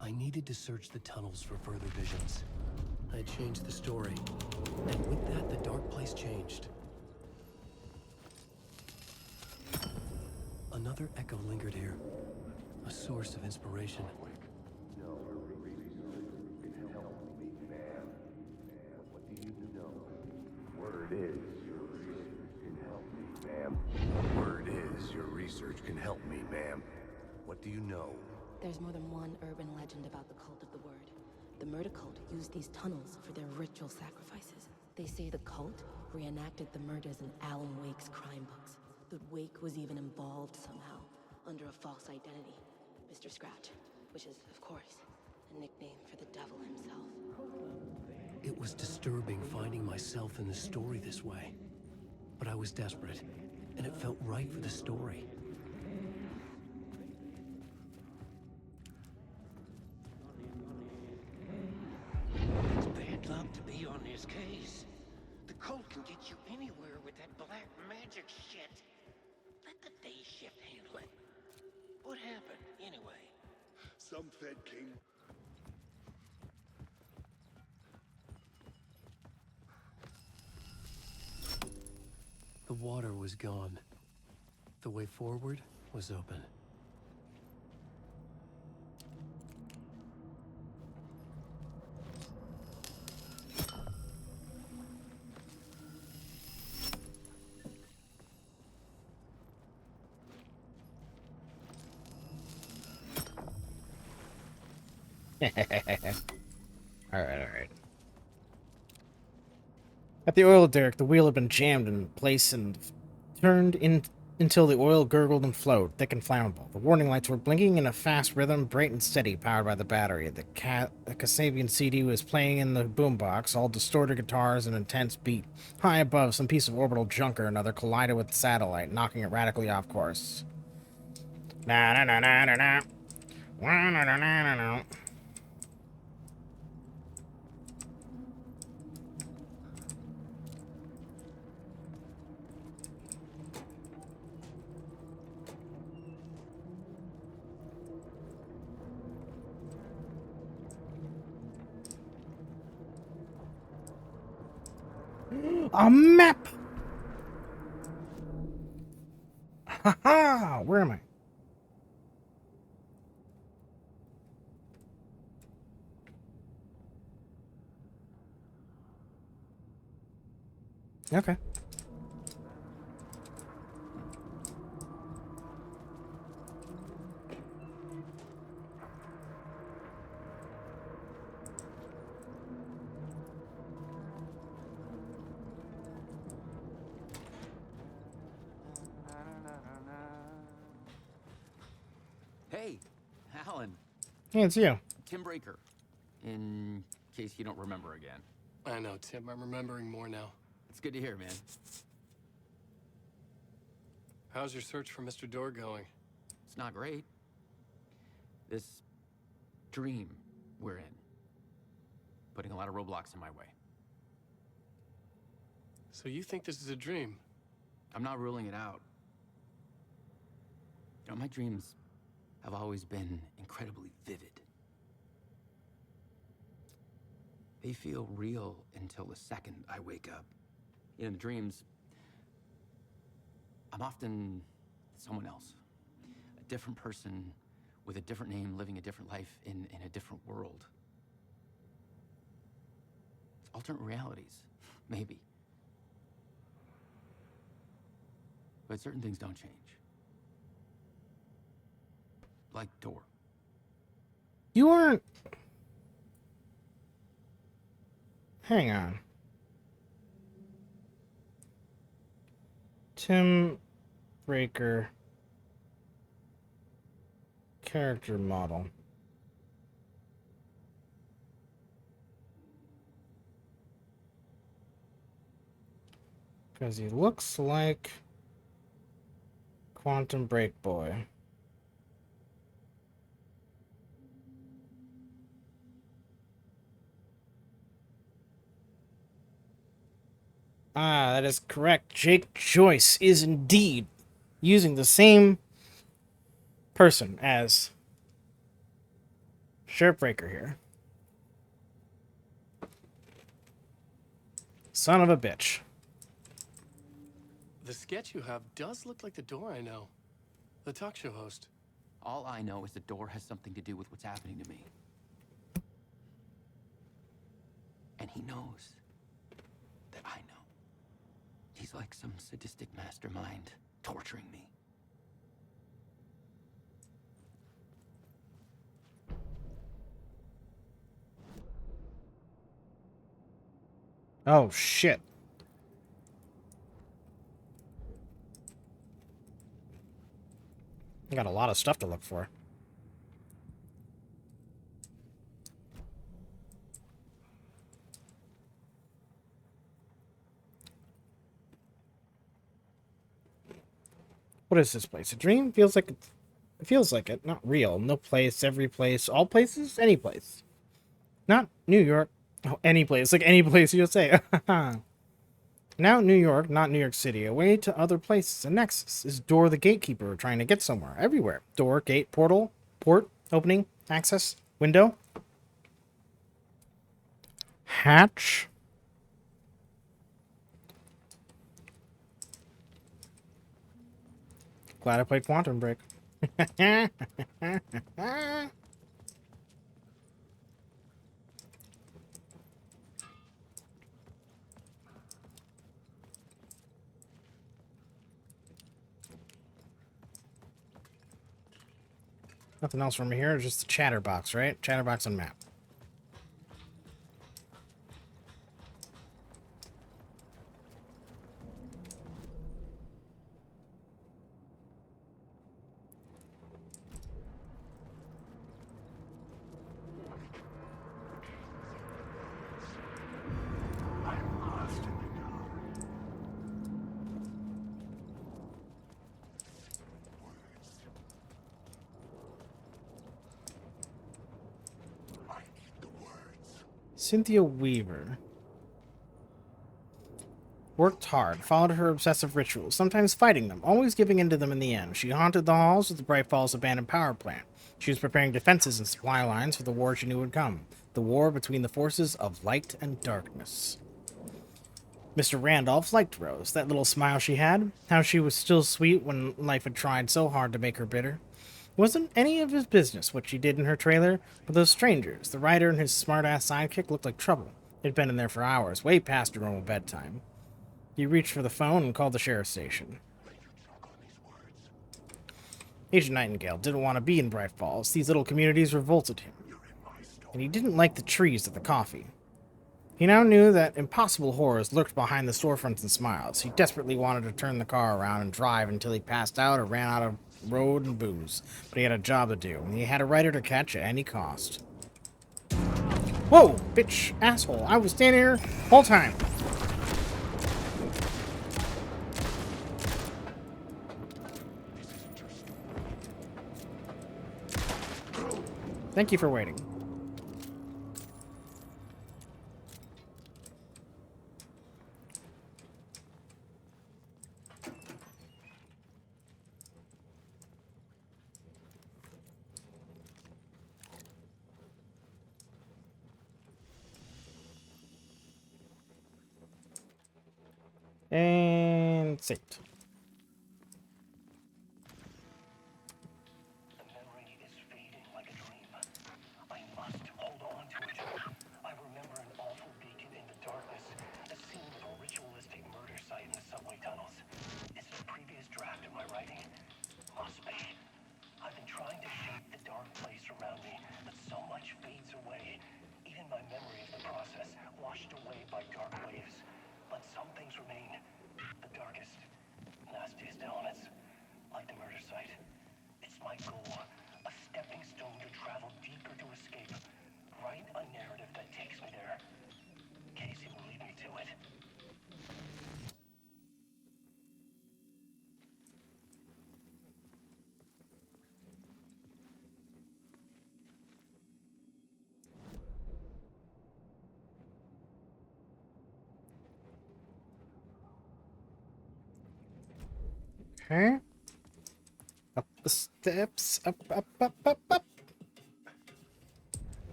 I needed to search the tunnels for further visions. I changed the story, and with that, the dark place changed. Another echo lingered here, a source of inspiration. Word is your research can help me, ma'am. Word is your research can help me, ma'am. What do you know? There's more than one urban legend about the Cult of the Word. The murder cult used these tunnels for their ritual sacrifices. They say the cult reenacted the murders in Alan Wake's crime books. The Wake was even involved somehow, under a false identity. Mr. Scratch, which is, of course, a nickname for the devil himself. It was disturbing finding myself in the story this way. But I was desperate, and it felt right for the story. It's bad luck to be on this case. The cult can get you anywhere with that black magic shit. Let the day shift handle it. What happened, anyway? Some Fed came. The water was gone. The way forward was open. Alright. At the oil derrick, the wheel had been jammed in place and turned in until the oil gurgled and flowed, thick and flammable. The warning lights were blinking in a fast rhythm, bright and steady, powered by the battery. The Kasabian CD was playing in the boombox, all distorted guitars and intense beat. High above, some piece of orbital junk or another collided with the satellite, knocking it radically off course. Na-na-na-na-na-na. Na-na-na-na-na-na. A map! Haha! Where am I? Okay. Hey, Alan. Hey, it's you. Tim Breaker. In case you don't remember again. I know, Tim. I'm remembering more now. It's good to hear, man. How's your search for Mr. Door going? It's not great. This dream we're in, putting a lot of roadblocks in my way. So you think this is a dream? I'm not ruling it out. You know, my dreams have always been incredibly vivid. They feel real until the second I wake up. In the dreams, I'm often someone else. A different person with a different name, living a different life in a different world. It's alternate realities, maybe. But certain things don't change. Like Door. You aren't... Hang on. Tim Breaker. Character model. Because he looks like Quantum Break Boy. Ah, that is correct. Jake Joyce is indeed using the same person as Sheriff Breaker here. Son of a bitch. The sketch you have does look like the door I know. The talk show host. All I know is the door has something to do with what's happening to me. And he knows that I know. He's like some sadistic mastermind torturing me. Oh, shit. I got a lot of stuff to look for. What is this place? A dream? Feels like it feels like it. Not real. No place, every place, all places, any place. Not New York. Oh, any place. Like any place you'll say. Now New York, not New York City. Away to other places. A nexus. Is Door the gatekeeper trying to get somewhere? Everywhere. Door, gate, portal, port, opening, access, window. Hatch. Glad I played Quantum Break. Nothing else from here, just the chatterbox, right? Chatterbox and map. Cynthia Weaver. Worked hard, followed her obsessive rituals, sometimes fighting them, always giving in to them in the end. She haunted the halls of the Bright Falls abandoned power plant. She was preparing defenses and supply lines for the war she knew would come. The war between the forces of light and darkness. Mr. Randolph liked Rose, that little smile she had, how she was still sweet when life had tried so hard to make her bitter. It wasn't any of his business what she did in her trailer, but those strangers, the writer and his smart-ass sidekick, looked like trouble. They'd been in there for hours, way past her normal bedtime. He reached for the phone and called the sheriff's station. Agent Nightingale didn't want to be in Bright Falls. These little communities revolted him. And he didn't like the trees or the coffee. He now knew that impossible horrors lurked behind the storefronts and smiles. He desperately wanted to turn the car around and drive until he passed out or ran out of road and booze. But he had a job to do, and he had a writer to catch at any cost. Whoa, bitch, asshole. I was standing here whole time. Thank you for waiting. And saved. Okay. Up the steps. Up, up, up, up, up.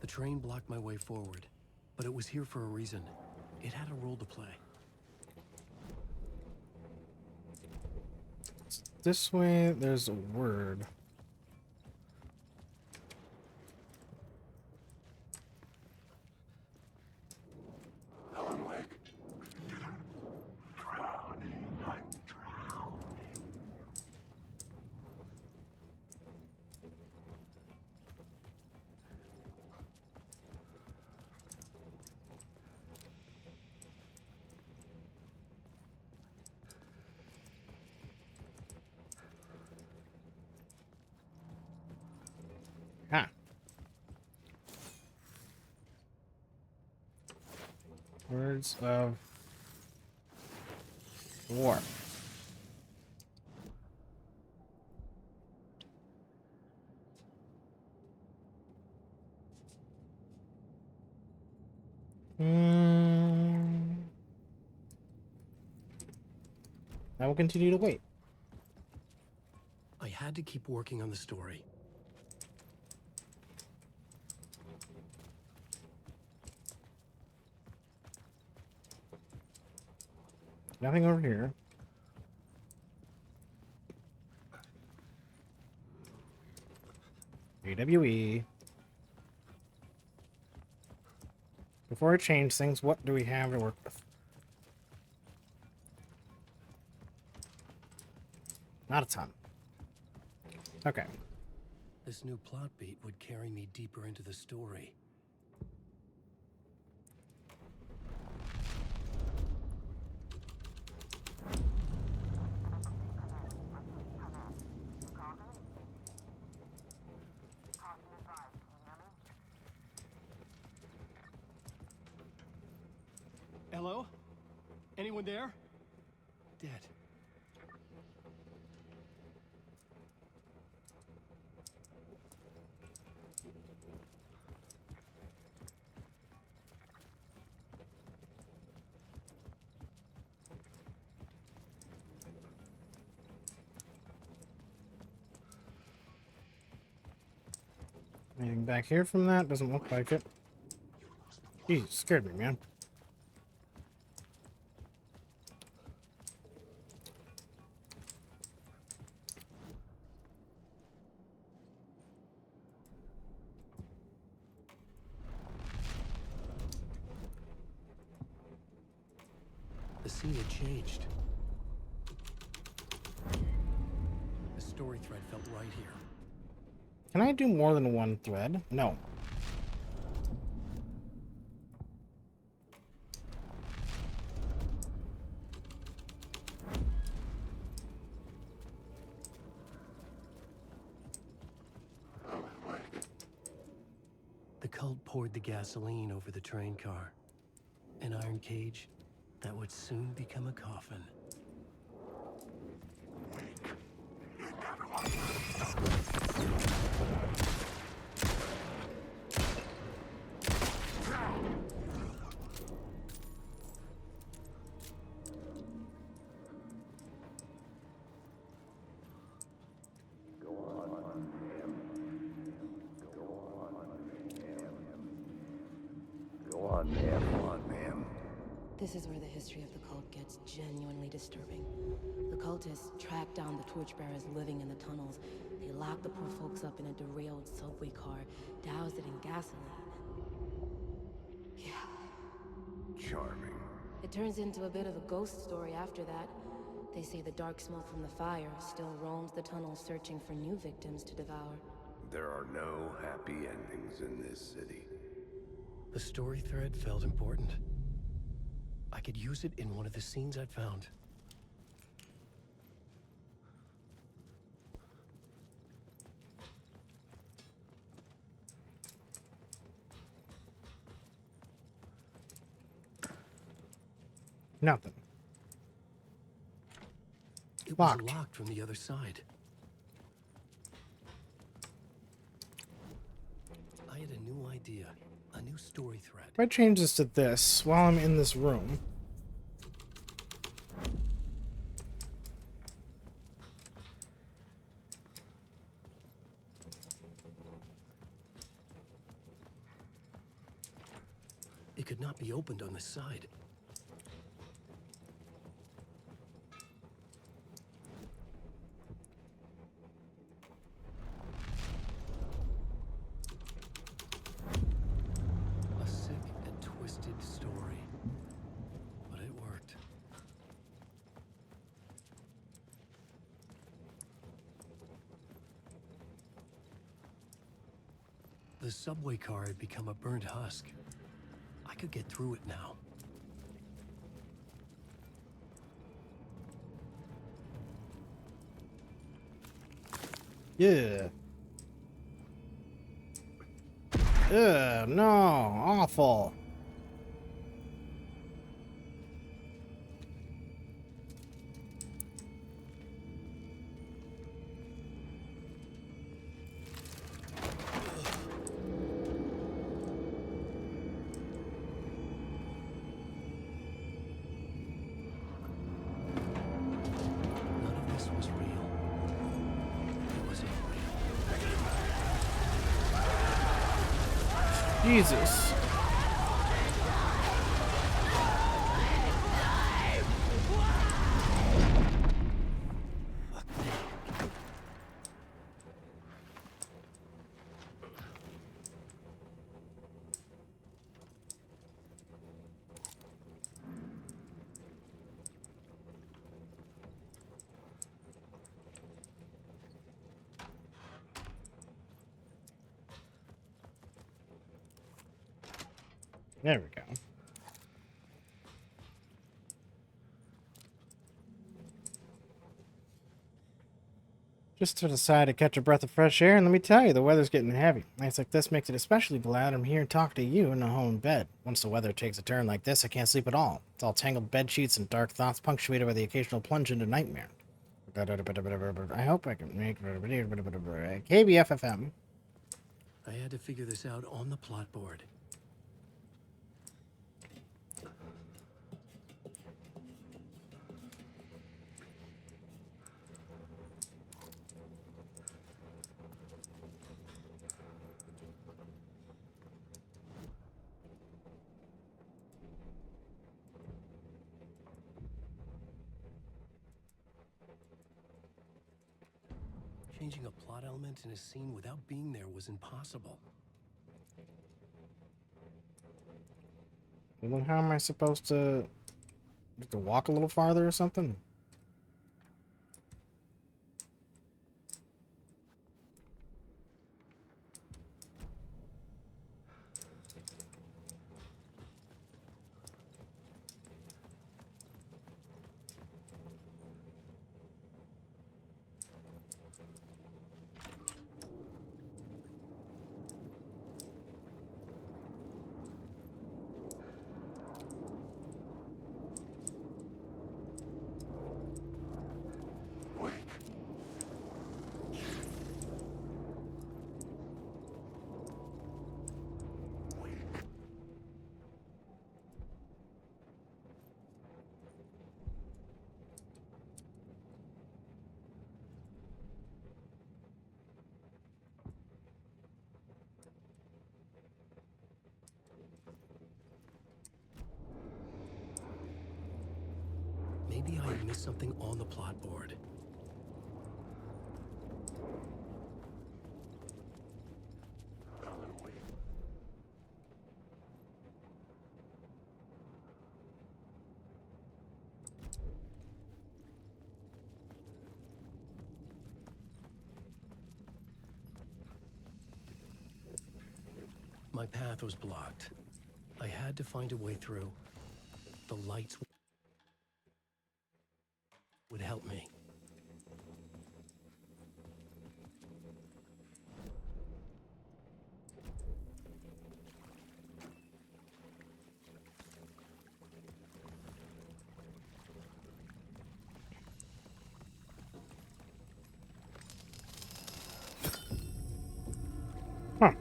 The train blocked my way forward, but it was here for a reason. It had a role to play. This way, there's a word. Alan Wake. Drowning. I'm drowning. Ah. Words of war. I will continue to wait. I had to keep working on the story. Nothing over here. AWE. Before I change things, what do we have to work with? Not a ton. Okay. This new plot beat would carry me deeper into the story. Hello? Anyone there? Dead. Anything back here from that? Doesn't look like it. Jeez, scared me, man. The scene had changed. The story thread felt right here. Can I do more than one thread? No. The cult poured the gasoline over the train car. An iron cage that would soon become a coffin. Go on, ma'am. This is where the history of the cult gets genuinely disturbing. The cultists tracked down the torchbearers living in the tunnels. They locked the poor folks up in a derailed subway car, doused it in gasoline. Yeah. Charming. It turns into a bit of a ghost story after that. They say the dark smoke from the fire still roams the tunnels searching for new victims to devour. There are no happy endings in this city. The story thread felt important. I could use it in one of the scenes I'd found. Nothing. It Locked. was locked from the other side. I had a new idea, a new story thread. If I change this to this while I'm in this room. It could not be opened on the side. A sick and twisted story. But it worked. The subway car had become a burnt husk. I could get through it now. Yeah. Ugh, no, awful. None of this was real. It wasn't real. Jesus. There we go. Just to decide to catch a breath of fresh air, and let me tell you, the weather's getting heavy. Nights like this makes it especially glad I'm here talking to you in a home bed. Once the weather takes a turn like this, I can't sleep at all. It's all tangled bed sheets and dark thoughts punctuated by the occasional plunge into nightmare. I hope I can make KBFFM. I had to figure this out on the plot board. Changing a plot element in a scene without being there was impossible. Well, then how am I supposed to walk a little farther or something? Maybe I had missed something on the plot board. My path was blocked. I had to find a way through. The lights would help me. Huh.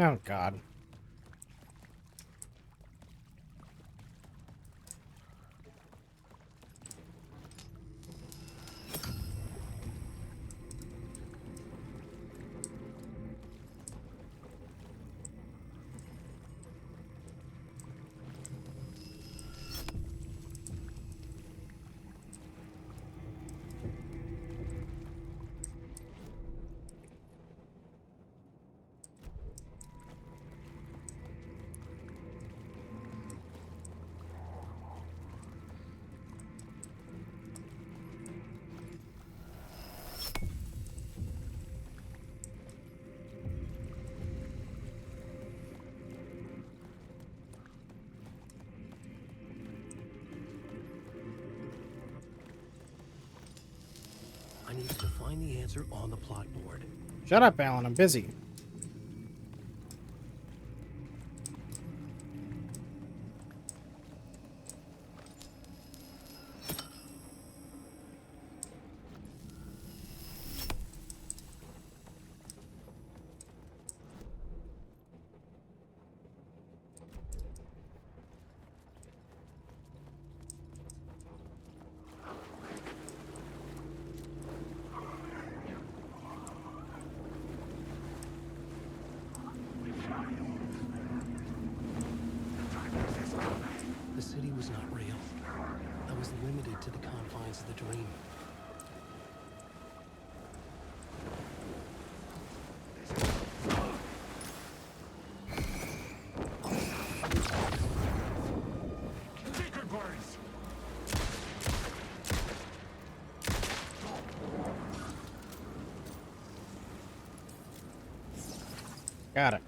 Oh, God. find the answer on the plot board. Shut up, Alan. I'm busy. The city was not real. I was limited to the confines of the dream. Got it.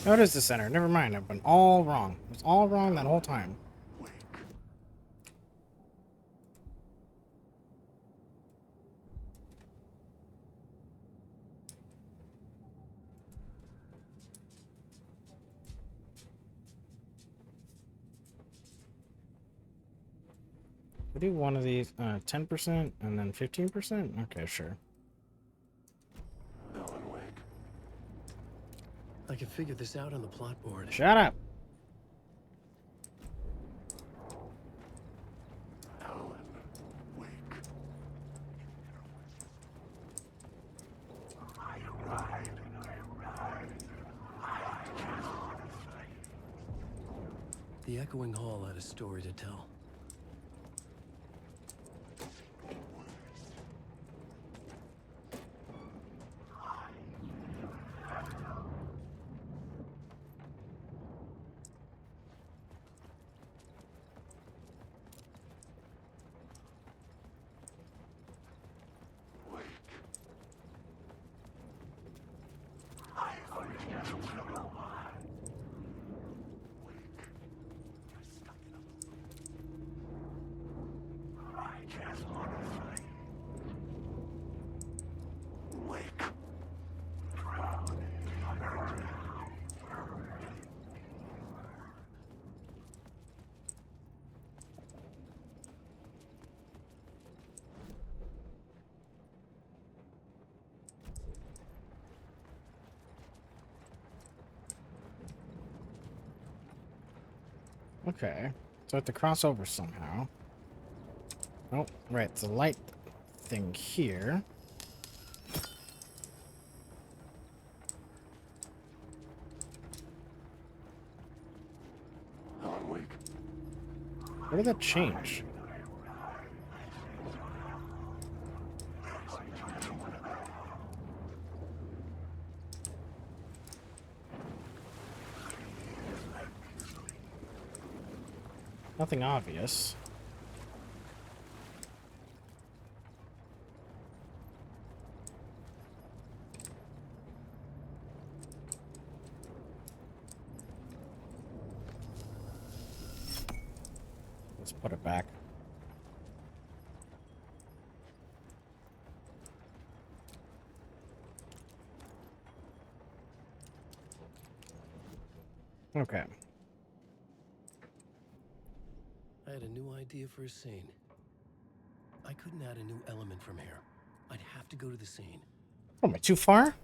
Oh, it is the center. Never mind. I've been all wrong. It was all wrong that whole time. We do one of these 10% and then 15%? Okay, sure. I can figure this out on the plot board. Shut up. The echoing hall had a story to tell. Okay. So I have to cross over somehow. Oh, right. It's a light thing here. Where did that change? Nothing obvious. Let's put it back. Okay. I had a new idea for a scene. I couldn't add a new element from here. I'd have to go to the scene. Oh, am I too far?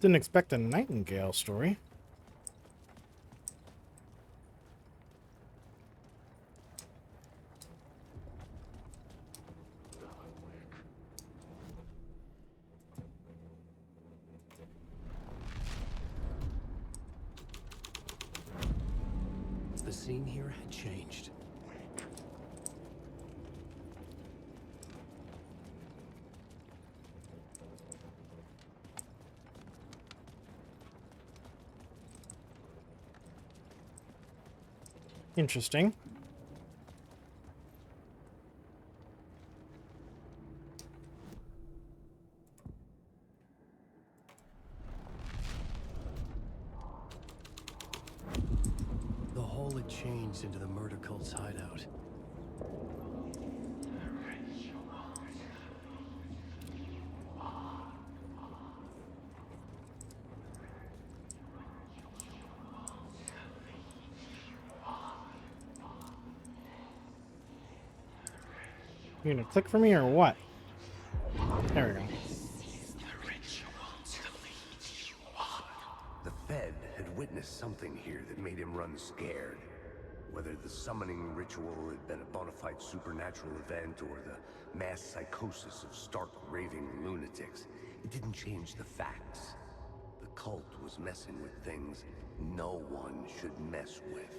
Didn't expect a Nightingale story. The scene here had changed. Interesting. The hole had changed into the murder cult's hideout. You gonna click for me or what? There we go. The Fed had witnessed something here that made him run scared. Whether the summoning ritual had been a bona fide supernatural event or the mass psychosis of stark raving lunatics, it didn't change the facts. The cult was messing with things no one should mess with.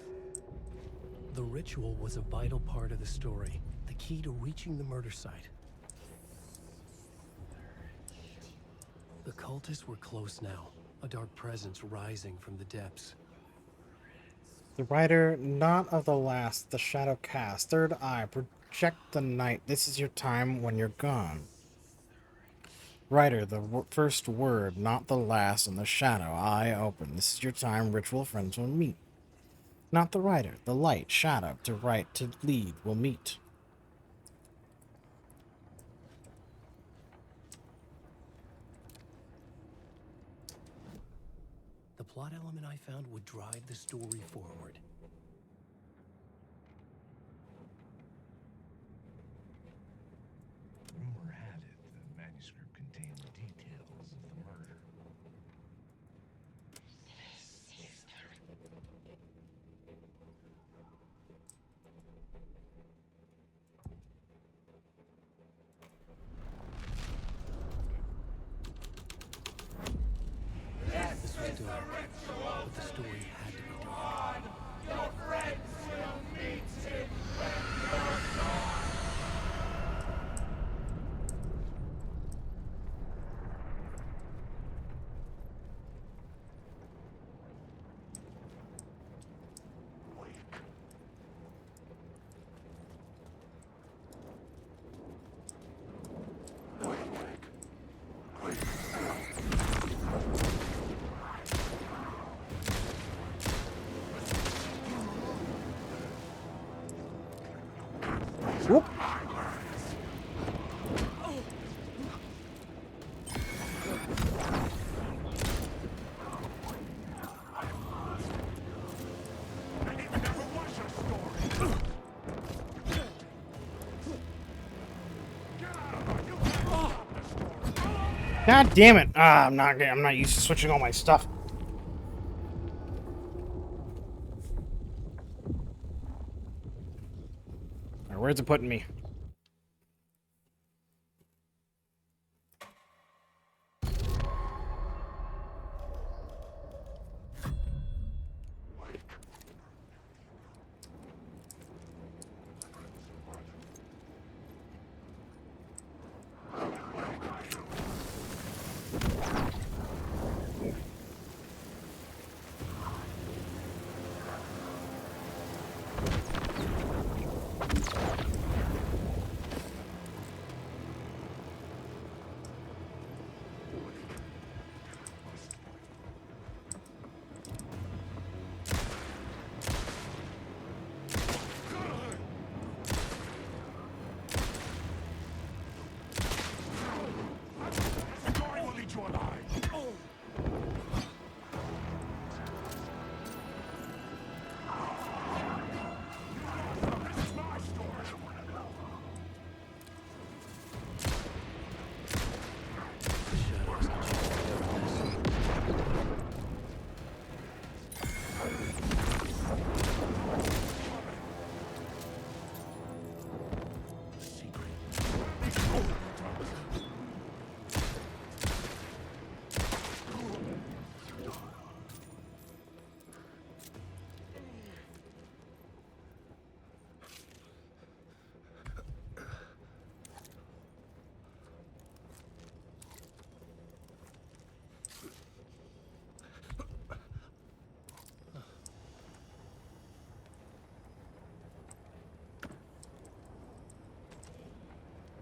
The ritual was a vital part of the story, the key to reaching the murder site. The cultists were close now, a dark presence rising from the depths. The rider, not of the last, the shadow cast, third eye, project the night. This is your time when you're gone. Rider, the first word, not the last, and the shadow, eye open. This is your time, ritual friends will meet. Not the rider, the light, shadow, to right, to lead, will meet. The plot element I found would drive the story forward. Rumor had it the manuscript contained the details of the murder. This was dark, but the story had to be dark. Your friends will meet it when you're gone. Whoop. God damn it! I'm not used to switching all my stuff. Alright, where's it putting me?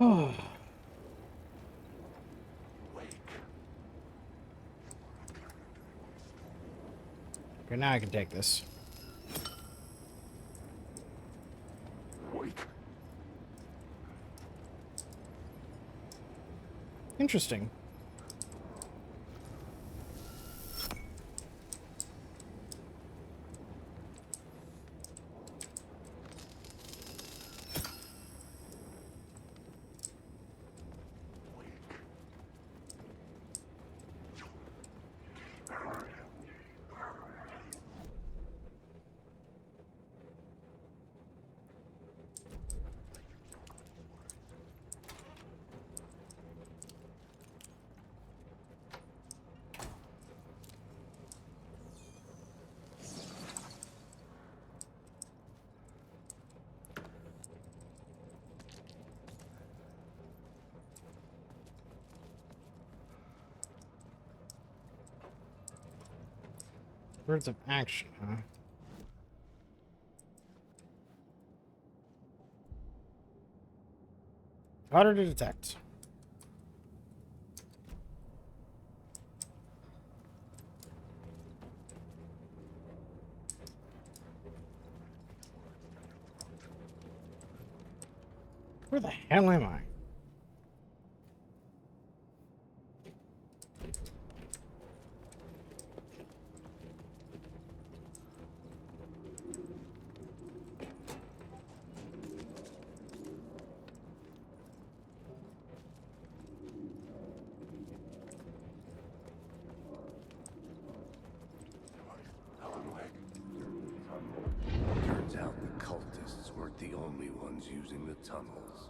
Oh. Okay, now I can take this. Interesting. Words of action, huh? Harder to detect. Where the hell am I? Turns out the cultists weren't the only ones using the tunnels.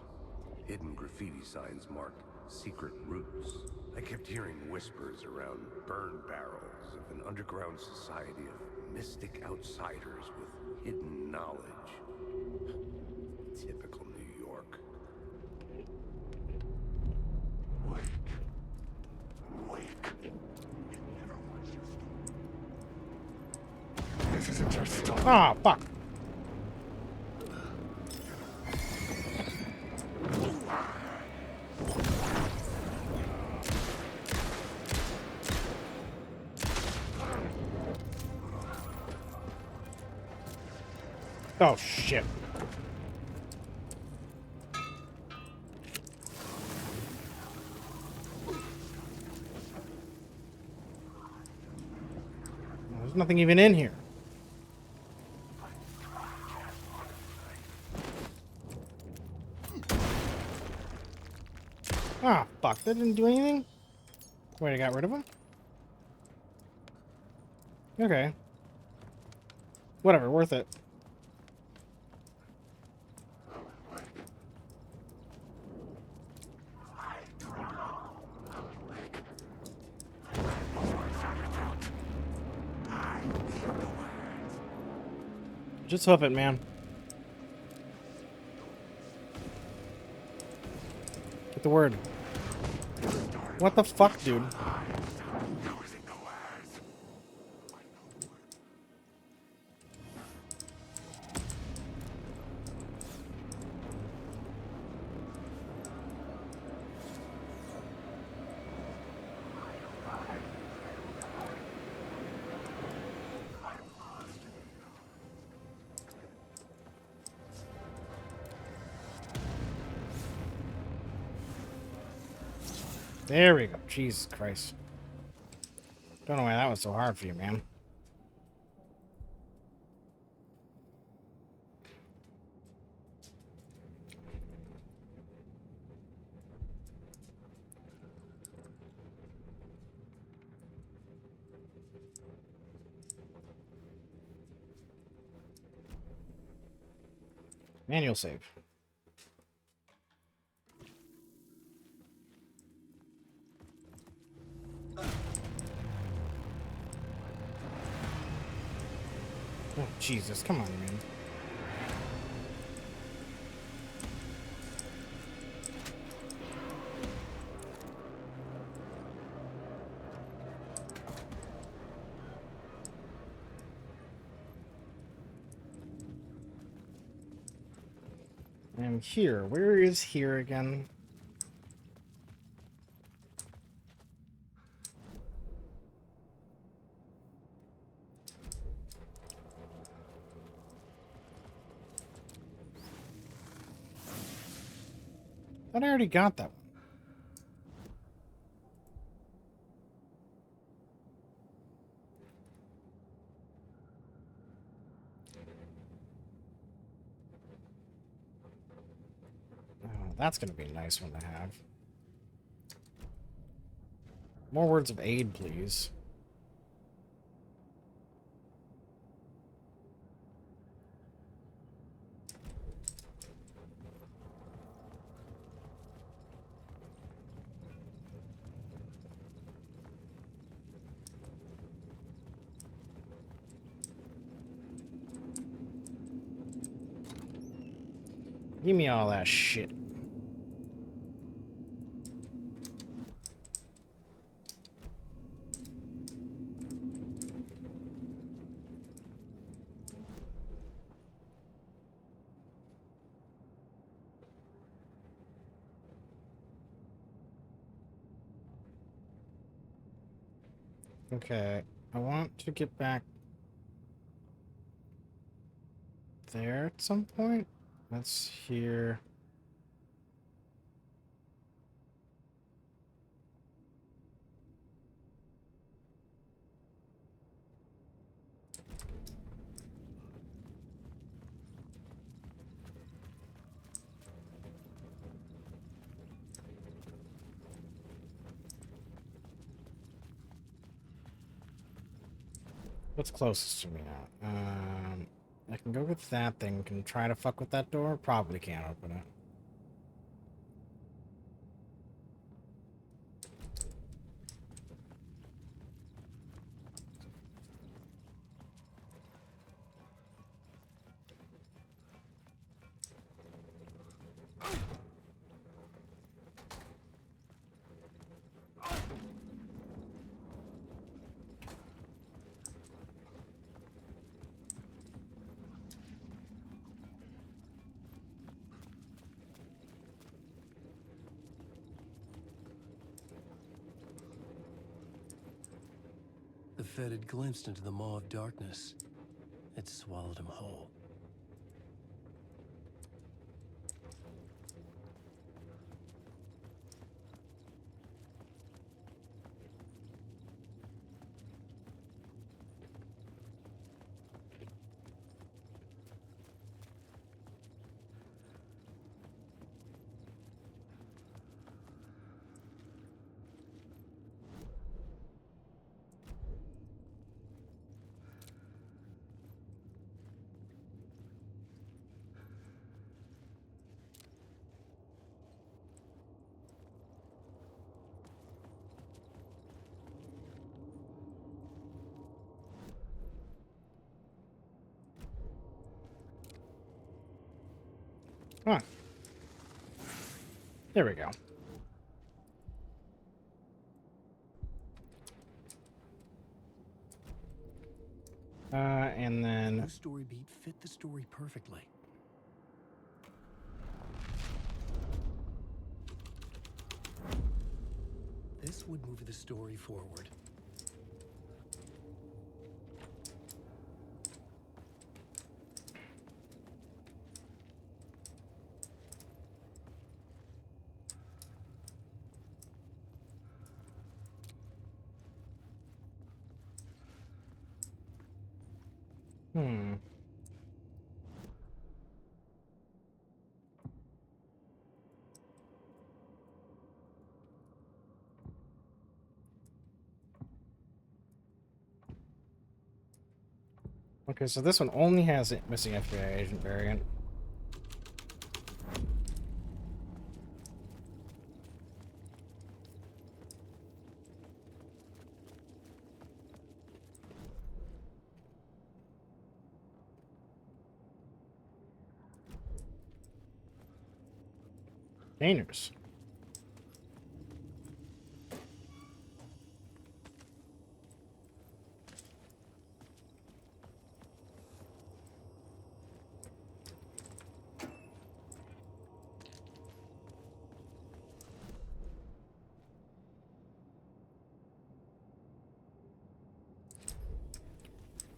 Hidden graffiti signs marked secret routes. I kept hearing whispers around burn barrels of an underground society of mystic outsiders with hidden knowledge. Typical New York. This isn't your stop. Ah, fuck. Oh, shit. There's nothing even in here. Ah, fuck. That didn't do anything? Wait, I got rid of him? Okay. Whatever, worth it. Just hoof it, man. Get the word. What the fuck, dude? There we go. Jesus Christ. Don't know why that was so hard for you, man. Manual save. Oh, Jesus. Come on, man. I'm here. Where is here again? Thought I already got that one. Oh, that's gonna be a nice one to have. More words of aid, please. Give me all that shit. Okay, I want to get back there at some point. That's here. What's closest to me now? I can go with that thing. Can try to fuck with that door. Probably can't open it. The Fed had glimpsed into the maw of darkness. It swallowed him whole. Huh. There we go. And then... No story beat fit the story perfectly. This would move the story forward. Okay, so this one only has a missing FBI agent variant. Dangerous.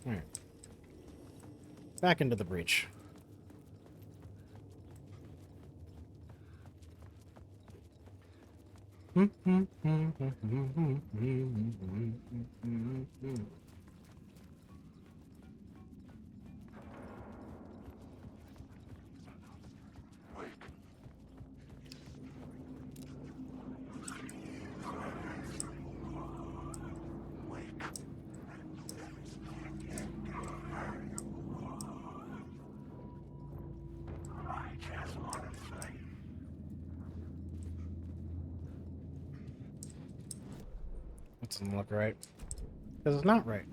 Alright. Back into the breach. That doesn't look right. Because it's not right.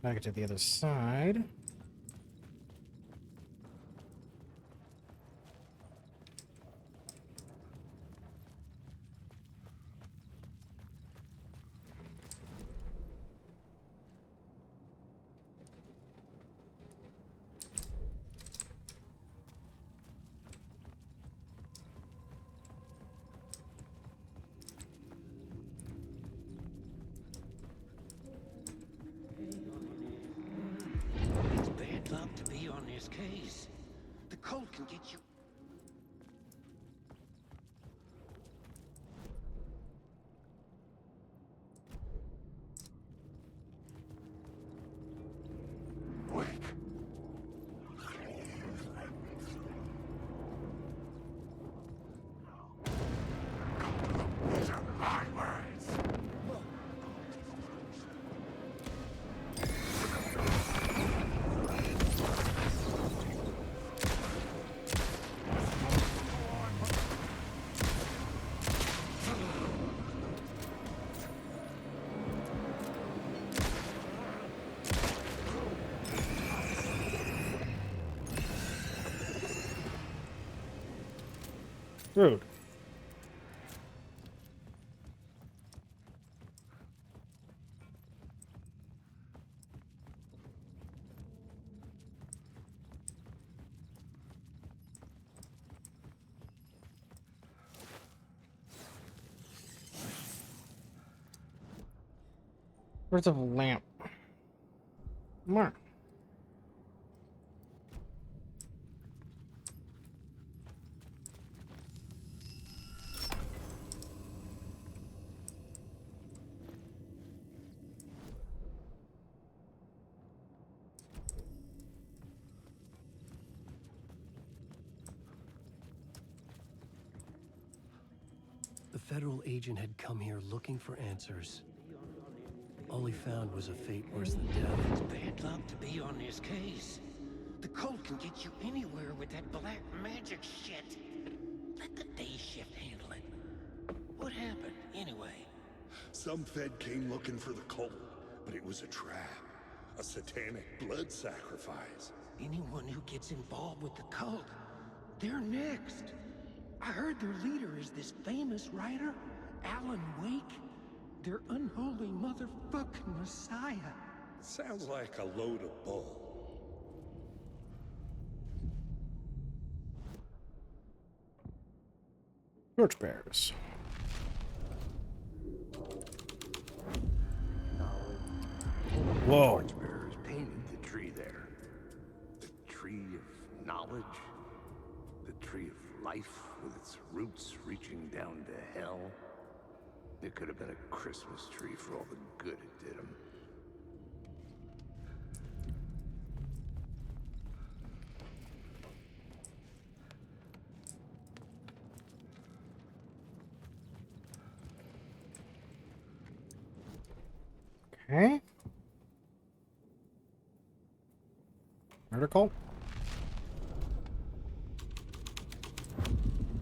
Back to the other side. It's bad luck to be on this case. The cult can get you. Rude. Where's the lamp? Mark. The federal agent had come here looking for answers. All he found was a fate worse than death. It's bad luck to be on this case. The cult can get you anywhere with that black magic shit. Let the day shift handle it. What happened, anyway? Some Fed came looking for the cult, but it was a trap. A satanic blood sacrifice. Anyone who gets involved with the cult, they're next. I heard their leader is this famous writer, Alan Wake. Their unholy motherfucking messiah. Sounds like a load of bull. Torchbearers. Whoa. Torchbearers painted the tree there. The tree of knowledge. The tree of life with its roots reaching down to hell. It could have been a Christmas tree for all the good it did him. Okay. Murder cult?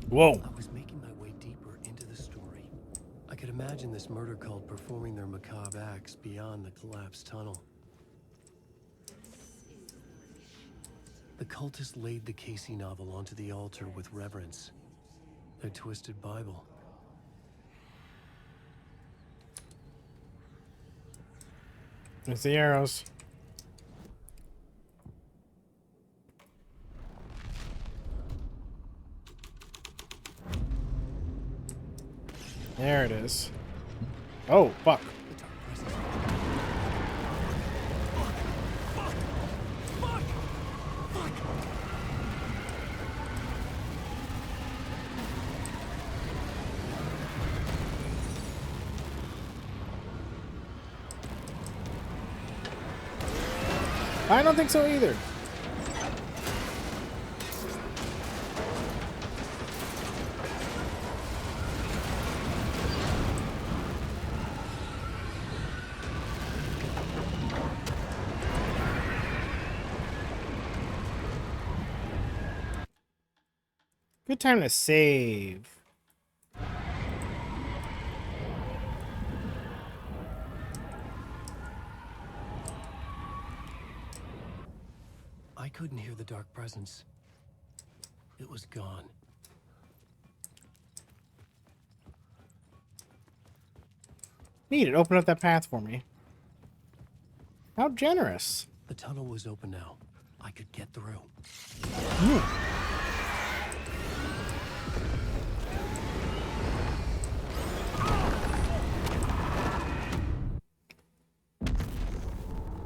Whoa. I was making my way deeper into the story. I could imagine this murder cult performing their macabre acts beyond the collapsed tunnel. The cultists laid the Casey novel onto the altar with reverence. Their twisted Bible. There's the arrows. There it is. Oh, fuck. I don't think so either. Good time to save. I couldn't hear the dark presence. It was gone. Neat, it opened up that path for me. How generous. The tunnel was open now. I could get through.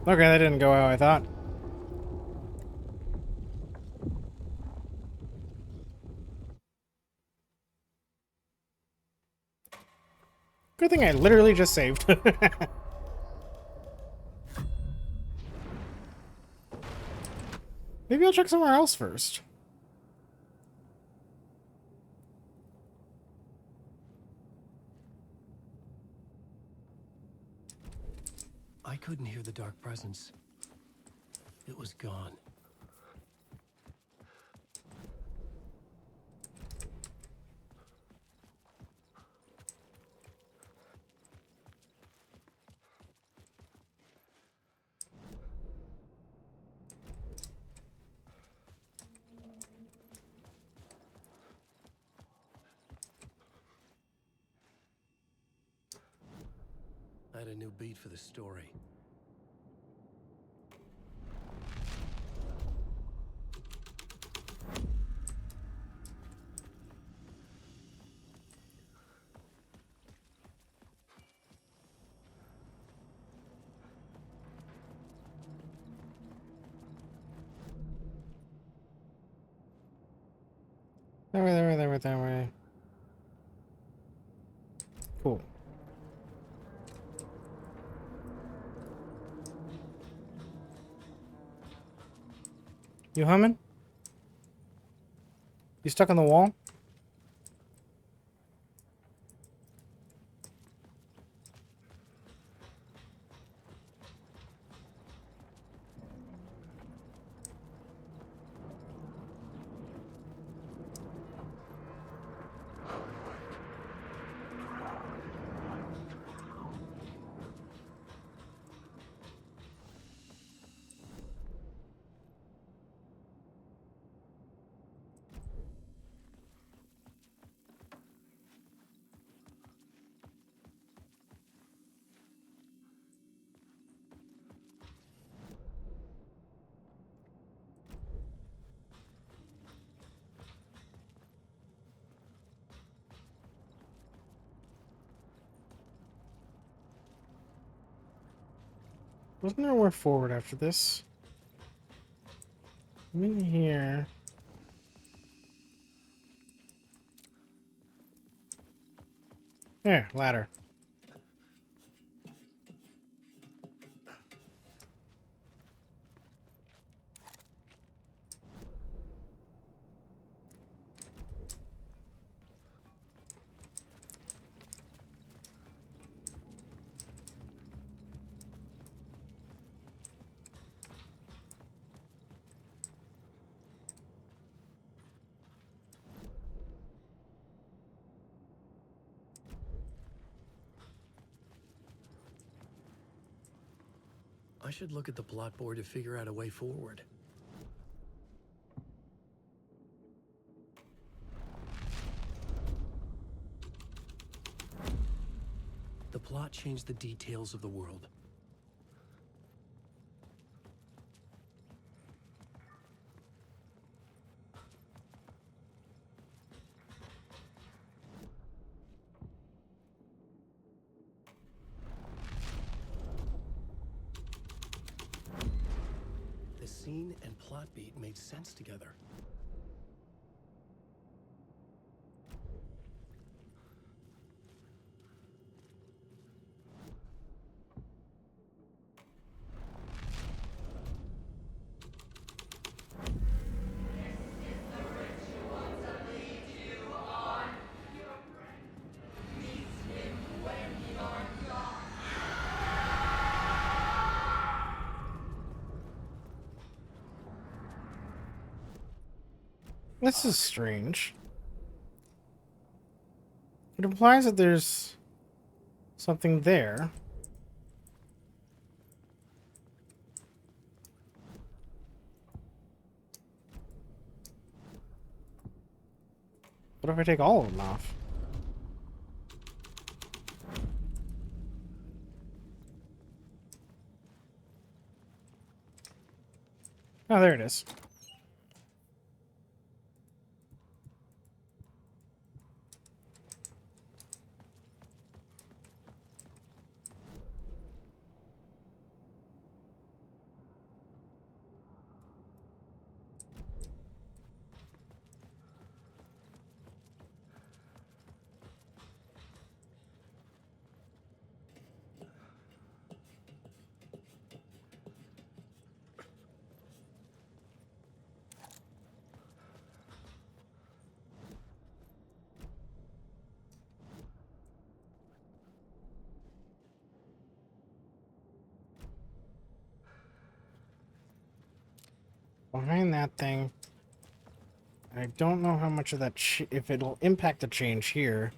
Okay, that didn't go how I thought. Good thing I literally just saved. Maybe I'll check somewhere else first. I couldn't hear the dark presence. It was gone. I had a new beat for the story. That way, that way, that way, that way. Cool. You humming? You stuck on the wall? Wasn't there a way forward after this? I'm in here. There, ladder. I should look at the plot board to figure out a way forward. The plot changed the details of the world. The scene and plot beat made sense together. This is strange. It implies that there's something there. What if I take all of them off? Oh, there it is. Behind that thing. I don't know how much of that, if it'll impact the change here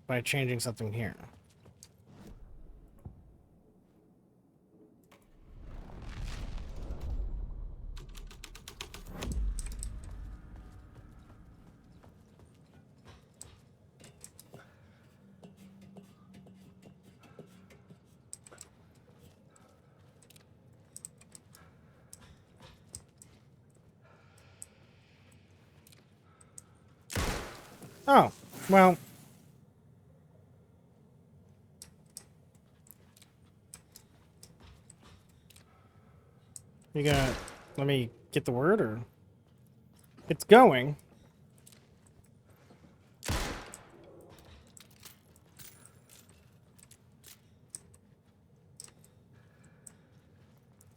by changing something here. Oh, well. You gonna let me get the word, or? It's going.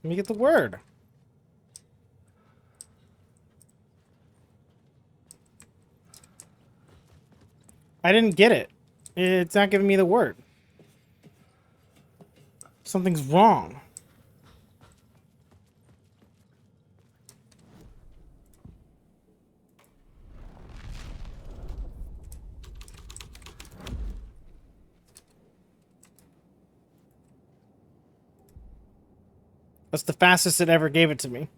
Let me get the word. I didn't get it. It's not giving me the word. Something's wrong. That's the fastest it ever gave it to me.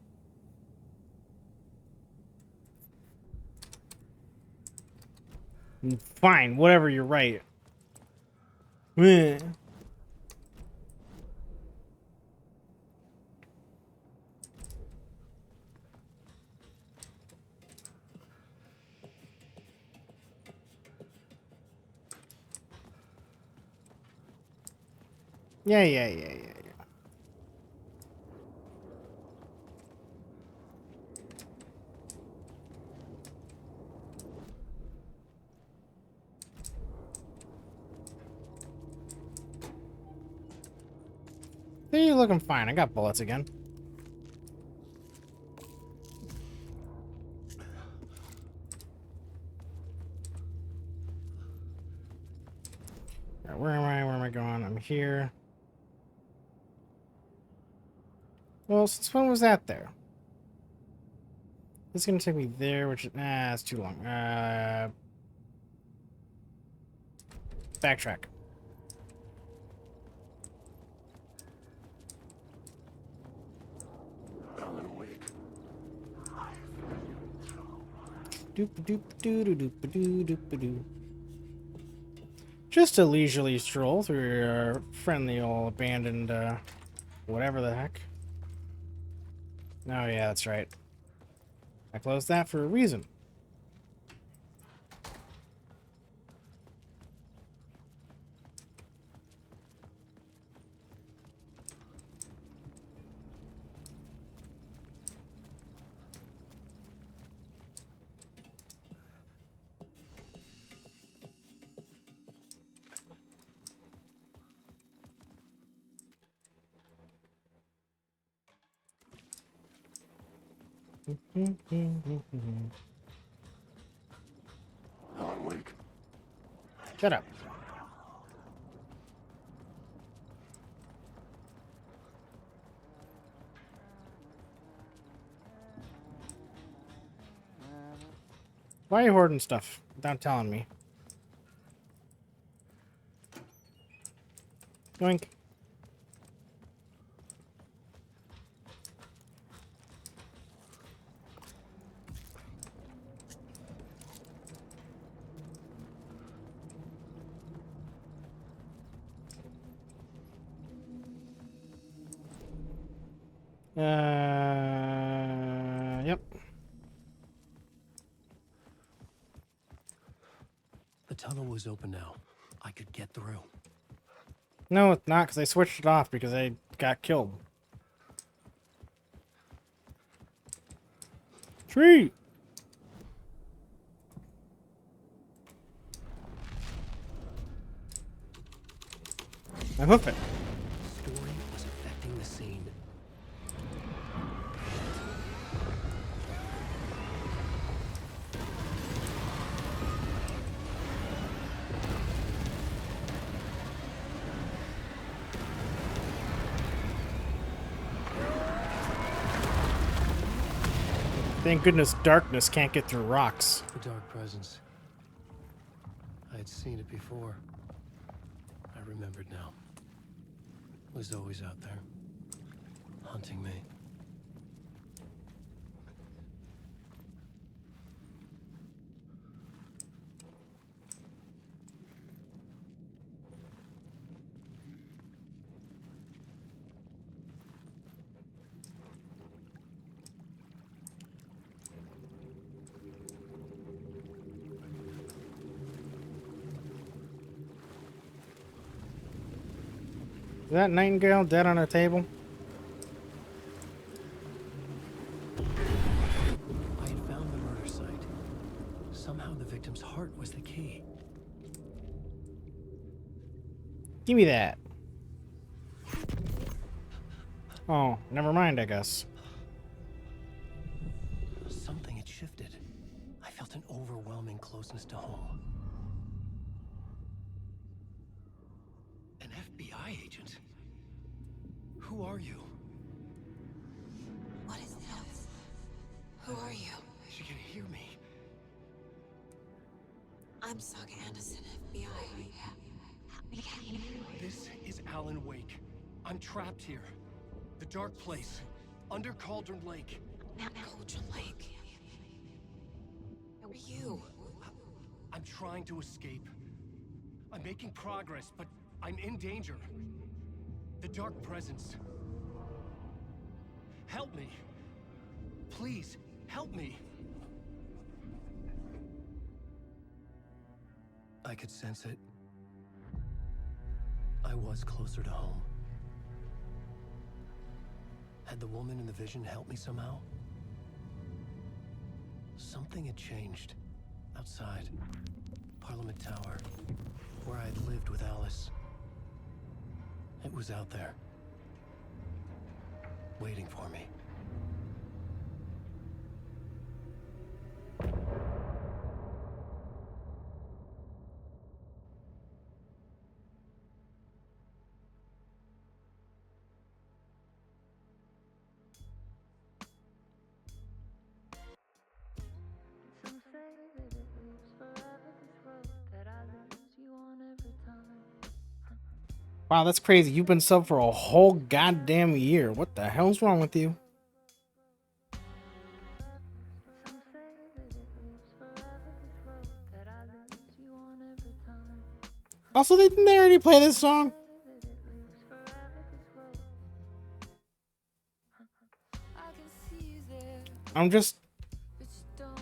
Fine, whatever, you're right. Yeah. You're looking fine. I got bullets again. All right, where am I? Where am I going? I'm here. Well, since when was that there? This is gonna take me there, which is it's too long. Backtrack. Doop-a-doop-a-doo-doo-doop-a-doo-doop-a-doo. Just a leisurely stroll through your friendly old abandoned, whatever the heck. Oh yeah, that's right. I closed that for a reason. Alan Wake. Shut up. Why are you hoarding stuff without telling me? Yoink. Yep. The tunnel was open now. I could get through. No, it's not, because I switched it off because I got killed. Tree! I hoof it. Story was affecting the scene. Thank goodness darkness can't get through rocks. The dark presence. I had seen it before. I remembered now. It was always out there, hunting me. Is that nightingale dead on a table? I had found the murder site. Somehow the victim's heart was the key. Give me that. Oh, never mind, I guess. Something had shifted. I felt an overwhelming closeness to home. An FBI agent? Who are you? What is this? Who are you? She can hear me. I'm Saga Anderson, FBI. This is Alan Wake. I'm trapped here. The dark place. Under Cauldron Lake. Cauldron Lake. Who are you? I'm trying to escape. I'm making progress, but I'm in danger. The dark presence. Help me. Please, help me. I could sense it. I was closer to home. Had the woman in the vision helped me somehow? Something had changed. Outside. Parliament Tower. Where I'd lived with Alice. It was out there. Waiting for me. Some say that it lives forever, this road that I lose you on every time. Wow, that's crazy. You've been sub for a whole goddamn year. What the hell's wrong with you? Some say that it lives forever. Also, didn't they already play this song? I'm just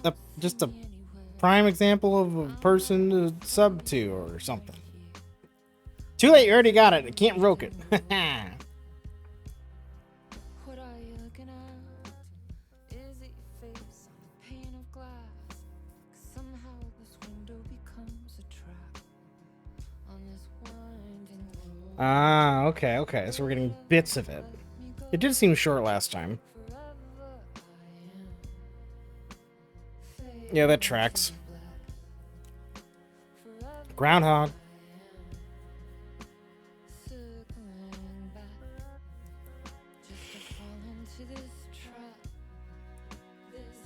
a prime example of a person to sub to or something. Too late, you already got it. I can't roke it. What are you looking at? Is it your face on a pane of glass? 'Cause somehow this window becomes a trap on this winding road. Ah, okay, okay. So we're getting bits of it. It did seem short last time. Yeah, that tracks. Groundhog. Circling back just to fall into this trap. This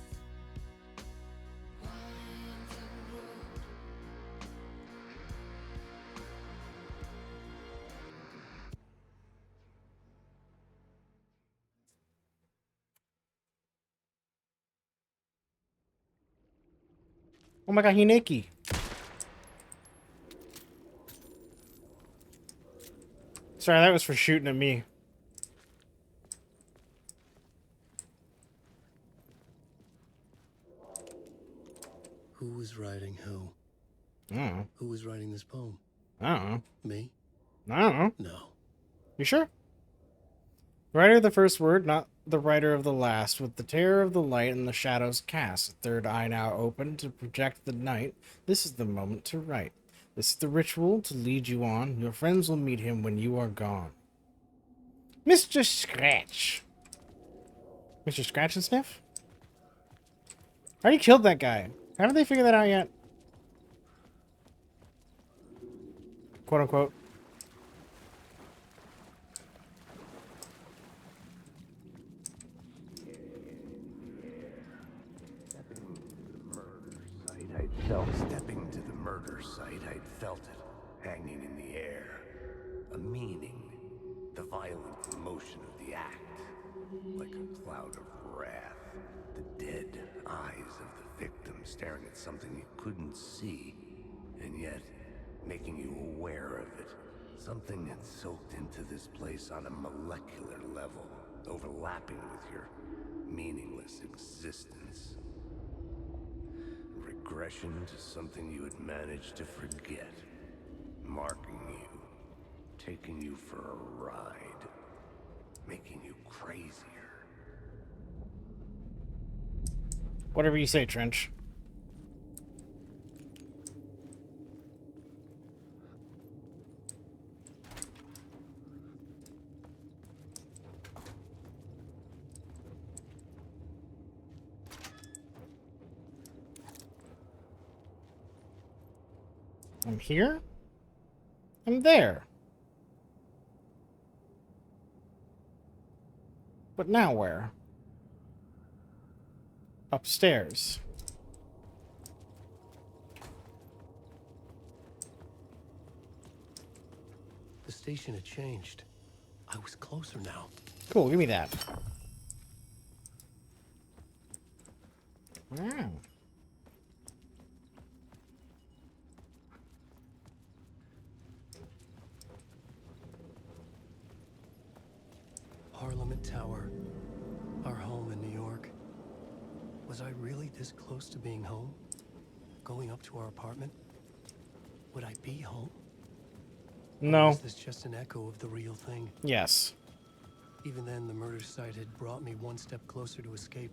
winding road. Oh my god, Hineki. Sorry, that was for shooting at me. Who was writing who? I don't know. Who was writing this poem? I don't know. Me? I don't know. No. You sure? Writer of the first word, not the writer of the last. With the terror of the light and the shadows cast, a third eye now open to project the night. This is the moment to write. This is the ritual to lead you on. Your friends will meet him when you are gone. Mr. Scratch. Mr. Scratch and Sniff? I already killed that guy. Haven't they figured that out yet? Quote unquote. Stepping to the murder site, I'd felt it, hanging in the air. A meaning, the violent motion of the act, like a cloud of wrath. The dead eyes of the victim staring at something you couldn't see, and yet making you aware of it. Something had soaked into this place on a molecular level, overlapping with your meaningless existence. Regression to something you had managed to forget. Marking you. Taking you for a ride. Making you crazier. Whatever you say, Trench. I'm here. I'm there. But now where? Upstairs. The station had changed. I was closer now. Cool, give me that. Wow. Parliament Tower. Our home in New York. Was I really this close to being home? Going up to our apartment? Would I be home? No. Or is this just an echo of the real thing? Yes. Even then, the murder site had brought me one step closer to escape.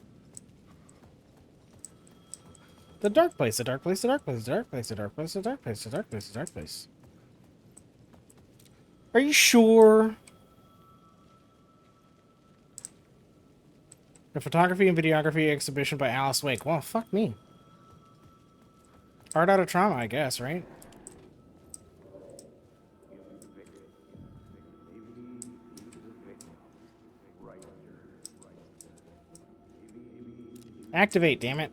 The dark place, the dark place, the dark place, the dark place, the dark place, the dark place, the dark place, the dark place. Are you sure? The photography and videography exhibition by Alice Wake. Well, fuck me. Art out of trauma, I guess, right? Activate, damn it.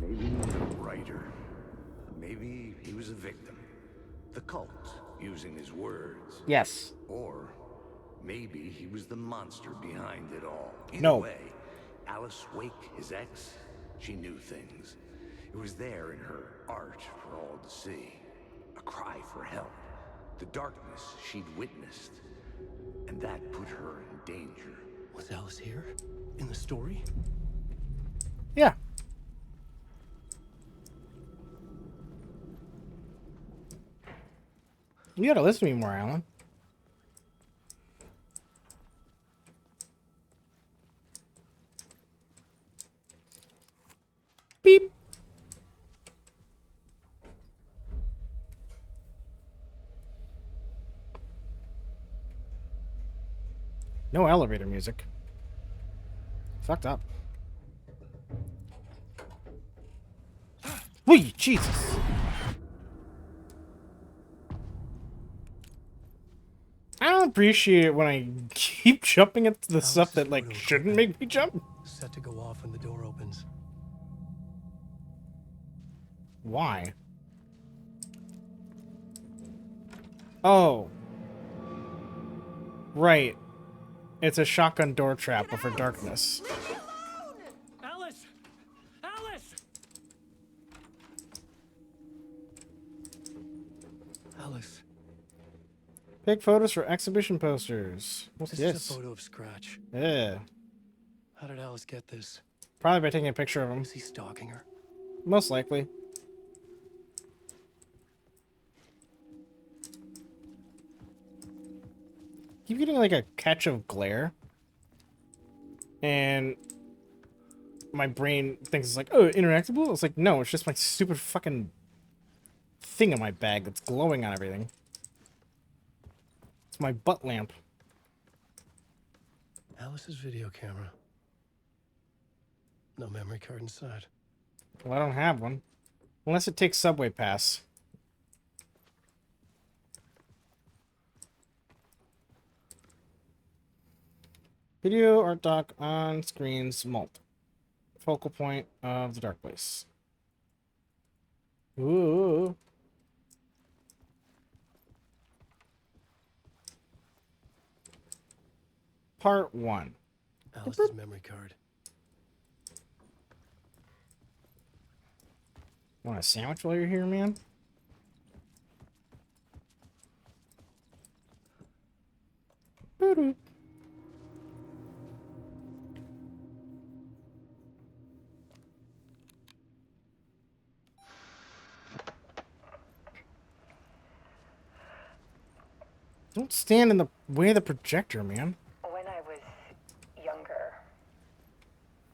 Maybe a writer. Maybe he was a victim. The cult, using his words. Yes. Or maybe he was the monster behind it all. Either No. way, Alice Wake, his ex, she knew things. It was there in her art for all to see. A cry for help. The darkness she'd witnessed. And that put her in danger. Was Alice here? In the story? Yeah. You gotta listen to me more, Alan. Beep. No elevator music. Fucked up. Wee, Jesus. I don't appreciate it when I keep jumping at the stuff that like shouldn't make me jump. Set to go off when the door opens. Why? Oh. Right. It's a shotgun door trap, but for darkness. Alice! Alice! Alice. Take photos for exhibition posters. What's This this? is a photo of Scratch. Yeah. How did Alice get this? Probably by taking a picture of him. Is he stalking her? Most likely. Keep getting like a catch of glare. And my brain thinks it's like, oh, interactable? It's like, no, it's just my stupid fucking thing in my bag that's glowing on everything. It's my butt lamp. Alice's video camera. No memory card inside. Well, I don't have one. Unless it takes subway pass. Video art doc on screens mult. Focal point of the dark place. Ooh. Part 1. Alice's memory card. Want a sandwich while you're here, man? Boo-doo. Don't stand in the way of the projector, man. When I was younger,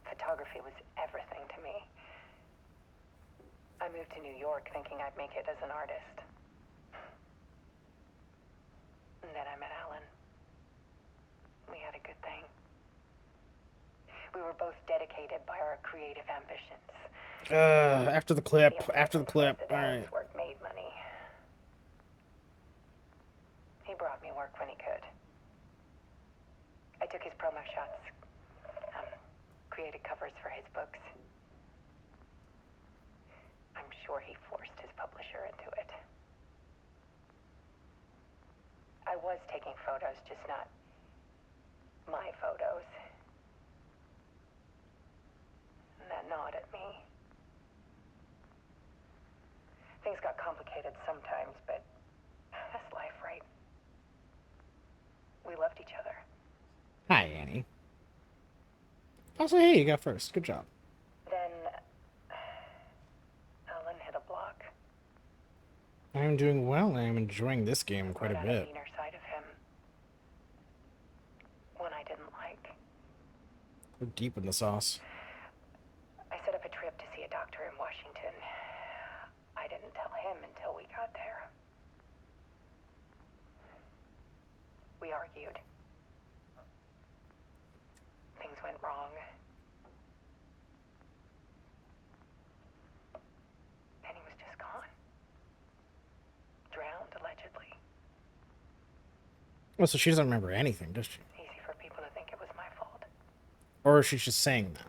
photography was everything to me. I moved to New York thinking I'd make it as an artist. And then I met Alan. We had a good thing. We were both dedicated by our creative ambitions. After the clip. Alright. Work made money. He brought me work when he could. I took his promo shots, created covers for his books. I'm sure he forced his publisher into it. I was taking photos, just not my photos. And that gnawed at me. Things got complicated sometimes, but that's life, right? We loved each other. Hi, Annie. Also, hey, you got first. Good job. Then Alan hit a block. I'm doing well. I'm enjoying this game quite a Brought out bit. meaner side of him. One I didn't like. We're deep in the sauce. I set up a trip to see a doctor in Washington. I didn't tell him until we got there. We argued. Things went wrong. And he was just gone. Drowned, allegedly. Well, so she doesn't remember anything, does she? Easy for people to think it was my fault. Or she's just saying that.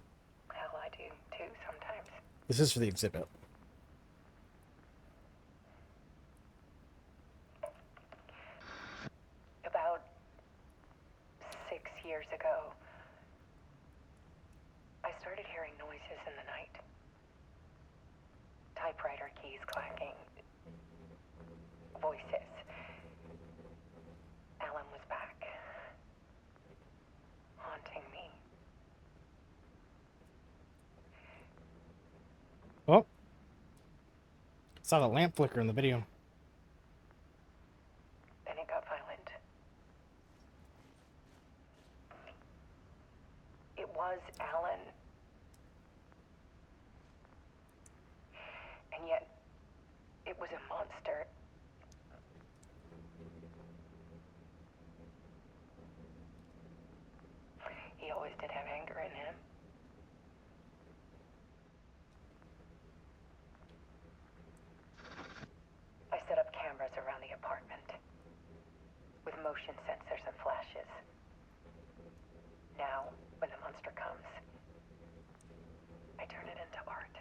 Hell, I do, too, sometimes. This is for the exhibit. About 6 years ago, I started hearing noises in the night. typewriter keys clacking. Voices. Alan was back. Haunting me. Oh. Saw the lamp flicker in the video. Then it got violent. It was Alan. And yet, it was a monster. He always did have anger in him. I set up cameras around the apartment with motion sensors and flashes. Now, when the monster comes, I turn it into art.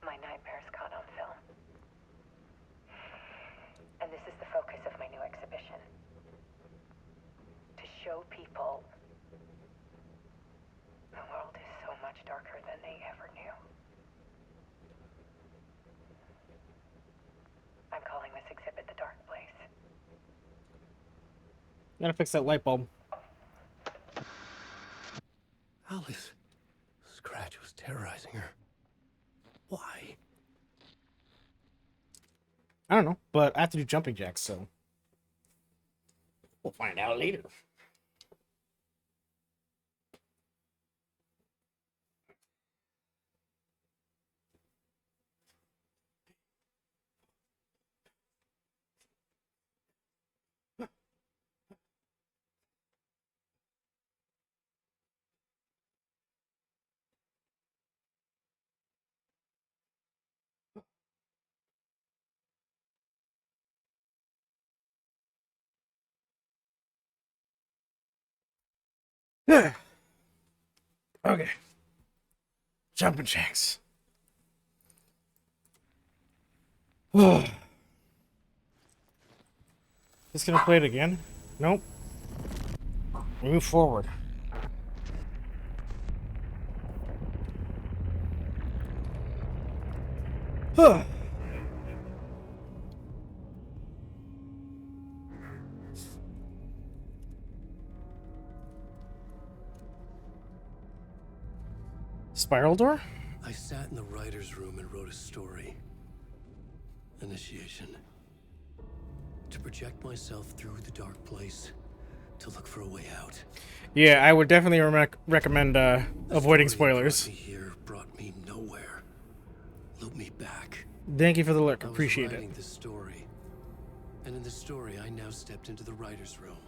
My nightmares caught on film. And this is the focus of my new exhibition. To show people the world is so much darker than they ever knew. I'm calling this exhibit The Dark Place. Gotta fix that light bulb. Alice. Scratch was terrorizing her. Why? I don't know, but I have to do jumping jacks, so we'll find out later. Okay. Jumping jacks. Just gonna play it again? Nope. Move forward. Spiral door? I sat in the writer's room and wrote a story. Initiation. To project myself through the dark place, to look for a way out. Yeah, I would definitely recommend avoiding spoilers. Brought me here, brought me nowhere. Loop me back. Thank you for the look. I was Appreciate writing it. this story, and in the story, I now stepped into the writer's room.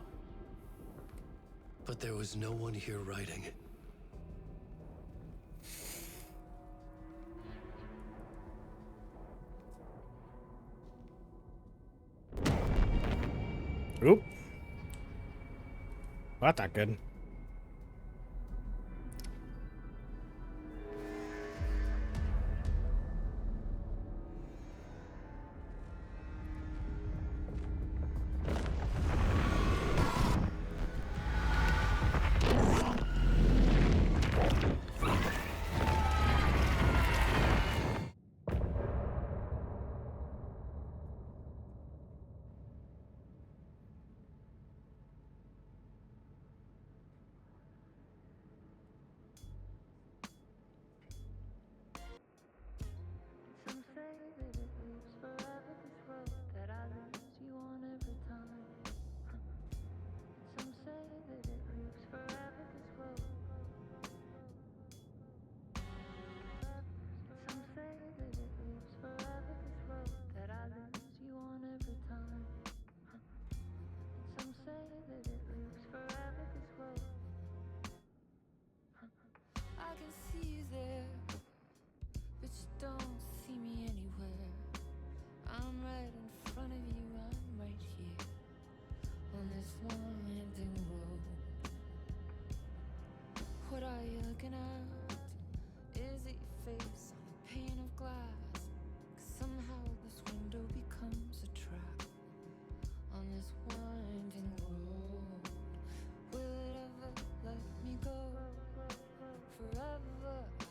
But there was no one here writing. Oop. Well, that's not good. I can see you there, but you don't see me anywhere. I'm right in front of you, I'm right here on this long winding road. What are you looking at? Is it your face on a pane of glass? 'Cause somehow this window becomes a trap on this winding road. Will it ever let me go? Forever I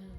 am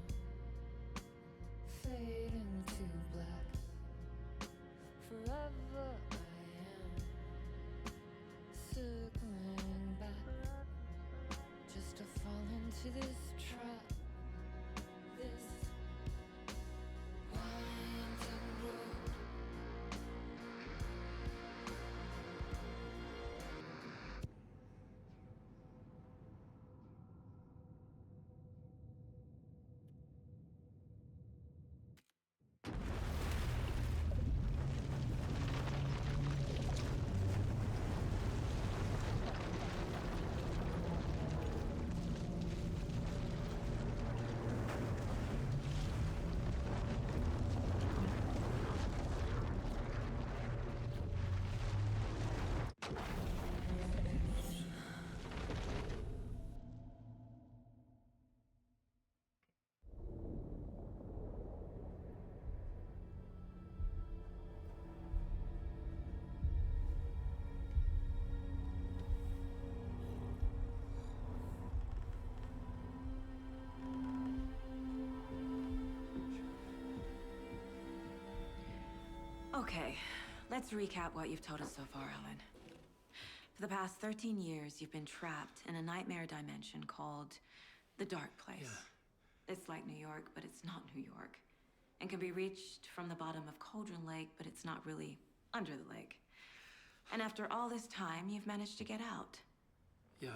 Okay, let's recap what you've told us so far, Alan. For the past 13 years, you've been trapped in a nightmare dimension called the Dark Place. Yeah. It's like New York, but it's not New York. And can be reached from the bottom of Cauldron Lake, but it's not really under the lake. And after all this time, you've managed to get out. Yeah.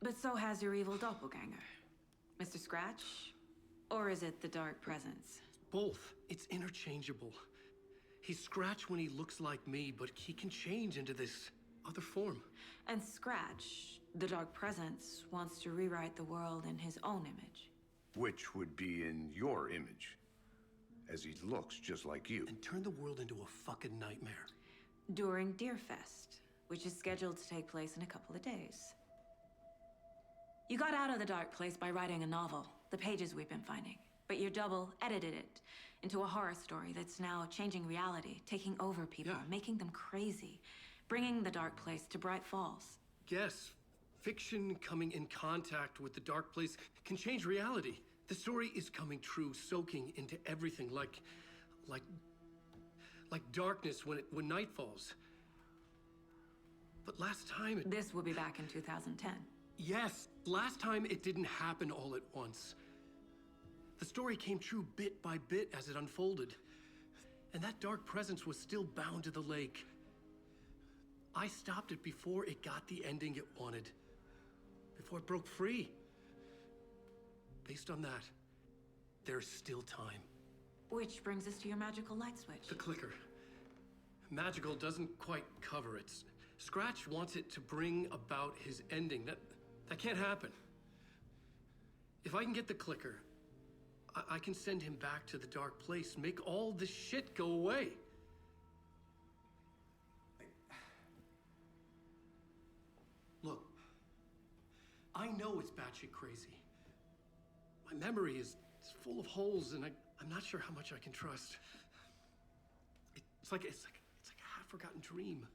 But so has your evil doppelganger. Mr. Scratch? Or is it the Dark Presence? Both. It's interchangeable. He's Scratch when he looks like me, but he can change into this other form. And Scratch, the Dark Presence, wants to rewrite the world in his own image. Which would be in your image, as he looks just like you. And turn the world into a fucking nightmare. During Deerfest, which is scheduled to take place in a couple of days. You got out of the Dark Place by writing a novel, the pages we've been finding. But your double edited it into a horror story that's now changing reality, taking over people, making them crazy, bringing the Dark Place to Bright Falls. Yes, fiction coming in contact with the Dark Place can change reality. The story is coming true, soaking into everything like darkness when night falls. But last time This will be back in 2010. Yes, last time it didn't happen all at once. The story came true bit by bit as it unfolded. And that dark presence was still bound to the lake. I stopped it before it got the ending it wanted. Before it broke free. Based on that, there's still time. Which brings us to your magical light switch. The clicker. Magical doesn't quite cover it. Scratch wants it to bring about his ending. That can't happen. If I can get the clicker, I can send him back to the Dark Place, make all this shit go away. Look, I know it's batshit crazy. My memory is full of holes, and I'm not sure how much I can trust. It's like a half-forgotten dream.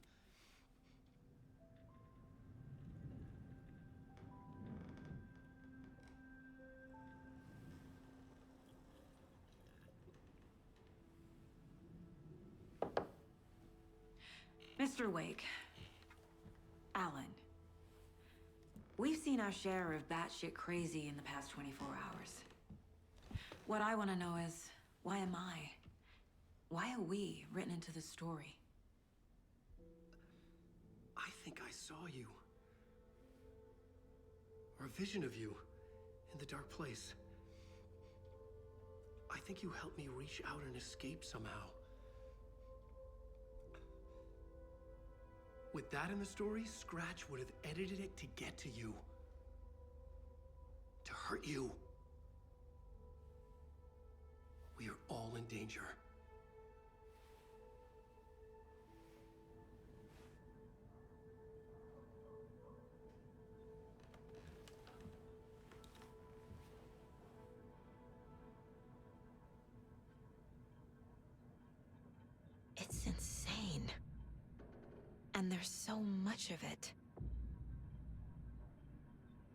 Mr. Wake. Alan. We've seen our share of batshit crazy in the past 24 hours. What I want to know is, why am I? Why are we written into the story? I think I saw you. Or a vision of you in the Dark Place. I think you helped me reach out and escape somehow. With that in the story, Scratch would have edited it to get to you. To hurt you. We are all in danger. It's insane. And there's so much of it.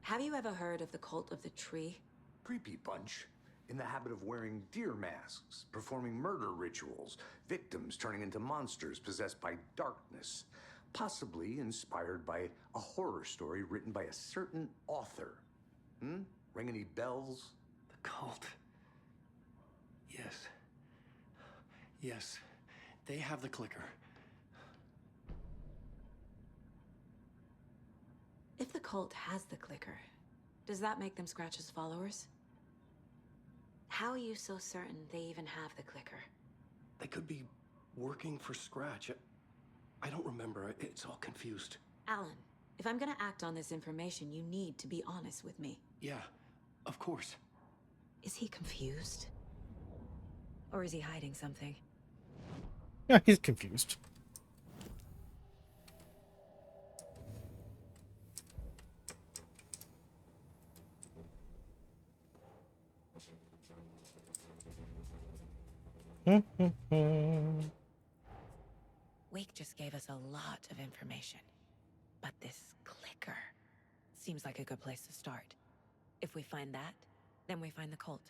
Have you ever heard of the Cult of the Tree? Creepy bunch. In the habit of wearing deer masks, performing murder rituals, victims turning into monsters possessed by darkness, possibly inspired by a horror story written by a certain author. Ring any bells? The cult. Yes. Yes. They have the clicker. If the cult has the clicker, does that make them Scratch's followers? How are you so certain they even have the clicker? They could be working for Scratch. I don't remember. It's all confused. Alan, if I'm gonna act on this information, you need to be honest with me. Yeah, of course. Is he confused? Or is he hiding something? Yeah, he's confused. Wake just gave us a lot of information. But this clicker seems like a good place to start. If we find that, then we find the cult.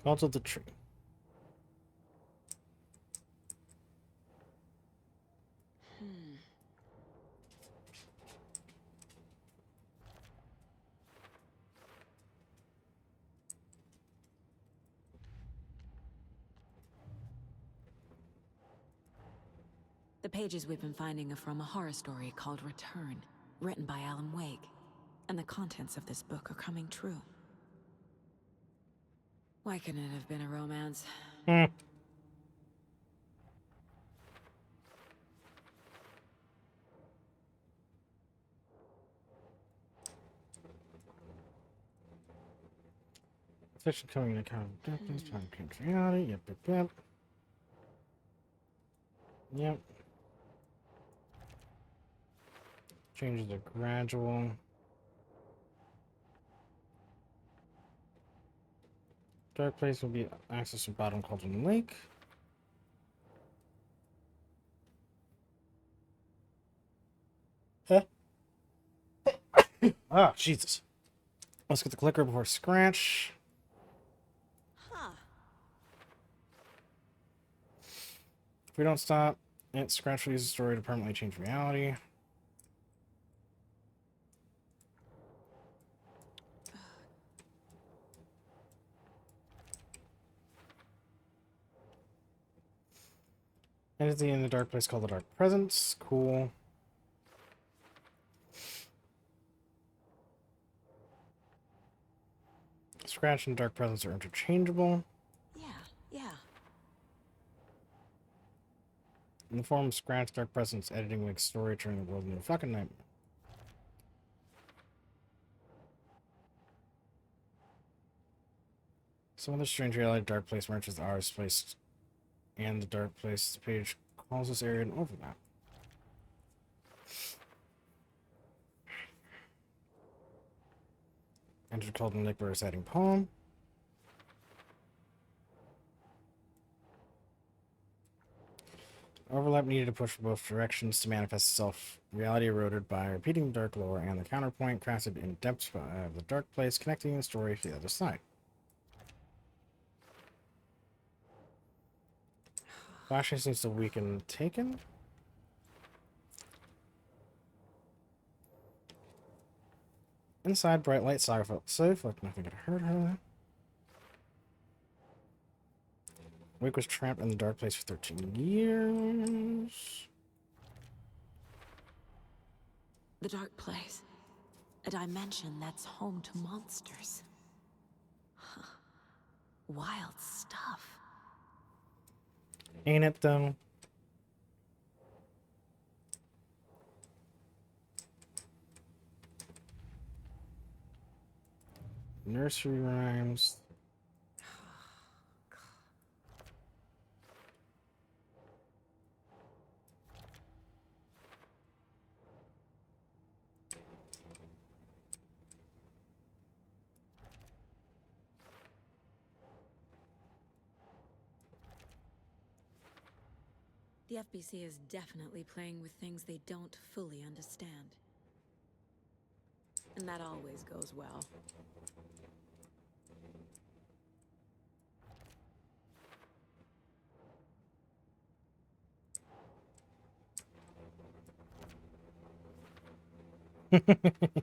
Cult of the Tree. The pages we've been finding are from a horror story called Return, written by Alan Wake. And the contents of this book are coming true. Why couldn't it have been a romance? Fiction coming in account of darkness, time becomes reality. Yep. Yep. Changes are gradual. Dark place will be accessed from bottom Cauldron Lake. Huh? Ah, Jesus. Let's get the clicker before scratch. If we don't stop, scratch will use the story to permanently change reality. Entity in the dark place called the Dark Presence. Cool. Scratch and Dark Presence are interchangeable. Yeah. In the form of Scratch, Dark Presence editing Wake's story, turning the world into a fucking nightmare. Some other strange reality Dark Place merges the ours place and the Dark Place page calls this area an overlap. Entered Cauldron Lake by reciting poem. Overlap needed to push both directions to manifest itself. Reality eroded by repeating the dark lore and the counterpoint crafted in depths of the dark place, connecting the story to the other side. Flashing seems to weaken Taken. Inside, bright light Saga felt safe, like nothing could hurt her. Wake was trapped in the dark place for 13 years. The dark place. A dimension that's home to monsters. Huh. Wild stuff. Ain't it, though? Nursery rhymes. The FBC is definitely playing with things they don't fully understand. And that always goes well.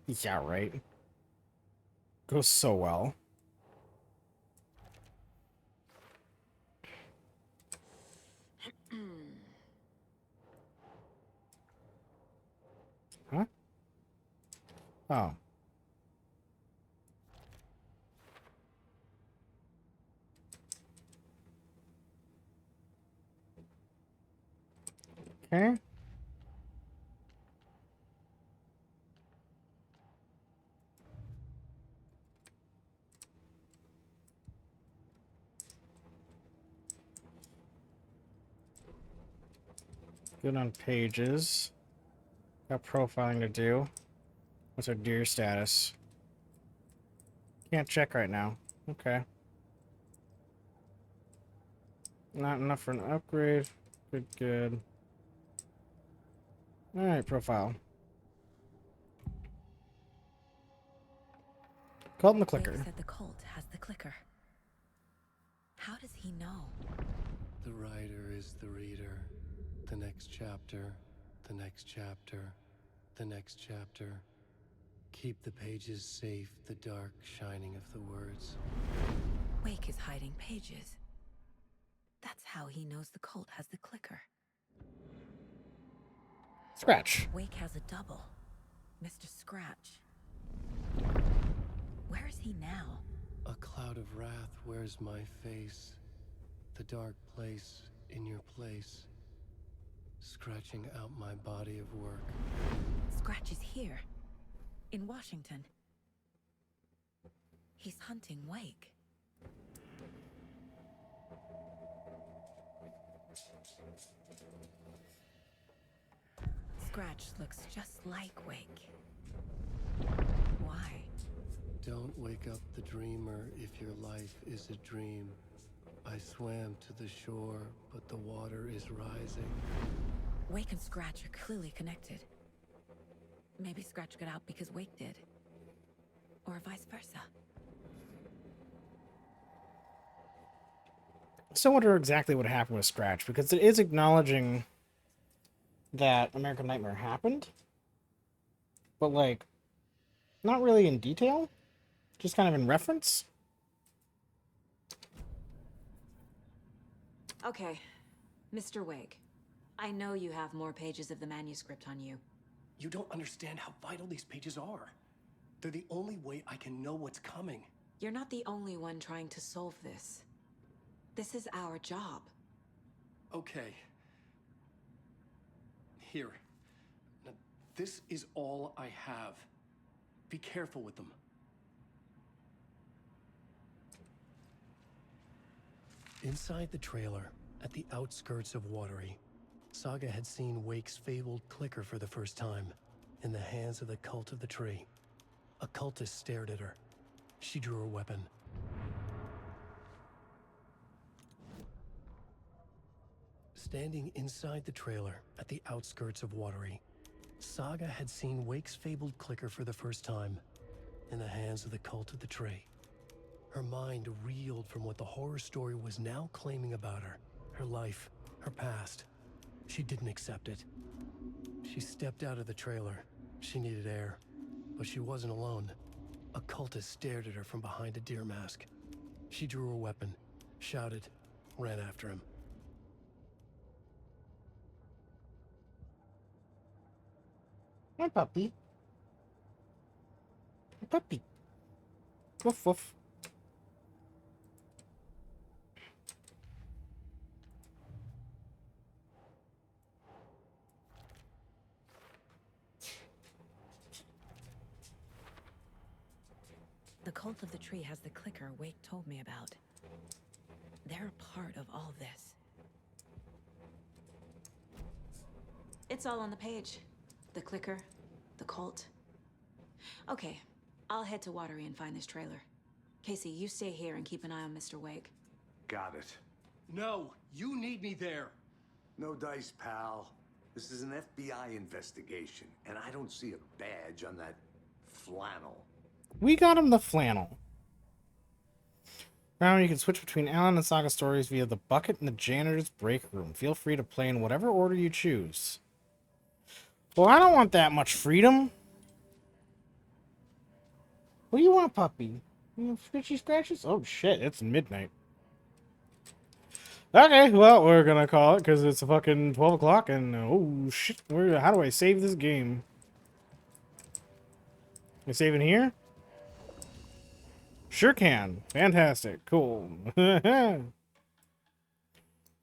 Yeah, right. Goes so well. Huh? Oh. Okay. Good on pages. Got profiling to do. What's our deer status? Can't check right now. Okay. Not enough for an upgrade. Good. Alright, profile. Cult and the clicker. Wake said the cult has the clicker. How does he know? The writer is the reader. The next chapter, the next chapter, the next chapter. Keep the pages safe, the dark shining of the words. Wake is hiding pages. That's how he knows the cult has the clicker. Scratch. Wake has a double. Mr. Scratch. Where is he now? A cloud of wrath wears my face. The dark place in your place. Scratching out my body of work. Scratch is here. In Washington. He's hunting Wake. Scratch looks just like Wake. Why? Don't wake up the dreamer if your life is a dream. I swam to the shore, but the water is rising. Wake and Scratch are clearly connected. Maybe Scratch got out because Wake did. Or vice versa. So I wonder exactly what happened with Scratch, because it is acknowledging that American Nightmare happened, but like not really in detail, just kind of in reference. Okay, Mr. Wake, I know you have more pages of the manuscript on you. You don't understand how vital these pages are. They're the only way I can know what's coming. You're not the only one trying to solve this. This is our job. Okay. Here. Now, this is all I have. Be careful with them. Inside the trailer, at the outskirts of Watery, Saga had seen Wake's fabled clicker for the first time, in the hands of the Cult of the Tree. A cultist stared at her. She drew her weapon. Standing inside the trailer, at the outskirts of Watery, Saga had seen Wake's fabled clicker for the first time, in the hands of the Cult of the Tree. Her mind reeled from what the horror story was now claiming about her. Her life, her past. She didn't accept it. She stepped out of the trailer. She needed air. But she wasn't alone. A cultist stared at her from behind a deer mask. She drew her weapon, shouted, ran after him. Hi, puppy. Hi, puppy. Woof, woof. The Cult of the Tree has the clicker Wake told me about. They're a part of all this. It's all on the page. The clicker, the cult. Okay, I'll head to Watery and find this trailer. Casey, you stay here and keep an eye on Mr. Wake. Got it. No, you need me there. No dice, pal. This is an FBI investigation, and I don't see a badge on that flannel. We got him the flannel. Now you can switch between Alan and Saga stories via the bucket and the janitor's break room. Feel free to play in whatever order you choose. Well, I don't want that much freedom. What do you want, puppy? You want scratchy scratches? Oh shit, it's midnight. Okay, well, we're gonna call it because it's fucking 12 o'clock and oh shit, how do I save this game? Can I save in here? Sure can. Fantastic. Cool.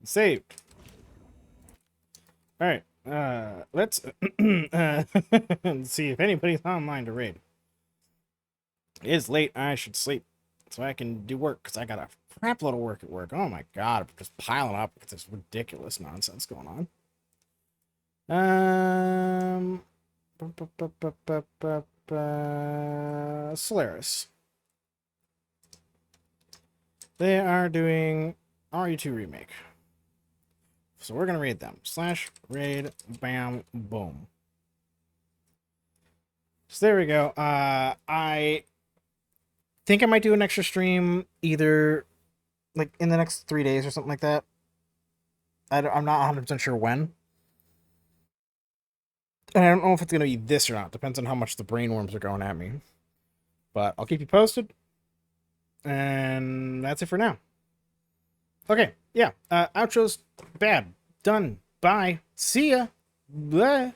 Saved. Alright. Let's see if anybody's online to raid. It is late. I should sleep so I can do work because I got a crap load of work at work. Oh my god. I'm just piling up with this ridiculous nonsense going on. Solaris. They are doing RE2 Remake. So we're going to raid them. /raid, bam, boom. So there we go. I think I might do an extra stream either like in the next 3 days or something like that. I'm not 100% sure when. And I don't know if it's going to be this or not. Depends on how much the brainworms are going at me. But I'll keep you posted. And that's it for now. Okay, yeah. Outro's bad. Done. Bye. See ya. Bye.